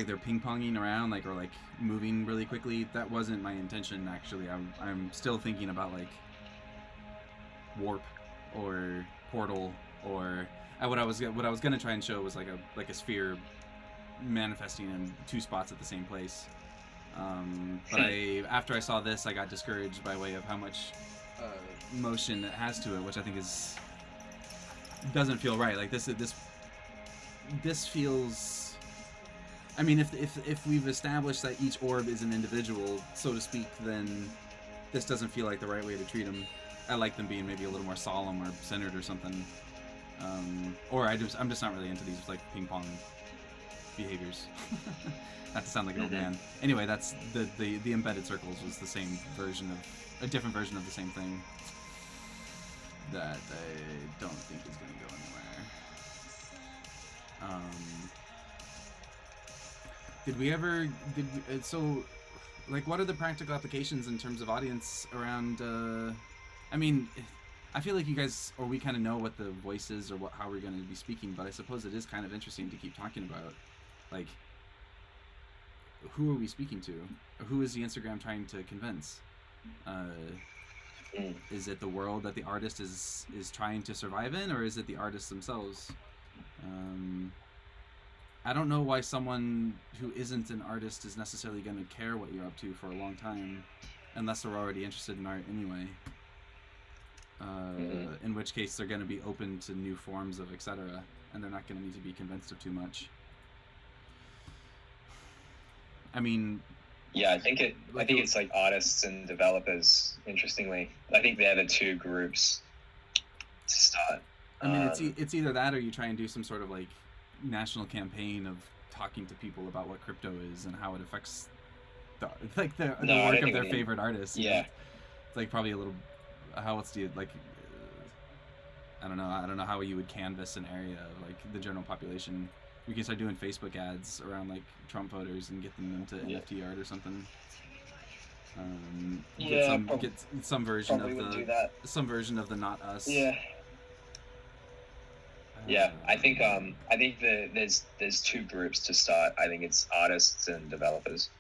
they're ping-ponging around, like, or like moving really quickly. That wasn't my intention, actually. I'm still thinking about like warp or portal, or what I was gonna try and show was like a sphere manifesting in two spots at the same place. But after I saw this, I got discouraged by way of how much motion it has to it, which I think doesn't feel right. Like this feels. I mean, if we've established that each orb is an individual, so to speak, then this doesn't feel like the right way to treat them. I like them being maybe a little more solemn or centered or something. Or I'm just not really into these like ping pong behaviors. Not to sound like an old man. Anyway, that's the embedded circles was the same version of a different version of the same thing that I don't think is going to go anywhere. So like what are the practical applications in terms of audience around I mean, I feel like you guys, or we kind of know what the voice is or how we're going to be speaking, but I suppose it is kind of interesting to keep talking about, like, who are we speaking to? Who is the Instagram trying to convince? Is it the world that the artist is trying to survive in, or is it the artists themselves? I don't know why someone who isn't an artist is necessarily going to care what you're up to for a long time, unless they're already interested in art anyway. In which case they're going to be open to new forms of etc., and they're not going to need to be convinced of too much. I mean, yeah, I think it's like artists and developers. Interestingly, I think they're the two groups to start. I mean, it's either that or you try and do some sort of like national campaign of talking to people about what crypto is and how it affects the work of their favorite artists. Yeah, it's like probably a little. How else do you like? I don't know how you would canvass an area of like the general population. We can start doing Facebook ads around like Trump voters and get them into NFT art or something. Get some version of the not us. Yeah. Yeah, I think there's two groups to start. I think it's artists and developers.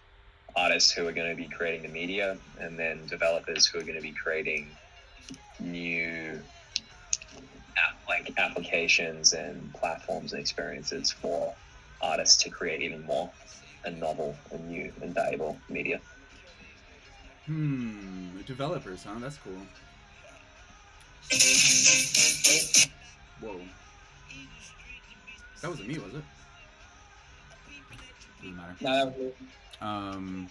Artists who are going to be creating the media, and then developers who are going to be creating new like applications and platforms and experiences for artists to create even more and novel and new and valuable media. Developers, huh? That's cool. Whoa. That wasn't me, was it? Doesn't matter. No, that was me.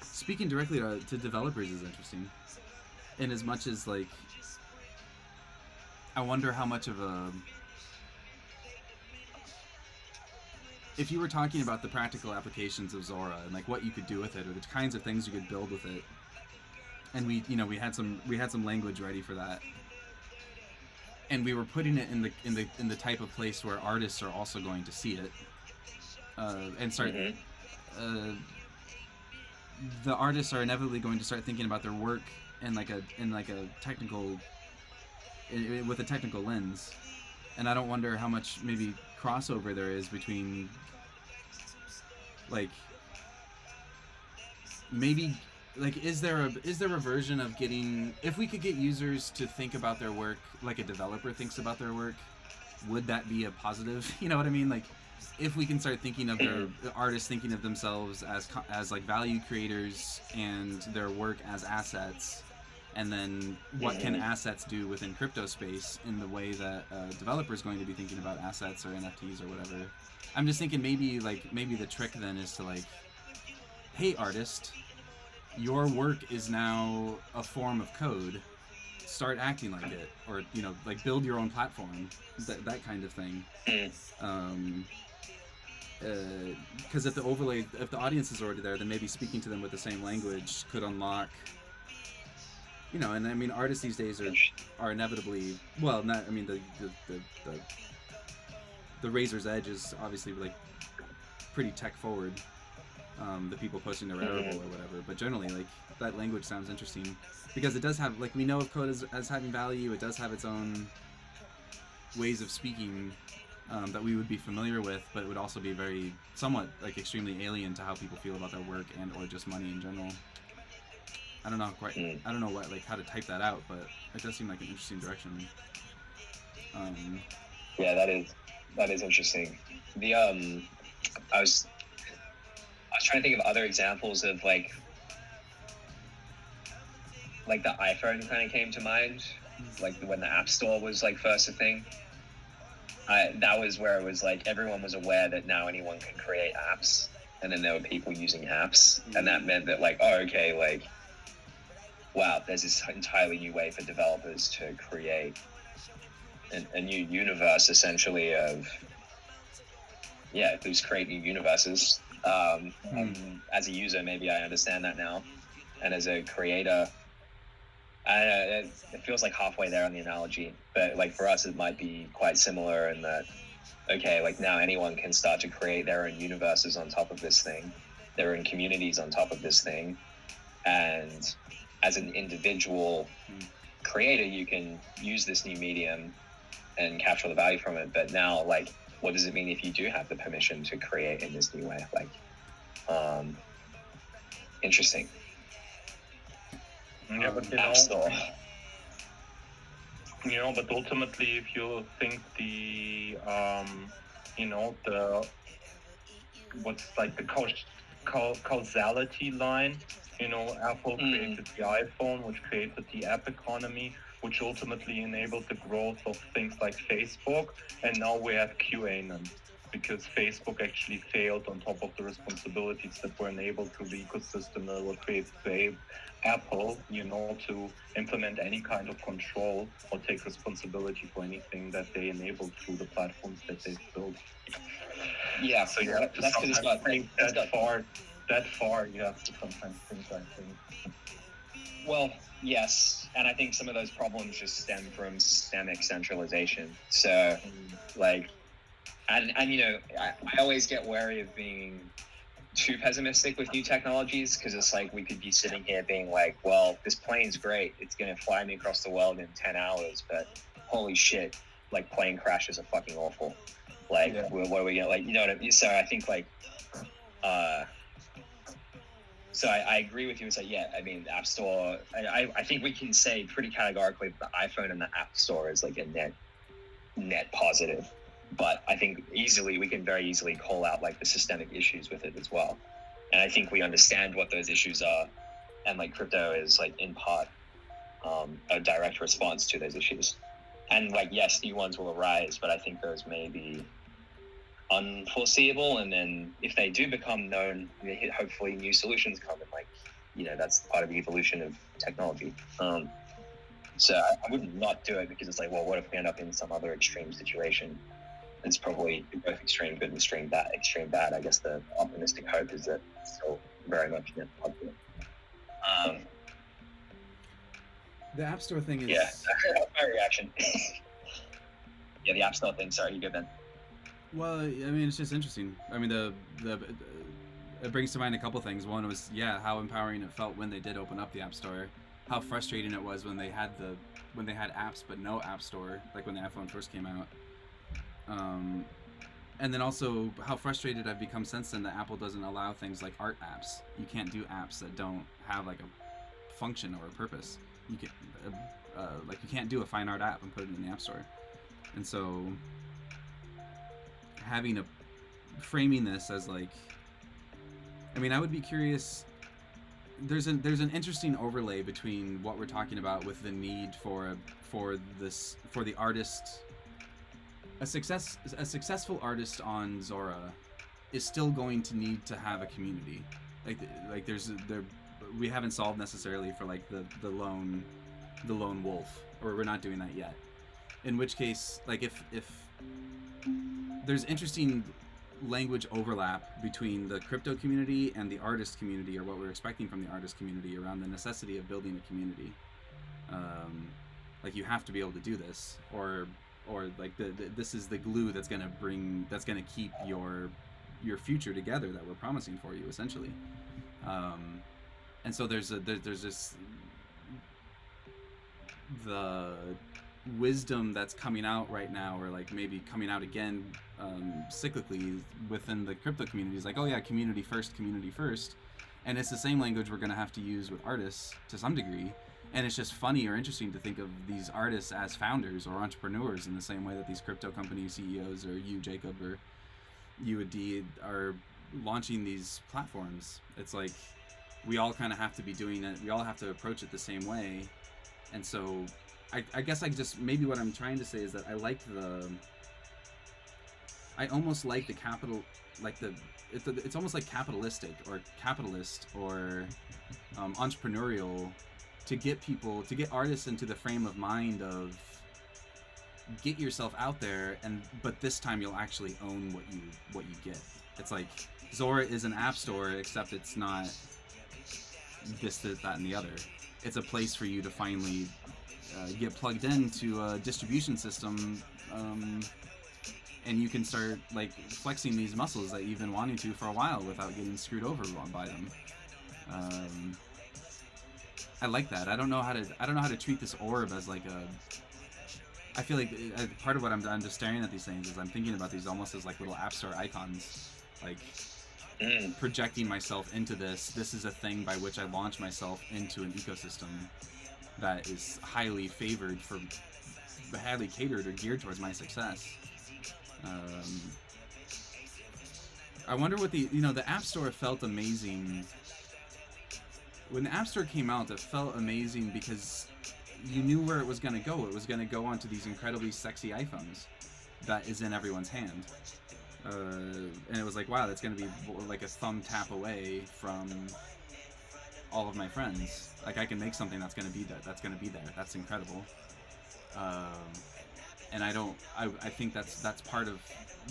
Speaking directly to developers is interesting. In as much as, like, I wonder how much of a... If you were talking about the practical applications of Zora and, like, what you could do with it, or the kinds of things you could build with it, and we had some language ready for that, and we were putting it in the type of place where artists are also going to see it, and start. The artists are inevitably going to start thinking about their work in like a technical, with a technical lens, and I don't wonder how much maybe crossover there is between, like, maybe, like, is there a version of getting, if we could get users to think about their work like a developer thinks about their work, would that be a positive? You know what I mean? Like, if we can start thinking of the artists thinking of themselves as like value creators and their work as assets, and then what can assets do within crypto space in the way that a developer is going to be thinking about assets or NFTs or whatever. I'm just thinking maybe the trick then is to, like, hey artist, your work is now a form of code. Start acting like it, or, you know, like, build your own platform, that kind of thing. Because if the audience is already there, then maybe speaking to them with the same language could unlock, you know. And I mean, artists these days are inevitably, well, not, I mean, the razor's edge is obviously, like, pretty tech forward. The people posting their Rarible or whatever, but generally, like, that language sounds interesting because it does have, like, we know of code as having value. It does have its own ways of speaking that we would be familiar with, but it would also be very, somewhat, like, extremely alien to how people feel about their work and or just money in general. I don't know quite. I don't know what, like, how to type that out, but it does seem like an interesting direction. Yeah, that is interesting. The I was trying to think of other examples of like the iPhone kind of came to mind, like when the App Store was like first a thing. That was where it was like everyone was aware that now anyone can create apps, and then there were people using apps, and that meant that, like, oh, okay, like, wow, there's this entirely new way for developers to create a new universe, essentially, of, yeah, who's create new universes. And as a user, maybe I understand that now, and as a creator, it feels like halfway there on the analogy, but, like, for us it might be quite similar in that, okay, like, now anyone can start to create their own universes on top of this thing, their own communities on top of this thing, and as an individual creator you can use this new medium and capture the value from it. But now, like, what does it mean if you do have the permission to create in this new way? Like, interesting. Yeah, but but ultimately, if you think the what's like the causality line, Apple created the iPhone, which created the app economy, which ultimately enabled the growth of things like Facebook, and now we have QAnon, because Facebook actually failed on top of the responsibilities that were enabled through the ecosystem that were created by Apple, to implement any kind of control or take responsibility for anything that they enabled through the platforms that they've built. Yeah, so you have to sometimes think that far. You have to sometimes think, I think. Well, yes, and I think some of those problems just stem from systemic centralization. So, like, and I always get wary of being too pessimistic with new technologies, because it's like we could be sitting here being like, well, this plane's great, it's going to fly me across the world in 10 hours, but holy shit, like, plane crashes are fucking awful. Like, what are we going to, like, you know what I mean? So I think, like, So I agree with you. It's like, yeah, I mean, the App Store, I think we can say pretty categorically that the iPhone and the App Store is like a net positive. But I think we can very easily call out like the systemic issues with it as well. And I think we understand what those issues are. And like crypto is like in part a direct response to those issues. And like, yes, new ones will arise, but I think those may be unforeseeable, and then if they do become known, hopefully new solutions come, and like, you know, that's part of the evolution of technology. So I wouldn't not do it, because it's like, well, what if we end up in some other extreme situation? It's probably both extreme good and extreme bad. I guess the optimistic hope is that it's still very much net positive. The App Store thing is... Yeah, my reaction. Yeah, the App Store thing. Sorry, you go, Ben. Well, I mean, it's just interesting. I mean, it brings to mind a couple things. One was, yeah, how empowering it felt when they did open up the App Store. How frustrating it was when they had apps but no App Store, like when the iPhone first came out. And then also how frustrated I've become since then that Apple doesn't allow things like art apps. You can't do apps that don't have like a function or a purpose. You can like you can't do a fine art app and put it in the App Store. And so framing this as like, I mean, I would be curious. There's an interesting overlay between what we're talking about with the need for the artist. A successful artist on Zora is still going to need to have a community. Like we haven't solved necessarily for like the lone wolf, or we're not doing that yet. In which case, like if there's interesting language overlap between the crypto community and the artist community, or what we're expecting from the artist community around the necessity of building a community. Like you have to be able to do this, or like this is the glue that's gonna keep your future together that we're promising for you, essentially. And so there's this the wisdom that's coming out right now, or like maybe coming out again cyclically within the crypto community, is like, oh yeah, community first, and it's the same language we're going to have to use with artists to some degree. And it's just funny or interesting to think of these artists as founders or entrepreneurs in the same way that these crypto company CEOs, or you, Jacob, or you, Adi, are launching these platforms. It's like we all kind of have to be doing it. We all have to approach it the same way. And so I guess maybe what I'm trying to say is that I almost like the capital, like it's almost like capitalistic or capitalist or entrepreneurial to get artists into the frame of mind of get yourself out there, but this time you'll actually own what you get. It's like Zora is an app store, except it's not this, that, and the other. It's a place for you to finally get plugged into a distribution system, and you can start like flexing these muscles that you've been wanting to for a while without getting screwed over by them. I like that. I don't know how to treat this orb as like a. I feel like part of what I'm just staring at these things is I'm thinking about these almost as like little app store icons, like projecting myself into this. This is a thing by which I launch myself into an ecosystem that is highly favored highly catered or geared towards my success. I wonder what the App Store felt amazing. When the App Store came out, it felt amazing because you knew where it was going to go. It was going to go onto these incredibly sexy iPhones that is in everyone's hand. And it was like, wow, that's going to be like a thumb tap away from all of my friends. Like, I can make something that's going to be there. That's incredible. And I think that's part of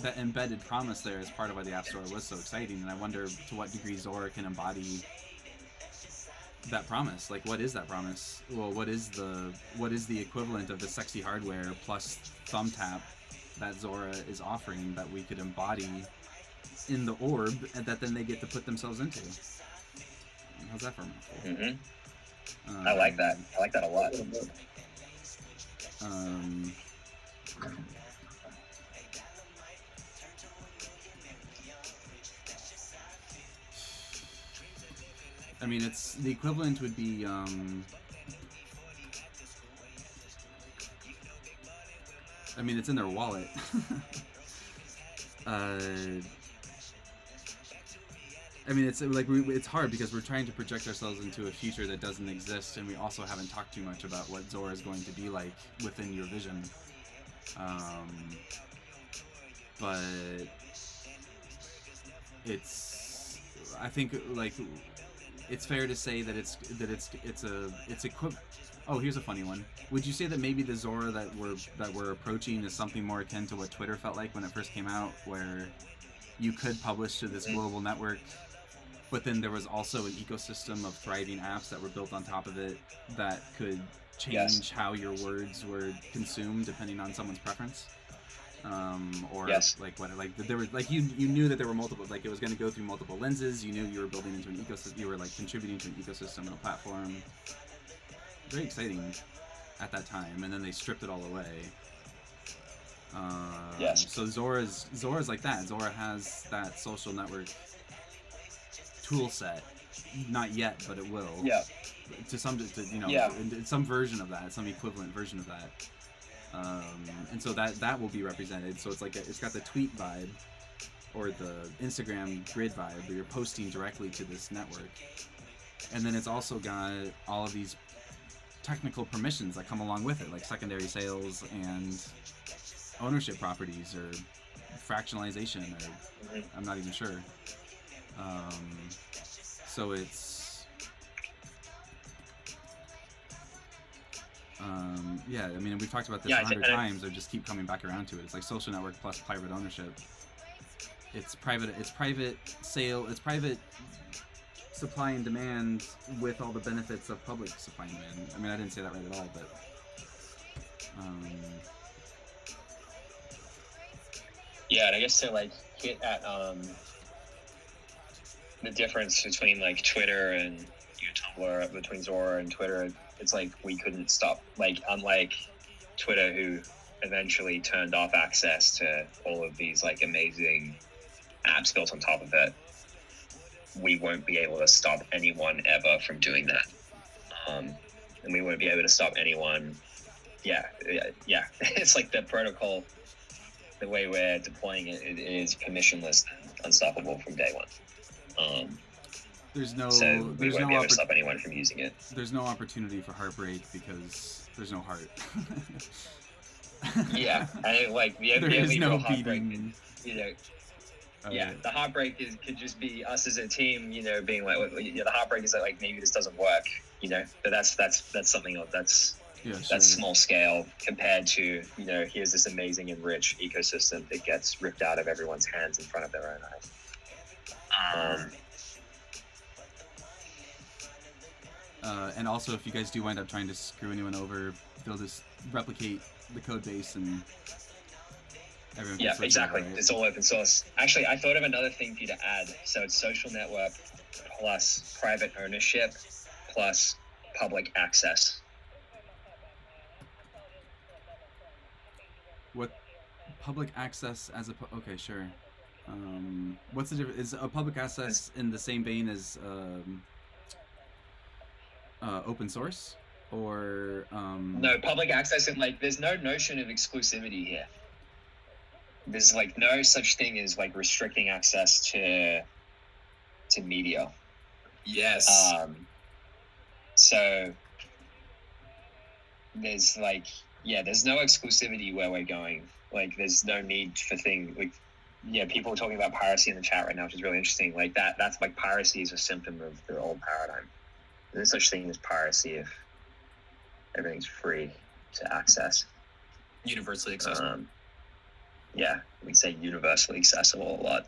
that embedded promise there is part of why the App Store was so exciting. And I wonder to what degree Zora can embody that promise. Like, what is that promise? Well, what is the equivalent of the sexy hardware plus thumb tap that Zora is offering that we could embody in the orb, and that then they get to put themselves into? How's that for a mouthful? Mm-hmm. I like that. I like that a lot. I mean, it's the equivalent would be I mean, it's in their wallet. I mean, it's like it's hard because we're trying to project ourselves into a future that doesn't exist, and we also haven't talked too much about what Zora is going to be like within your vision. But I think like it's fair to say that it's equivalent. Oh, here's a funny one. Would you say that maybe the Zora that we're approaching is something more akin to what Twitter felt like when it first came out, where you could publish to this global network, but then there was also an ecosystem of thriving apps that were built on top of it that could change how your words were consumed depending on someone's preference? Or there were like you knew that there were multiple, like it was going to go through multiple lenses. You knew you were building into an ecosystem. You were like contributing to an ecosystem and a platform. Very exciting at that time, and then they stripped it all away. So Zora's like that. Zora has that social network tool set. Not yet, but it will. Yeah. Some version of that, some equivalent version of that. And so that will be represented. So it's like it's got the tweet vibe or the Instagram grid vibe where you're posting directly to this network, and then it's also got all of these technical permissions that come along with it, like secondary sales and ownership properties or fractionalization, or I'm not even sure. So it's yeah, I mean, we've talked about this 100 times. I just keep coming back around to it. It's like social network plus private ownership. It's private sale. It's private supply and demand with all the benefits of public supply and demand. I mean, I didn't say that right at all, but yeah, and I guess to like hit at the difference between like Twitter and Tumblr, between Zora and Twitter, it's like we couldn't stop. Like, unlike Twitter, who eventually turned off access to all of these like amazing apps built on top of it, we won't be able to stop anyone ever from doing that. And we won't be able to stop anyone. Yeah. It's like the protocol, the way we're deploying it is permissionless and unstoppable from day one. There's no we won't be able to stop anyone from using it. There's no opportunity for heartbreak because there's no heart. Yeah, and like the only real heartbreak, the heartbreak could just be us as a team, being like, the heartbreak is like maybe this doesn't work, but that's something else. That's small scale compared to here's this amazing and rich ecosystem that gets ripped out of everyone's hands in front of their own eyes. And also, if you guys do wind up trying to screw anyone over, they'll just replicate the code base and everyone can switch exactly. over, right? It's all open source. Actually, I thought of another thing for you to add. So it's social network plus private ownership plus public access. What public access as a okay, sure. What's the difference? Is a public access in the same vein as open source, or No, public access, and like there's no notion of exclusivity here. There's like no such thing as like restricting access to media. Yes. So there's like there's no exclusivity where we're going. Like there's no need for things like people are talking about piracy in the chat right now, which is really interesting. Like that's like piracy is a symptom of the old paradigm. There's such thing as piracy if everything's free to access. Universally accessible. We say universally accessible a lot.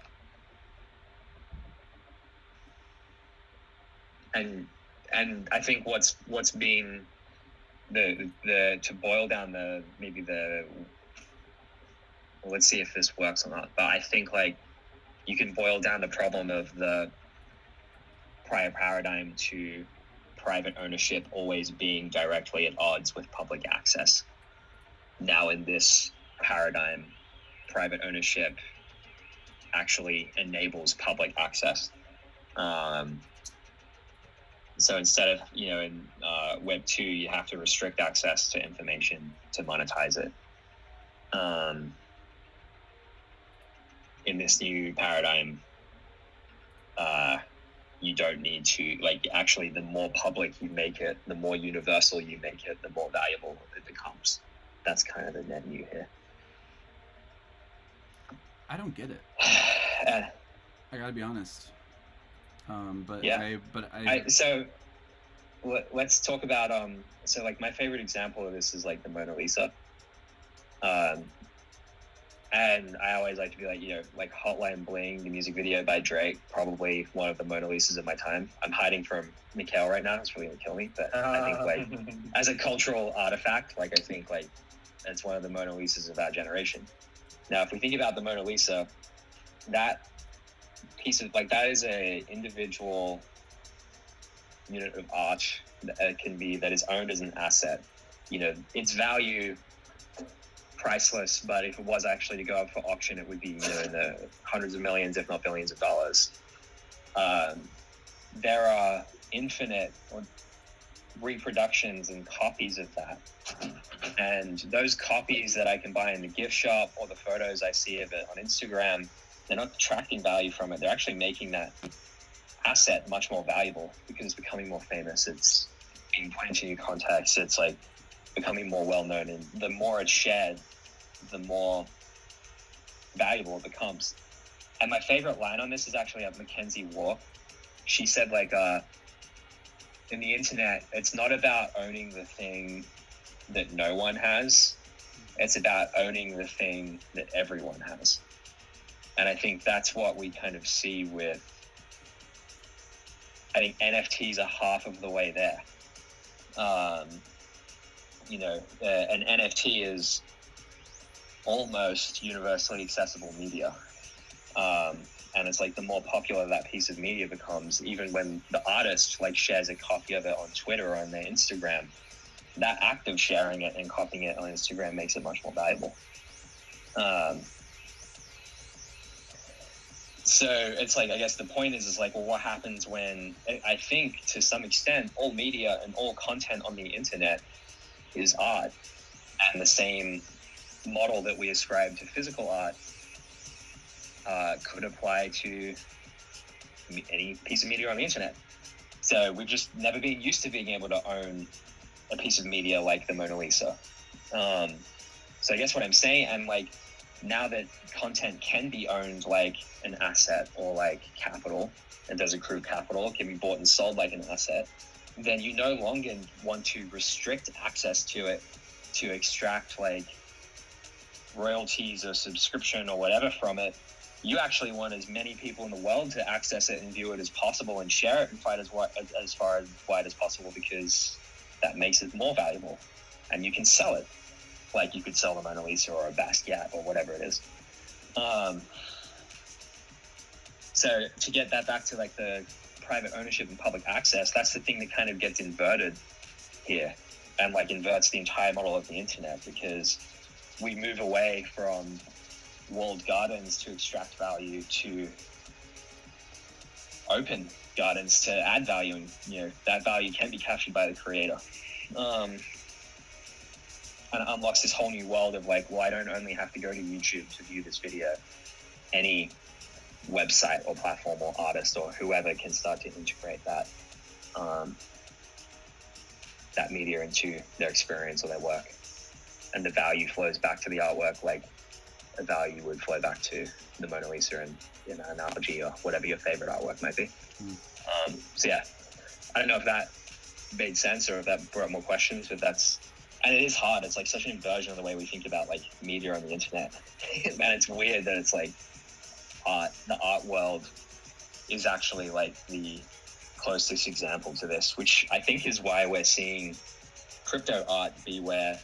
And I think what's been the to boil down let's see if this works or not. But I think like you can boil down the problem of the prior paradigm to private ownership always being directly at odds with public access. Now in this paradigm, private ownership actually enables public access. So instead of, in Web 2, you have to restrict access to information to monetize it. In this new paradigm, you don't need to, actually, the more public you make it, the more universal you make it, the more valuable it becomes. That's kind of the net new here. I don't get it. I gotta be honest. But yeah. I so let's talk about so like my favorite example of this is like the Mona Lisa. And I always like to be like Hotline Bling, the music video by Drake, probably one of the Mona Lisas of my time. I'm hiding from Mikhail right now. It's really gonna kill me, but I think as a cultural artifact, I think it's one of the Mona Lisas of our generation. Now, if we think about the Mona Lisa, that piece of that is a individual unit of art that is owned as an asset. Its value priceless, but if it was actually to go up for auction, it would be in the hundreds of millions, if not billions of dollars. There are infinite reproductions and copies of that, and those copies that I can buy in the gift shop or the photos I see of it on Instagram, they're not detracting value from it. They're actually making that asset much more valuable because it's becoming more famous. It's being put into new context. It's becoming more well known, and the more it's shared, the more valuable it becomes. And my favorite line on this is actually of Mackenzie War. She said in the internet, it's not about owning the thing that no one has. It's about owning the thing that everyone has. And I think that's what we kind of see with, I think NFTs are half of the way there. An NFT is almost universally accessible media. And it's the more popular that piece of media becomes, even when the artist shares a copy of it on Twitter or on their Instagram, that act of sharing it and copying it on Instagram makes it much more valuable. So it's I guess the point is well, what happens when, I think to some extent, all media and all content on the internet is art, and the same model that we ascribe to physical art could apply to any piece of media on the internet. So we've just never been used to being able to own a piece of media like the Mona Lisa. So I guess what I'm saying, and now that content can be owned like an asset or capital, and does accrue capital, it can be bought and sold like an asset, then you no longer want to restrict access to it to extract royalties or subscription or whatever from it. You actually want as many people in the world to access it and view it as possible and share it and fight as far as wide as possible, because that makes it more valuable, and you can sell it. You could sell the Mona Lisa or a Basquiat or whatever it is. So to get that back to the private ownership and public access, that's the thing that kind of gets inverted here, and inverts the entire model of the internet, because we move away from walled gardens to extract value to open gardens to add value, and that value can be captured by the creator. And it unlocks this whole new world of I don't only have to go to YouTube to view this video. Any website or platform or artist or whoever can start to integrate that media into their experience or their work, and the value flows back to the artwork like a value would flow back to the Mona Lisa in an analogy or whatever your favorite artwork might be. So yeah, I don't know if that made sense or if that brought more questions, but and it is hard. It's such an inversion of the way we think about media on the internet. Man, it's weird that it's art. The art world is actually the closest example to this, which I think is why we're seeing crypto art be where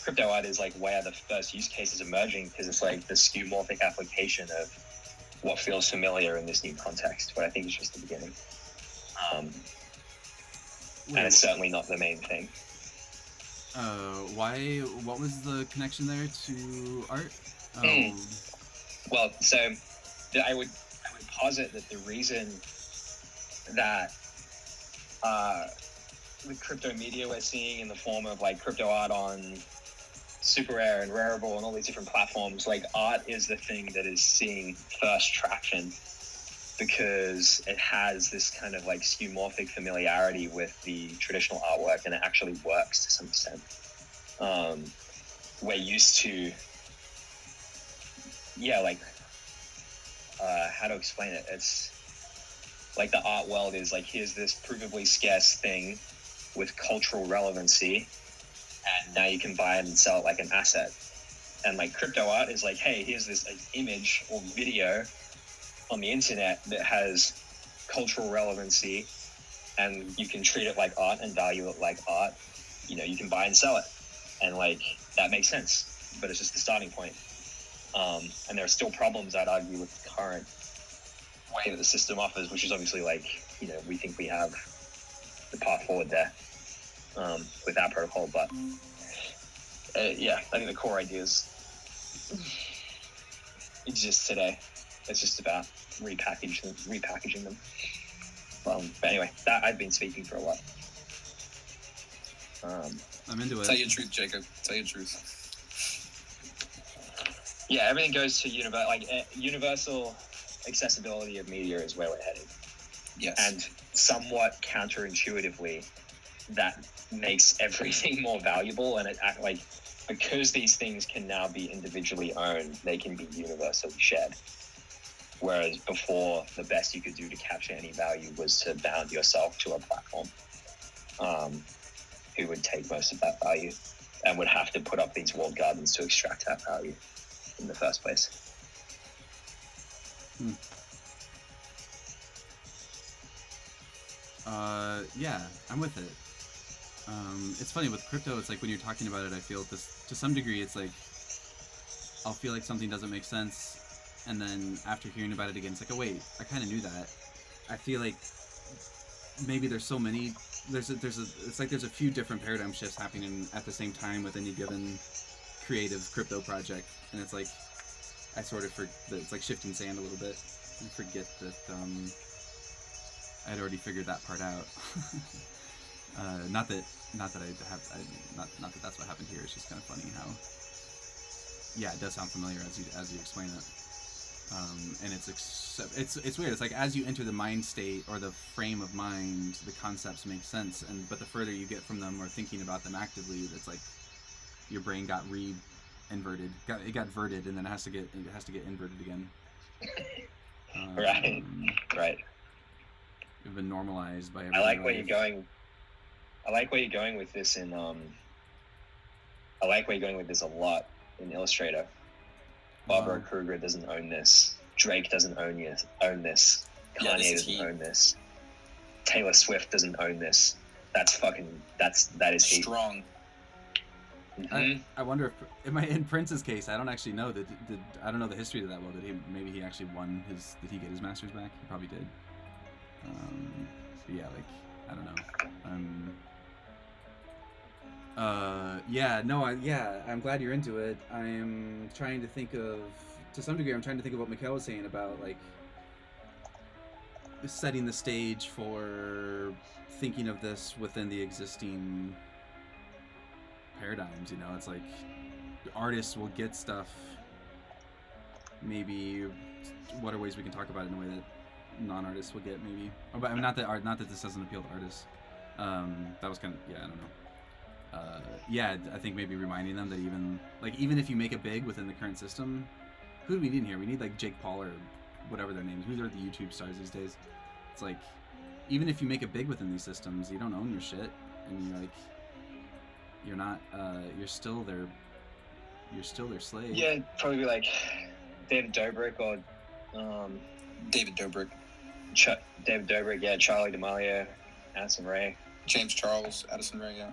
crypto art is where the first use case is emerging, because it's the skeuomorphic application of what feels familiar in this new context, but I think it's just the beginning. And it's certainly not the main thing. What was the connection there to art? Well, so I would posit that the reason that the crypto media we're seeing in the form of like crypto art on Super Rare and Rareable and all these different platforms, like art is the thing that is seeing first traction because it has this kind of like skeuomorphic familiarity with the traditional artwork, and it actually works to some extent. We're used to, how to explain it? It's like the art world is like, here's this provably scarce thing with cultural relevancy, and now you can buy it and sell it like an asset. And like crypto art is like, hey, here's this image or video on the internet that has cultural relevancy, and you can treat it like art and value it like art. You know, you can buy and sell it, and like that makes sense, but it's just the starting point. And there are still problems, I'd argue, with the current way that the system offers, which is obviously like, you know, we think we have the path forward there with our protocol, but I think the core ideas exist today. It's just about repackaging them. But anyway, that I've been speaking for a while. I'm into it. Tell your truth, Jacob. Tell your truth. Yeah, everything goes to universal accessibility of media is where we're headed. Yes. And somewhat counterintuitively, that makes everything more valuable, and it like, because these things can now be individually owned, they can be universally shared. Whereas before, the best you could do to capture any value was to bound yourself to a platform who would take most of that value and would have to put up these walled gardens to extract that value in the first place. Yeah, I'm with it. It's funny with crypto, it's like when you're talking about it, I feel this to some degree, it's like I'll feel like something doesn't make sense, and then after hearing about it again, it's like, oh wait, I kind of knew that. I feel like maybe there's so many, it's like there's a few different paradigm shifts happening at the same time with any given creative crypto project, and it's like I sort of it's like shifting sand a little bit. I forget that I'd already figured that part out. Not that that's what happened here. It's just kind of funny how, yeah, it does sound familiar as you explain it. And it's weird. It's like as you enter the mind state or the frame of mind, the concepts make sense, but the further you get from them or thinking about them actively, it's like your brain got inverted. It got verted, and then it has to get inverted again. Right. You've been normalized by. I like where you're going. I like where you're going with this I like where you're going with this a lot in Illustrator. Barbara Kruger doesn't own this. Drake doesn't own this. Kanye doesn't own this. Taylor Swift doesn't own this. That is heat. Strong. Mm-hmm. I wonder if in Prince's case, I don't actually know I don't know the history of that well. Maybe he actually won did he get his masters back? He probably did. But yeah, like I don't know. I'm glad you're into it. I'm trying to think of what Mikhail was saying about like setting the stage for thinking of this within the existing paradigms. You know, it's like artists will get stuff. Maybe what are ways we can talk about it in a way that non-artists will get, maybe. But I mean, not that this doesn't appeal to artists. That was kind of, I don't know. I think maybe reminding them that even if you make it big within the current system, who do we need in here? We need like Jake Paul or whatever their names. Who are the YouTube stars these days? It's like, even if you make it big within these systems, you don't own your shit, and you're not. You're still their slave. Yeah, probably like David Dobrik or David Dobrik. David Dobrik, yeah, Charlie D'Amelio, Addison Rae. James Charles, Addison Rae, yeah.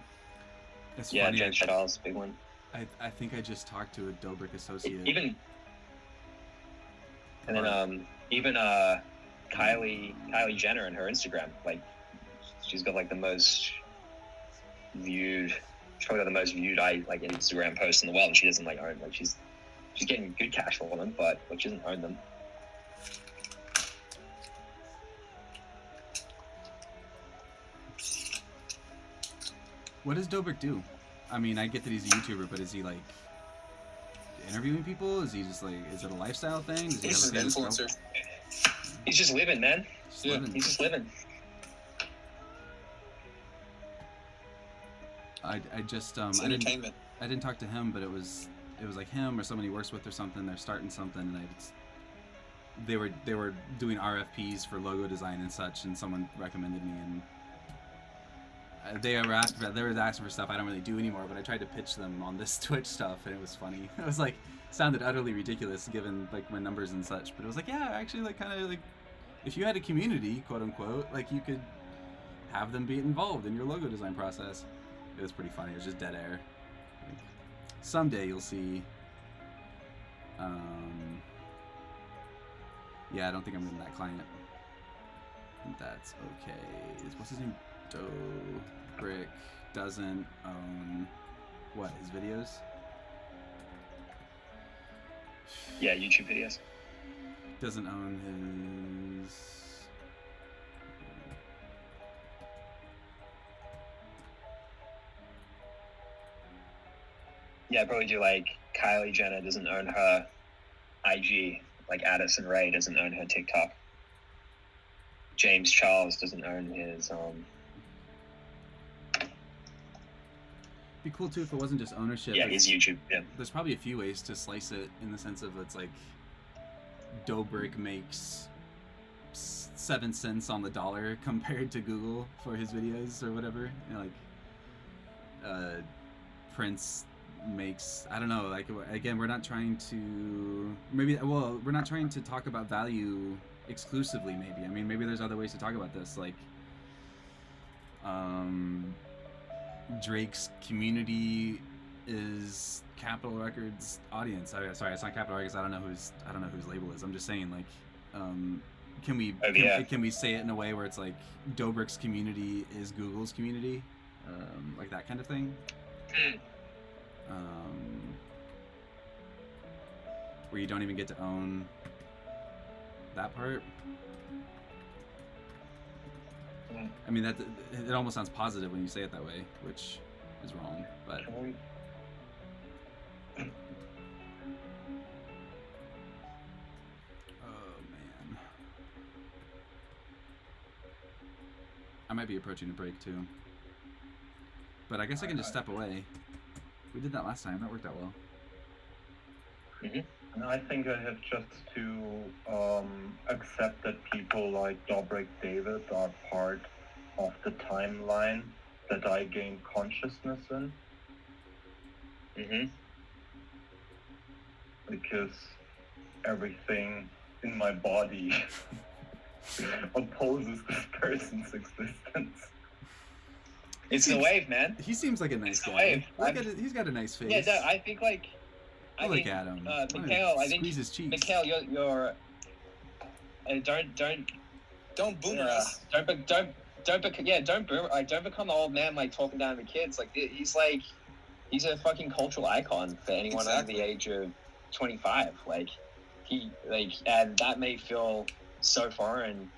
It's yeah, funny, James Charles, big one. I think I just talked to a Dobrik associate. Even Kylie Jenner and her Instagram, like she's got like the most viewed. She's probably got the most viewed Instagram post in the world, and she doesn't like own like she's getting good cash for them, but like she doesn't own them. What does Dobrik do? I mean, I get that he's a YouTuber, but is he like interviewing people? Is he just like, is it a lifestyle thing? Does he He's have an a famous influencer. girl- He's just living, man. Just Yeah. living? He's just living. I just It's I didn't entertainment. talk to him, but it was like him or somebody he works with or something. They're starting something, and they were doing RFPs for logo design and such, and someone recommended me, and they were asking for stuff I don't really do anymore. But I tried to pitch them on this Twitch stuff, and it was funny. It was like sounded utterly ridiculous given like my numbers and such, but it was like, yeah, actually, like kind of like if you had a community, quote unquote, like you could have them be involved in your logo design process. It was pretty funny. It was just dead air. Like, someday you'll see. Yeah, I don't think I'm getting that client. That's okay. What's his name? Dobrik doesn't own what? His videos? Yeah, YouTube videos. Doesn't own his. Yeah, I'd probably do like Kylie Jenner doesn't own her IG, like Addison Rae doesn't own her TikTok. James Charles doesn't own his Be cool too if it wasn't just ownership. yeah, his YouTube. Yeah. There's probably a few ways to slice it in the sense of it's like Dobrik makes 7 cents on the dollar compared to Google for his videos or whatever. You know, like Prince makes, I don't know, like again, we're not trying to we're not trying to talk about value exclusively. Maybe, I mean, maybe there's other ways to talk about this, like Drake's community is Capitol Records audience. Sorry, it's not Capitol Records. I don't know whose label is. I'm just saying, like, can we say it in a way where it's like Dobrik's community is Google's community, like that kind of thing. Where you don't even get to own that part. I mean, that it almost sounds positive when you say it that way, which is wrong. But oh man, I might be approaching a break too. But I guess I can just step away. We did that last time. That worked out well. And I think I have just to accept that people like Dobrik David are part of the timeline that I gain consciousness in. Because everything in my body opposes this person's existence. It's the wave, man. He seems like a nice guy. Wave. He's got a nice face. Yeah, no, I think like. Look at him. Mikhail, I think squeeze his cheeks. Mikhail, you're Don't boomer us. don't boomer. Like, don't become the old man like talking down to kids. Like he's a fucking cultural icon for anyone under the age of 25. Like and that may feel so foreign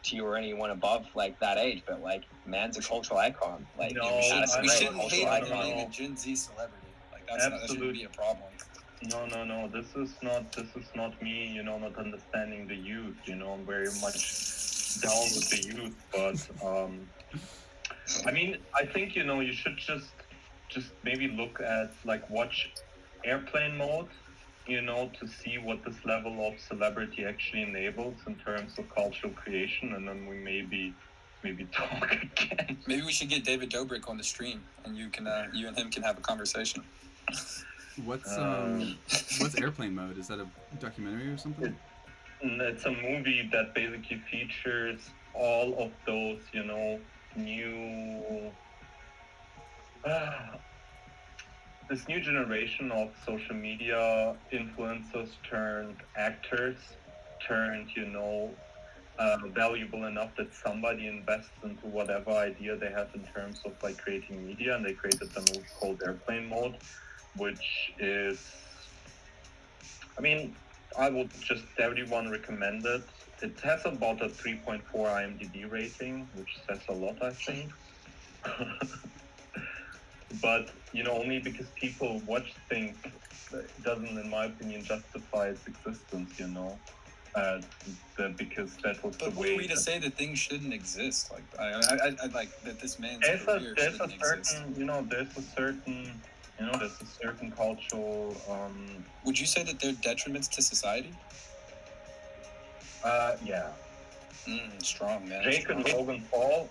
to you or anyone above like that age, but like man's a cultural icon. Like No, Addison We Rae, shouldn't cultural hate on icon. being a Gen Z celebrity. Like that shouldn't be a problem. No. This is not me. Not understanding the youth. I'm very much down with the youth, but I mean, I think you should just maybe look at watch Airplane Mode. To see what this level of celebrity actually enables in terms of cultural creation, and then we maybe talk again. Maybe we should get David Dobrik on the stream, and you and him can have a conversation. What's Airplane Mode? Is that a documentary or something? It's a movie that basically features all of those, new this new generation of social media influencers turned actors, turned, valuable enough that somebody invests into whatever idea they have in terms of creating media, and they created a movie called Airplane Mode, which is, I mean, I would just everyone recommend it. It has about a 3.4 IMDb rating, which says a lot, I think. but only because people watch things doesn't, in my opinion, justify its existence. Because that was But the who way. are we to say that things shouldn't exist? Like I like that this man's career shouldn't exist. There's a certain cultural. Would you say that they're detriments to society? Yeah. Strong, man. Jake and Logan Paul,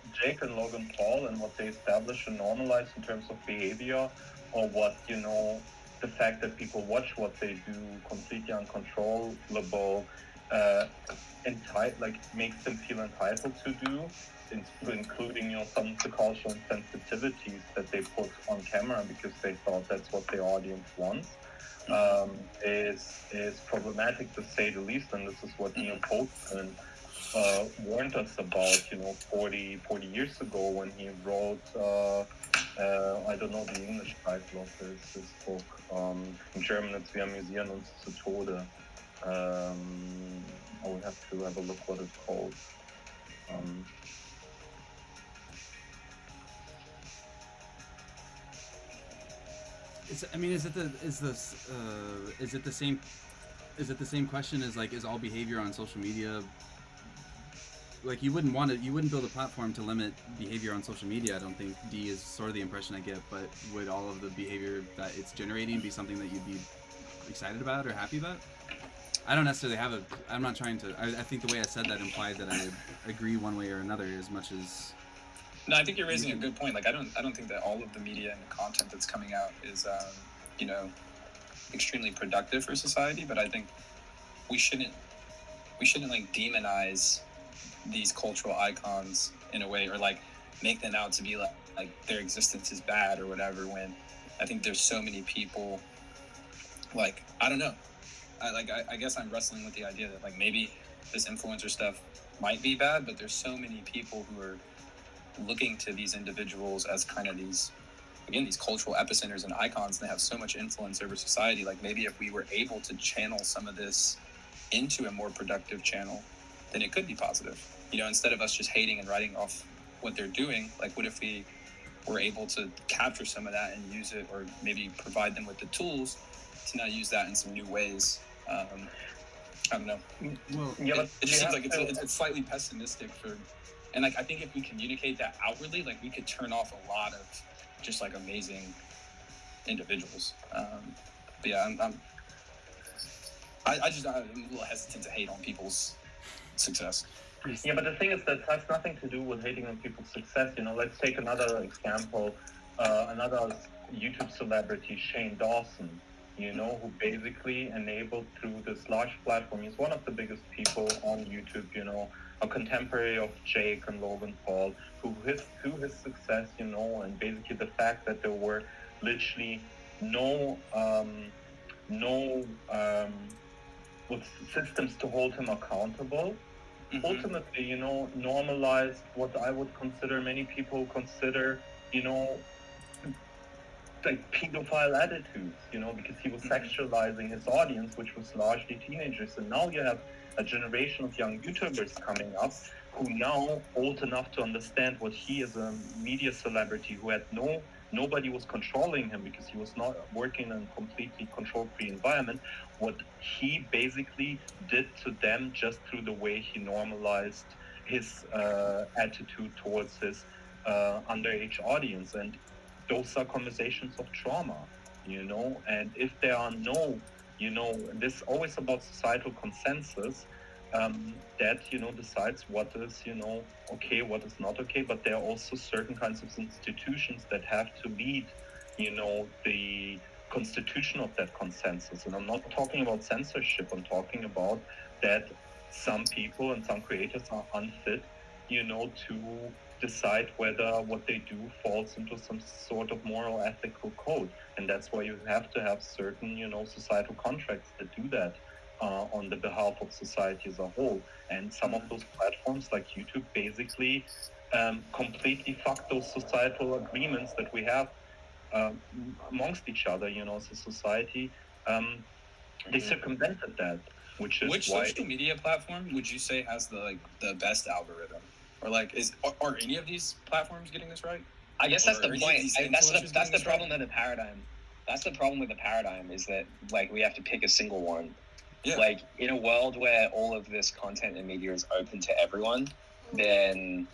and what they establish and normalize in terms of behavior, or what the fact that people watch what they do completely uncontrollable, makes them feel entitled to do, including some of the cultural sensitivities that they put on camera because they thought that's what their audience wants. Is problematic to say the least, and this is what Neil Postman warned us about 40 years ago when he wrote I don't know the English title of his book. In German it's Wir amüsieren uns zu Tode. I would have to have a look what it's called. Is it the same question as is all behavior on social media? Like you wouldn't build a platform to limit behavior on social media. I don't think, D, is sort of the impression I get, but would all of the behavior that it's generating be something that you'd be excited about or happy about? I don't necessarily have I'm not trying to, I think the way I said that implied that I agree one way or another as much as. No, I think you're raising a good point. Like I don't think that all of the media and the content that's coming out is extremely productive for society, but I think we shouldn't demonize these cultural icons in a way, or make them out to be like their existence is bad or whatever, when I think there's so many people, I don't know, I guess I'm wrestling with the idea that maybe this influencer stuff might be bad, but there's so many people who are looking to these individuals as kind of these cultural epicenters and icons, and they have so much influence over society. Maybe if we were able to channel some of this into a more productive channel, then it could be positive. Instead of us just hating and writing off what they're doing, what if we were able to capture some of that and use it, or maybe provide them with the tools to now use that in some new ways? I don't know. Well, it just seems like it's slightly pessimistic and I think if we communicate that outwardly, we could turn off a lot of just amazing individuals. But yeah, I'm a little hesitant to hate on people's success. Yeah, but the thing is that has nothing to do with hating on people's success. Let's take another example. Another YouTube celebrity, Shane Dawson, who basically enabled through this large platform. He's one of the biggest people on YouTube, a contemporary of Jake and Logan Paul, who through his success, and basically the fact that there were literally no with systems to hold him accountable, ultimately, normalized what I would consider, many people consider, pedophile attitudes, because he was sexualizing his audience, which was largely teenagers. And now you have a generation of young YouTubers coming up who now old enough to understand what he is, a media celebrity who had nobody was controlling him because he was not working in a completely control-free environment. What he basically did to them just through the way he normalized his attitude towards his underage audience. And those are conversations of trauma, and if there are no, this always about societal consensus, that decides what is okay, what is not okay. But there are also certain kinds of institutions that have to lead the constitution of that consensus. And I'm not talking about censorship, I'm talking about that some people and some creators are unfit to decide whether what they do falls into some sort of moral ethical code. And that's why you have to have certain societal contracts that do that on the behalf of society as a whole. And some of those platforms like YouTube basically completely fuck those societal agreements that we have amongst each other, as a society. They circumvented that, which why social media platform would you say has the best algorithm, or are any of these platforms getting this right? I guess that's Or the are any of point. these That's influencers the being problem in the paradigm. That's the problem with the paradigm, is that like we have to pick a single one. Yeah. Like in a world where all of this content and media is open to everyone, then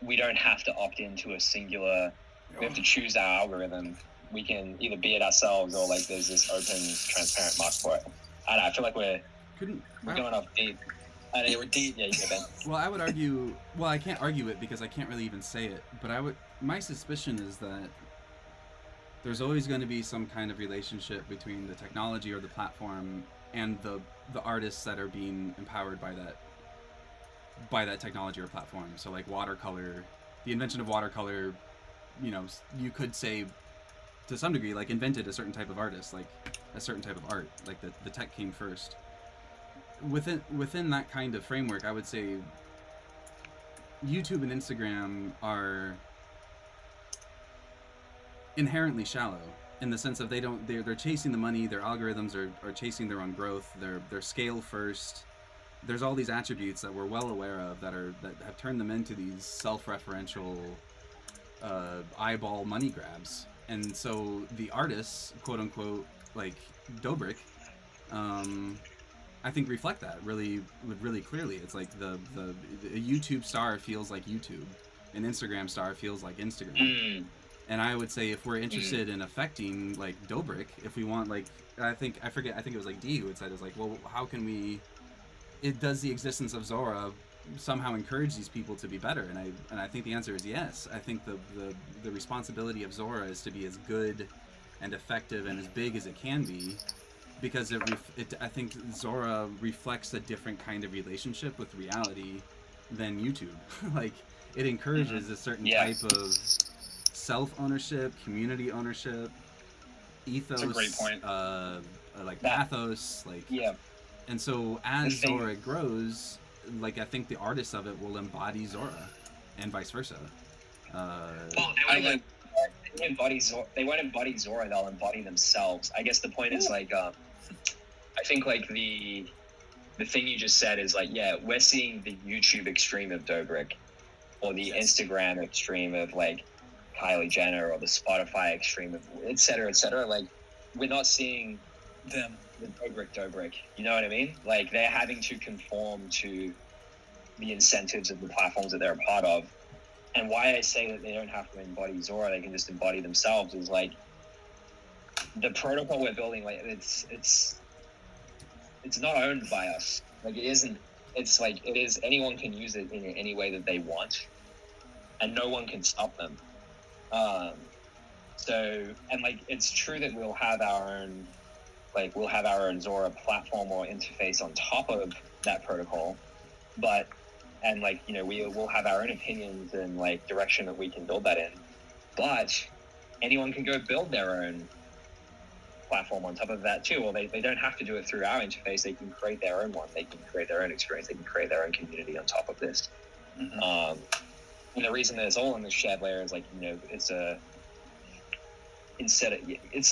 we don't have to opt into a singular. We have to choose our algorithm. We can either be it ourselves, or like there's this open, transparent market for it. I don't know, I feel like we're going off deep. Yeah, we're deep. Yeah, you go, Ben. Well, I would argue. Well, I can't argue it because I can't really even say it. But my suspicion is that there's always going to be some kind of relationship between the technology or the platform and the artists that are being empowered by that technology or platform. So like watercolor, the invention of watercolor, you know, you could say to some degree like invented a certain type of artist, like a certain type of art, like the tech came first. Within that kind of framework, I would say YouTube and Instagram are inherently shallow in the sense of they're chasing the money. Their algorithms are chasing their own growth. They're scale first. There's all these attributes that we're well aware of that have turned them into these self-referential eyeball money grabs. And so the artists, quote unquote, like Dobrik, I think reflect that really clearly. It's like a YouTube star feels like YouTube, an Instagram star feels like Instagram. And I would say if we're interested in affecting like Dobrik, if we want, like, I think it was like D who had said, it was like, well, how can we? Does the existence of Zora somehow encourage these people to be better? And I think the answer is yes. I think the responsibility of Zora is to be as good and effective and as big as it can be, because I think Zora reflects a different kind of relationship with reality than YouTube. Like it encourages a certain type of self-ownership, community ownership, ethos. That's a great point. Like pathos, like And so as Zora grows, like I think the artists of it will embody Zora, and vice versa. They won't embody Zora. They'll embody themselves. I guess the point is like, I think like the thing you just said is like, yeah, we're seeing the YouTube extreme of Dobrik, or the Instagram extreme of like Kylie Jenner, or the Spotify extreme of et cetera, like we're not seeing them, the Dobrik, you know what I mean? Like they're having to conform to the incentives of the platforms that they're a part of. And why I say that they don't have to embody Zora, they can just embody themselves, is like the protocol we're building, like it's not owned by us. Like it isn't. It's like it is. Anyone can use it in any way that they want, and no one can stop them. So, and like it's true that we'll have our own Zora platform or interface on top of that protocol, but and like, you know, we will have our own opinions and like direction that we can build that in, but anyone can go build their own platform on top of that too. Or they don't have to do it through our interface. They can create their own one. They can create their own experience. They can create their own community on top of this. And the reason that it's all in the shared layer is like, you know, it's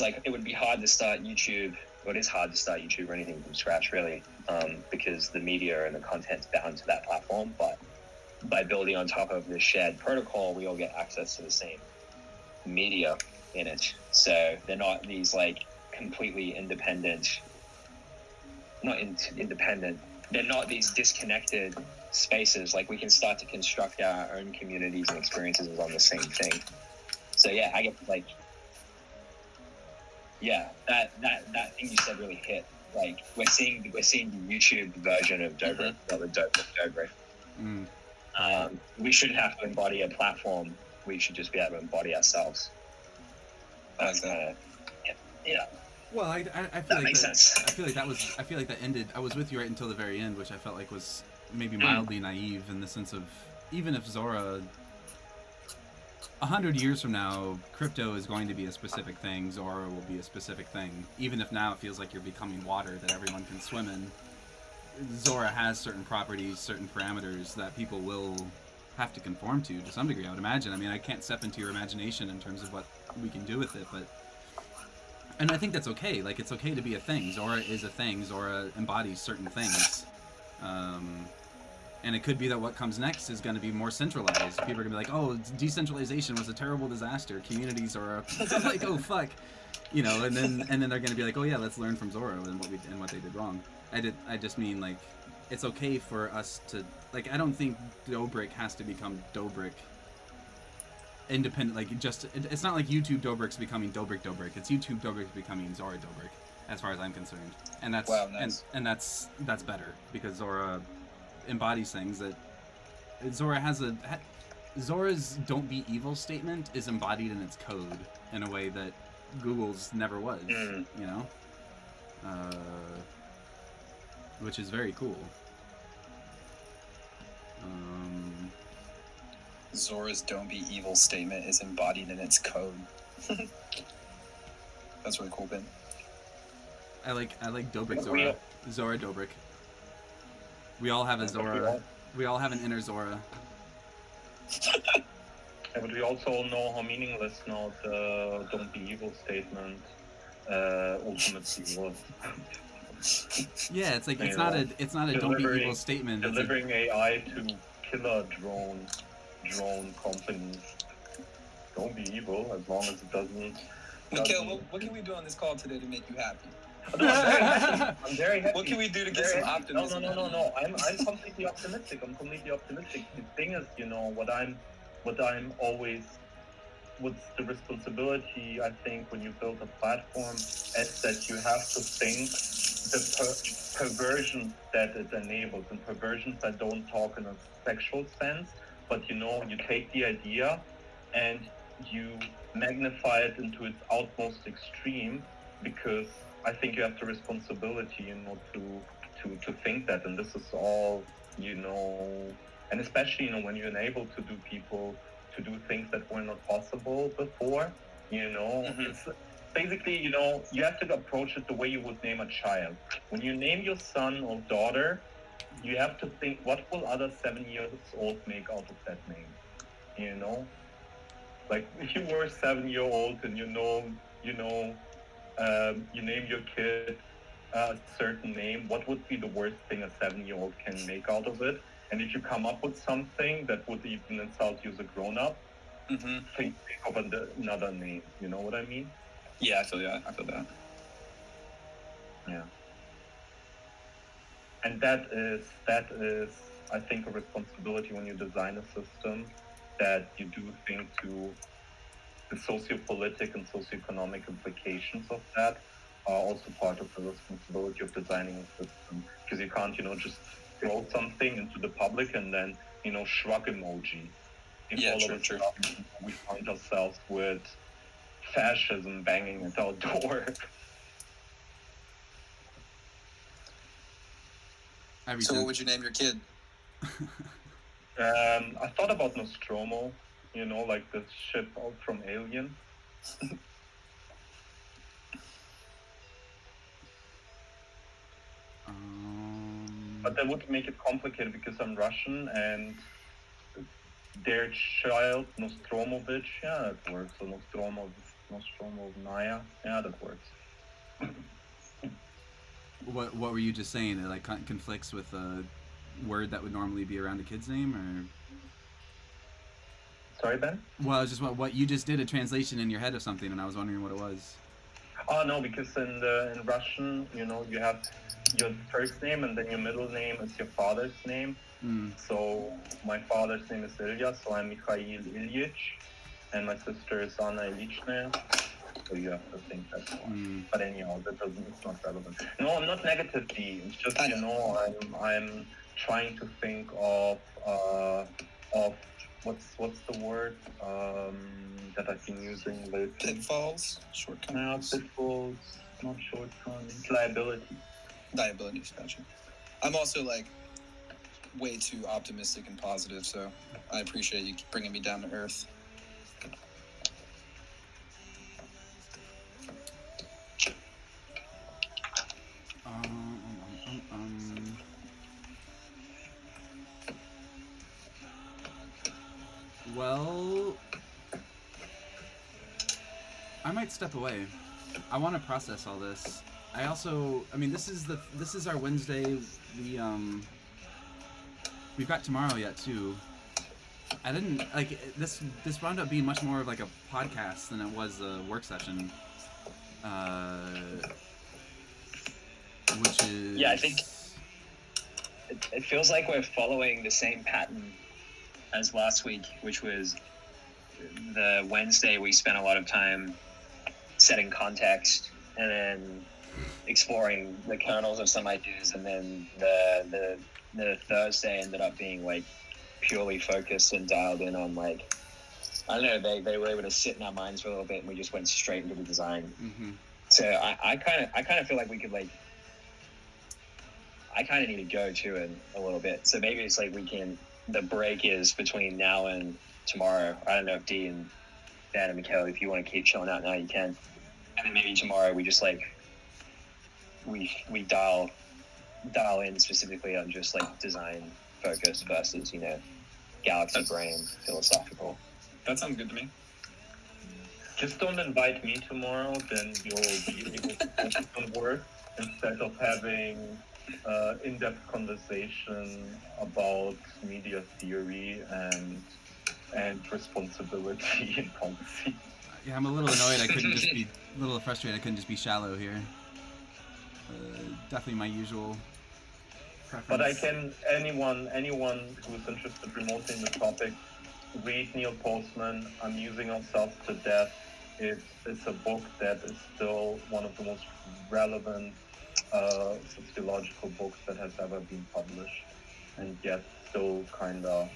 like it would be hard to start YouTube. Well, it is hard to start YouTube or anything from scratch, really, because the media and the content's bound to that platform. But by building on top of this shared protocol, we all get access to the same media in it. So they're not these like completely independent, independent. They're not these disconnected spaces. Like we can start to construct our own communities and experiences on the same thing. So yeah, I get like. Yeah, that thing you said really hit. Like we're seeing the YouTube version of Dobrik, not the Dobrik. We shouldn't have to embody a platform. We should just be able to embody ourselves. That's yeah. Well, I feel that like makes sense. I feel like that ended. I was with you right until the very end, which I felt like was maybe mildly naive in the sense of, even if Zora, 100 years from now, crypto is going to be a specific thing, Zora will be a specific thing. Even if now it feels like you're becoming water that everyone can swim in, Zora has certain properties, certain parameters that people will have to conform to some degree, I would imagine. I mean, I can't step into your imagination in terms of what we can do with it, but... And I think that's okay. Like, it's okay to be a thing. Zora is a thing. Zora embodies certain things. And it could be that what comes next is going to be more centralized. People are going to be like, oh, decentralization was a terrible disaster. Communities are like, oh, fuck. You know, and then they're going to be like, oh, yeah, let's learn from Zora and what they did wrong. I just mean, like, it's okay for us to, like, I don't think Dobrik has to become Dobrik independent, like, just, it's not like YouTube Dobrik's becoming Dobrik. It's YouTube Dobrik becoming Zora Dobrik, as far as I'm concerned. And that's, Wow, nice. and that's better, because Zora embodies things that Zora has Zora's "don't be evil" statement is embodied in its code in a way that Google's never was, you know, which is very cool. Zora's "don't be evil" statement is embodied in its code. That's really cool, Ben. I like Dobrik Zora. Zora Dobrik. We all have a Zora. We all have an inner Zora. Yeah, but we also all know how meaningless now the "don't be evil" statement ultimately was. Yeah, it's like it's not a "don't be evil" statement. Delivering AI to killer drone companies. Don't be evil as long as it doesn't. Mikhail, what can we do on this call today to make you happy? I'm very happy. What can we do to get some optimism? No. I'm completely optimistic. The thing is, you know, what I'm always, what's the responsibility, I think, when you build a platform, is that you have to think the perversions that it enables, and perversions that don't talk in a sexual sense, but, you know, you take the idea and you magnify it into its utmost extreme, because I think you have the responsibility, you know, to think that, and this is all, you know, and especially, you know, when you're enable to do people to do things that were not possible before, you know, it's basically, you know, you have to approach it the way you would name a child. When you name your son or daughter, you have to think, what will other 7 years old make out of that name, you know? Like, if you were 7 year old and you name your kid a certain name, what would be the worst thing a 7-year-old can make out of it? And if you come up with something that would even insult you as a grown-up, think of another name. You know what I mean? Yeah, I feel that. Yeah. And that is, I think, a responsibility when you design a system, that you do think to the sociopolitical and socioeconomic implications of that are also part of the responsibility of designing a system. Because you can't, you know, just throw something into the public and then, you know, shrug emoji. True. We find ourselves with fascism banging at our door. So what would you name your kid? I thought about Nostromo, you know, like the ship out from Alien. But that would make it complicated because I'm Russian and their child, Nostromovich, yeah, that works. So Nostromovnaya, yeah, that works. What were you just saying? It like conflicts with a word that would normally be around a kid's name, or? Sorry, Ben? Well, it's just what you just did, a translation in your head of something, and I was wondering what it was. Oh no, because in Russian, you know, you have your first name and then your middle name is your father's name. So my father's name is Ilya, so I'm Mikhail Ilyich, and my sister is Anna Ilichna. So you have to think that one. But anyhow, it's not relevant. No, I'm not negatively. It's just, you know, I'm trying to think of what's the word that I've been using lately? Pitfalls? Shortcomings? No, pitfalls, not shortcomings. Liabilities, gotcha. I'm also, like, way too optimistic and positive, so I appreciate you bringing me down to earth. Well, I might step away. I want to process all this. I mean, this is our Wednesday. we've got tomorrow yet too. I didn't like this. This wound up being much more of like a podcast than it was a work session. Which is Yeah, I think it feels like we're following the same pattern as last week, which was the Wednesday we spent a lot of time setting context and then exploring the kernels of some ideas, and then the Thursday ended up being like purely focused and dialed in on like, I don't know, they were able to sit in our minds for a little bit and we just went straight into the design. Mm-hmm. So I kind of feel like we could like, I kind of need to go too in a little bit. So maybe it's like the break is between now and tomorrow. I don't know if D and Dan and Mikhail, if you want to keep chilling out now, you can. And then maybe tomorrow we just like, we dial in specifically on just like design focus versus, you know, galaxy brain philosophical. That sounds good to me. Just don't invite me tomorrow, then you'll be able to focus on work instead of having in-depth conversation about media theory and responsibility in policy. Yeah, I'm a little annoyed. I couldn't just be a little frustrated. I couldn't just be shallow here. Definitely my usual preference. But I can anyone who's interested remoting the topic, read Neil Postman, Amusing Ourselves to Death. It's a book that is still one of the most relevant sociological books that has ever been published, and yet still kind of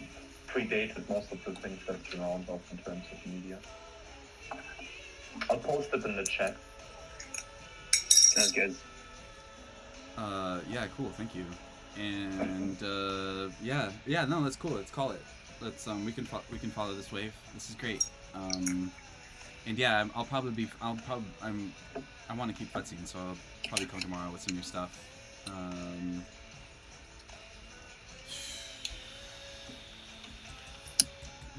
predated most of the things that surround us in terms of media. I'll post it in the chat. Sounds good. Yeah, cool. Thank you. And yeah, no, that's cool. Let's call it. Let's we can follow this wave. This is great. And yeah, I want to keep futzing, so I'll probably come tomorrow with some new stuff.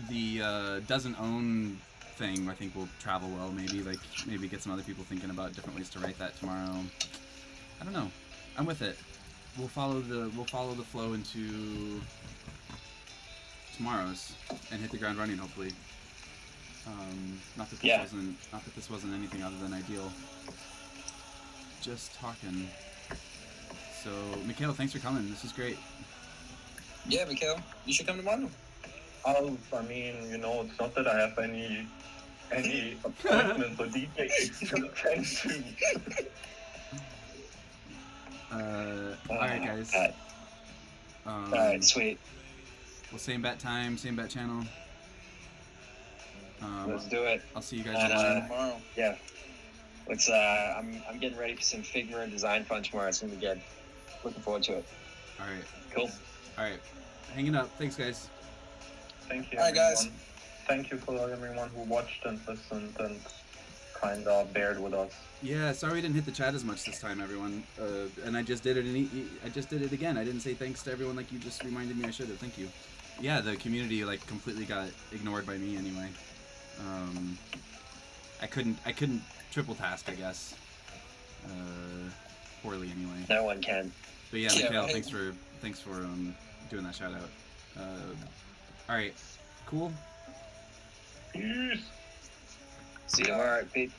The doesn't own thing, I think will travel well. Maybe get some other people thinking about different ways to write that tomorrow. I don't know. I'm with it. We'll follow the flow into tomorrow's and hit the ground running, hopefully. Not that this wasn't anything other than ideal. Just talking. So, Mikhail, thanks for coming. This is great. Yeah, Mikhail, you should come tomorrow. I mean, you know, it's not that I have any appointments or DJs to attend to. Alright, guys. Alright, sweet. Well, same bat time, same bat channel. Let's do it. I'll see you guys tomorrow. Yeah. Let's. I'm getting ready for some Figma design fun tomorrow. It's gonna be good. Looking forward to it. All right. Cool. All right. Hanging up. Thanks, guys. Thank you. All right, guys. Thank you for everyone who watched and listened and kind of bared with us. Yeah, sorry we didn't hit the chat as much this time, everyone. And I just did it. I just did it again. I didn't say thanks to everyone like you just reminded me I should have. Thank you. Yeah, the community like completely got ignored by me anyway. I couldn't triple task, I guess. Poorly anyway. No one can. But yeah, Mikhail, thanks for doing that shout out. All right, cool. Peace. See you tomorrow, Pete.